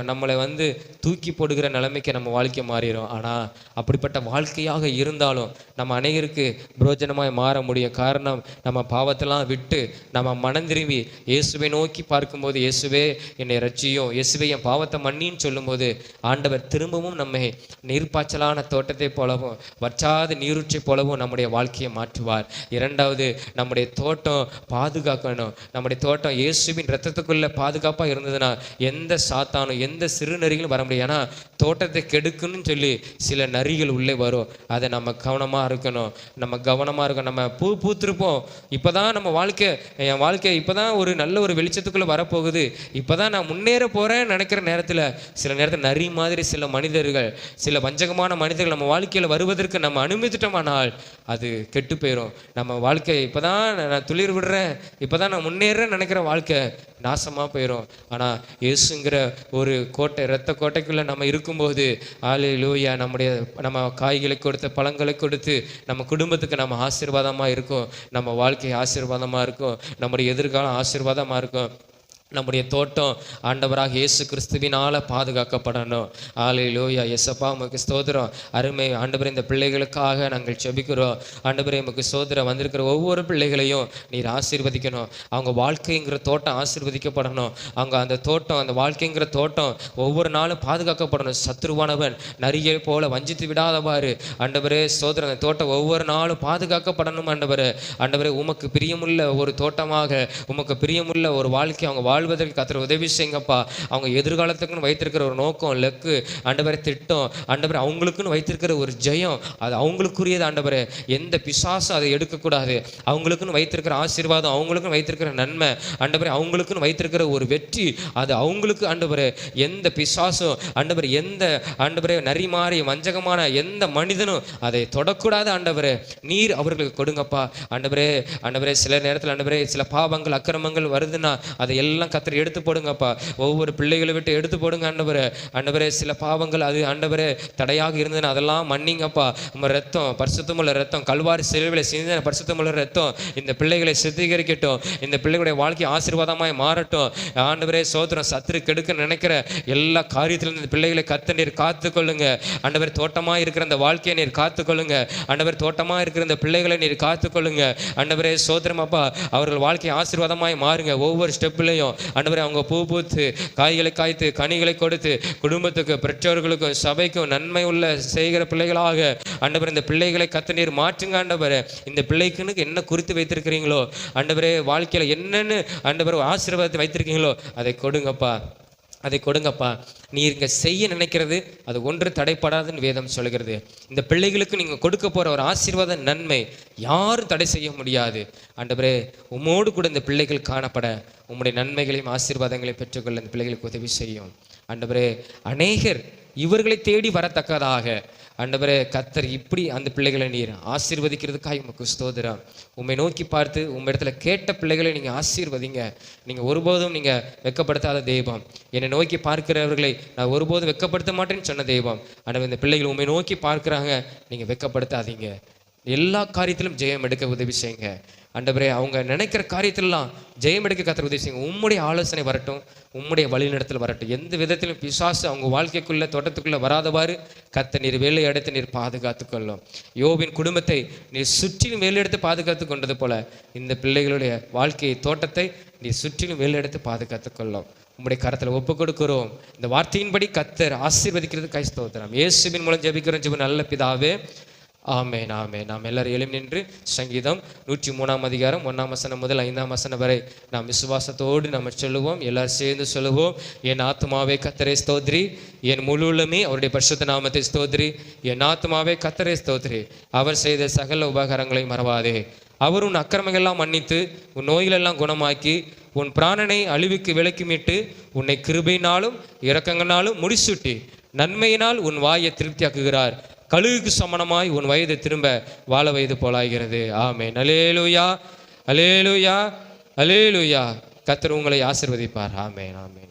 நம்மளை வந்து தூக்கி போடுகிற நிலைமைக்கு நம்ம வாழ்க்கை மாறிடும். ஆனால் அப்படிப்பட்ட வாழ்க்கையாக இருந்தாலும் நம்ம அநேகருக்கு பிரோஜனமாய் மாற முடியும். காரணம், நம்ம பாவத்தெல்லாம் விட்டு நம்ம மனம் திரும்பி இயேசுவை நோக்கி பார்க்கும்போது, இயேசுவே என்னை ரட்சியும், இயேசுவே என் பாவத்தை மன்னின்னு சொல்லும்போது, ஆண்டவர் திரும்பவும் நம்மை நீர்ப்பாய்ச்சலான தோட்டத்தை போலவும், வற்றாத நீரூற்றை போலவும் நம்முடைய வாழ்க்கையை மாற்றுவார். இரண்டாவது, நம்முடைய தோட்டம் பாதுகாக்கணும். நம்முடைய தோட்டம் இயேசுவின் இரத்தத்துக்குள்ள பாதுகாப்பாக இருந்ததுன்னா எந்த சாத்தானும் எந்த சிறு நரிகளும் வர முடியும். ஏன்னா தோட்டத்தை கெடுக்கணும்னு சொல்லி சில நரிகள் உள்ளே வரும். அதை நம்ம கவனமாக இருக்கணும். நம்ம பூத்திருப்போம். இப்போதான் நம்ம என் வாழ்க்கை இப்போதான் ஒரு நல்ல ஒரு வெளிச்சத்துக்குள்ளே வரப்போகுது, இப்போதான் நான் முன்னேற போகிறேன்னு நினைக்கிற நேரத்தில் சில நேரத்தில் நரி மாதிரி சில மனிதர்கள், சில வஞ்சகமான மனிதர்கள் நம்ம வாழ்க்கையில் வருவதற்கு நம்ம அனுமதிட்டோமானால் அது கெட்டு போயிடும். நம்ம வாழ்க்கை இப்போதான் நான் துளிர் விடுறேன், இப்போதான் நான் முன்னேறேன்னு நினைக்கிற வாழ்க்கை நாசமாக போயிடும். ஆனால் இயேசுங்கிற ஒரு கோட்டை, இரத்த கோட்டைக்குள்ளே நம்ம இருக்கும்போது, அல்லேலூயா, நம்ம காய்களை கொடுத்து, பழங்களை கொடுத்து, நம்ம குடும்பத்துக்கு நம்ம ஆசீர்வாதமாக இருக்கும். நம்ம வாழ்க்கை ஆசீர்வாதமாக இருக்கும். நம்முடைய எதிர்காலம் ஆசீர்வாதமாக இருக்கும். நம்முடைய தோட்டம் ஆண்டவராக இயேசு கிறிஸ்துவினால் பாதுகாக்கப்படணும். அல்லேலூயா. இயேசப்பா, உமக்கு ஸ்தோத்திரம். அருமை ஆண்டவரே, இந்த பிள்ளைகளுக்காக நாங்கள் ஜெபிக்கிறோம். ஆண்டவரே, உமக்கு ஸ்தோத்திரம். வந்திருக்கிற ஒவ்வொரு பிள்ளைகளையும் நீர் ஆசீர்வதிக்கணும். அவங்க வாழ்க்கைங்கிற தோட்டம் ஆசீர்வதிக்கப்படணும். அந்த தோட்டம், அந்த வாழ்க்கைங்கிற தோட்டம் ஒவ்வொரு நாளும் பாதுகாக்கப்படணும். சத்ருவானவன் நரியை போல வஞ்சித்து விடாதவாறு ஆண்டவரே ஸ்தோத்திரம், அந்த தோட்டம் ஒவ்வொரு நாளும் பாதுகாக்கப்படணும். ஆண்டவரே, உமக்கு பிரியமுள்ள ஒரு தோட்டமாக, உமக்கு பிரியமுள்ள ஒரு வாழ்க்கை அவங்க வாழ்வதற்கு கர்த்தர் உதவி செய்யுங்கப்பா. அவங்க எதிர்காலத்துக்குன்னு வைத்திருக்கிற ஒரு நோக்கம், லக்கு, ஆண்டவரே திட்டம், ஆண்டவரே அவங்களுக்குன்னு வைத்திருக்கிற ஒரு ஜெயம், அது அவங்களுக்குரியது. ஆண்டவரே, எந்த பிசாசும் அதை எடுக்கக்கூடாது. அவங்களுக்குன்னு வைத்திருக்கிற ஆசீர்வாதம், அவங்களுக்குன்னு வைத்திருக்கிற நன்மை, ஆண்டவரே அவங்களுக்குன்னு வைத்திருக்கிற ஒரு வெற்றி, அது அவங்களுக்கு. ஆண்டவரே, எந்த பிசாசும், ஆண்டவரே எந்த ஆண்டவரே நரிமாறி வஞ்சகமான எந்த மனிதனும் அதை தொடக்கூடாது. ஆண்டவரே, நீர் அவர்களுக்கு கொடுங்கப்பா. ஆண்டவரே சில நேரத்தில் ஆண்டவரே சில பாவங்கள், அக்கிரமங்கள் வருதுன்னா அதை எல்லாம் எல்லாம் கர்த்தர் எடுத்து போடுங்கப்பா. ஒவ்வொரு பிள்ளைகளை விட்டு எடுத்து போடுங்க ஆண்டவரே. ஆண்டவரே சில பாவங்கள் அது ஆண்டவரே தடையாக இருந்ததுன்னு அதெல்லாம் மன்னிங்கப்பா. உங்கள் ரத்தம், பரிசுத்தமுள்ள ரத்தம், கல்வாரி சிலுவையில் சிந்தின பரிசுத்தமுள்ள ரத்தம் இந்த பிள்ளைகளை சுத்திகரிக்கட்டும். இந்த பிள்ளைகளுடைய வாழ்க்கை ஆசீர்வாதமாய் மாறட்டும். ஆண்டவரே சோத்திரம். சத்துரு கெடுக்க நினைக்கிற எல்லா காரியத்திலிருந்து இந்த பிள்ளைகளை கர்த்தர் நீர் காத்துக்கொள்ளுங்க ஆண்டவர். தோட்டமாக இருக்கிற அந்த வாழ்க்கையை நீர் காத்துக்கொள்ளுங்க ஆண்டவர். தோட்டமாக இருக்கிற இந்த பிள்ளைகளை நீர் காத்துக்கொள்ளுங்க ஆண்டவரே சோத்திரம் அப்பா. அவர்கள் வாழ்க்கை ஆசீர்வாதமாய் மாறுங்க. ஒவ்வொரு ஸ்டெப்லையும் ஆண்டவரே அவங்க பூ பூத்து காய்களை காய்த்து கனிகளை கொடுத்து குடும்பத்துக்கு, பெற்றோர்களுக்கும், சபைக்கும் நன்மை உள்ள செய்கிற பிள்ளைகளாக ஆண்டவர் இந்த பிள்ளைகளை கர்த்தர் நீர் மாற்றுங்க ஆண்டவரே. இந்த பிள்ளைக்குன்னு என்ன குறித்து வைத்திருக்கிறீங்களோ ஆண்டவரே, வாழ்க்கையில் என்னென்னு ஆண்டவர் ஆசீர்வாதத்தை வைத்திருக்கீங்களோ அதை கொடுங்கப்பா, அதை கொடுங்கப்பா. நீர் இங்கே செய்ய நினைக்கிறது அது ஒன்று தடைப்படாதுன்னு வேதம் சொல்கிறது. இந்த பிள்ளைகளுக்கு நீங்கள் கொடுக்க போகிற ஒரு ஆசீர்வாத நன்மை யாரும் தடை செய்ய முடியாது ஆண்டவரே. உம்மோடு கூட இந்த பிள்ளைகள் காணப்பட உம்முடைய நன்மைகளையும் ஆசீர்வாதங்களையும் பெற்றுக்கொள்ள இந்த பிள்ளைகளுக்கு உதவி செய்யும் ஆண்டவரே. அநேகர் இவர்களை தேடி வரத்தக்கதாக ஆண்டவரே கர்த்தர் இப்படி அந்த பிள்ளைகளை நீர் ஆசீர்வதிக்கிறதுக்காக உமக்கு ஸ்தோத்திரம். உம்மை நோக்கி பார்த்து உம்மிடத்துல கேட்ட பிள்ளைகளை நீங்கள் ஆசீர்வதிங்க. நீங்கள் ஒருபோதும் நீங்கள் வெட்கப்படுத்தாத தெய்வம். என்னை நோக்கி பார்க்கிறவர்களை நான் ஒருபோதும் வெட்கப்படுத்த மாட்டேன்னு சொன்ன தெய்வம். ஆண்டவர் இந்த பிள்ளைகள் உம்மை நோக்கி பார்க்குறாங்க, நீங்கள் வெட்கப்படுத்தாதீங்க. எல்லா காரியத்திலும் ஜெயம் எடுக்க உதவி செய்யுங்க ஆண்டவரே. அவங்க நினைக்கிற காரியத்திலலாம் ஜெயம் எடுக்க கர்த்தர் உதவி செய்யுங்க. உம்முடைய ஆலோசனை வரட்டும், உம்முடைய வழிநடத்தல் வரட்டும். எந்த விதத்திலும் பிசாசு அவங்க வாழ்க்கைக்குள்ளே தோட்டத்துக்குள்ளே வராதவாறு கர்த்தர் நீர் வேலை எடுத்து நீர் பாதுகாத்து கொள்ளும். யோபின் குடும்பத்தை நீர் சுற்றிலும் வேலை எடுத்து பாதுகாத்து கொண்டது போல இந்த பிள்ளைகளுடைய வாழ்க்கையை, தோட்டத்தை நீர் சுற்றிலும் வேலை எடுத்து பாதுகாத்து கொள்ளும். உம்முடைய கரத்தில் ஒப்பு கொடுக்கிறோம். இந்த வார்த்தையின்படி கர்த்தர் ஆசீர்வதிக்கிறது ஸ்தோத்திரம். இயேசுவின் மூலம் ஜெபிக்கிறோம் ஜெப நல்ல பிதாவே, ஆமென் ஆமென். நாம் எல்லாரும் எழும்பி நின்று சங்கீதம் 103 அதிகாரம் 1 வசனம் முதல் 5 வசனம் வரை நாம் விசுவாசத்தோடு நம்ம சொல்லுவோம். எல்லாரும் சேர்ந்து சொல்லுவோம். என் ஆத்துமாவே கர்த்தரை ஸ்தோத்ரி, என் முழு உள்ளமே அவருடைய பரிசுத்த நாமத்தை ஸ்தோத்ரி. என் ஆத்துமாவே கர்த்தரை ஸ்தோத்ரி, அவர் செய்த சகல உபகாரங்களை மறவாதே. அவர் உன் அக்கிரமங்கள்லாம் மன்னித்து உன் நோய்களெல்லாம் குணமாக்கி உன் பிராணனை அழிவுக்கு விலக்கி மீட்டு உன்னை கிருபையினாலும் இரக்கங்களாலும் முடிசூட்டி நன்மையினால் உன் வாயை திருப்தியாக்குகிறார். கழுகுக்கு சமணமாய் உன் வயது திரும்ப வாழ வயது போலாகிறது. ஆமென். அல்லேலூயா அல்லேலூயா அல்லேலூயா. கர்த்தர் உங்களை ஆசீர்வதிப்பார். ஆமென் ஆமென்.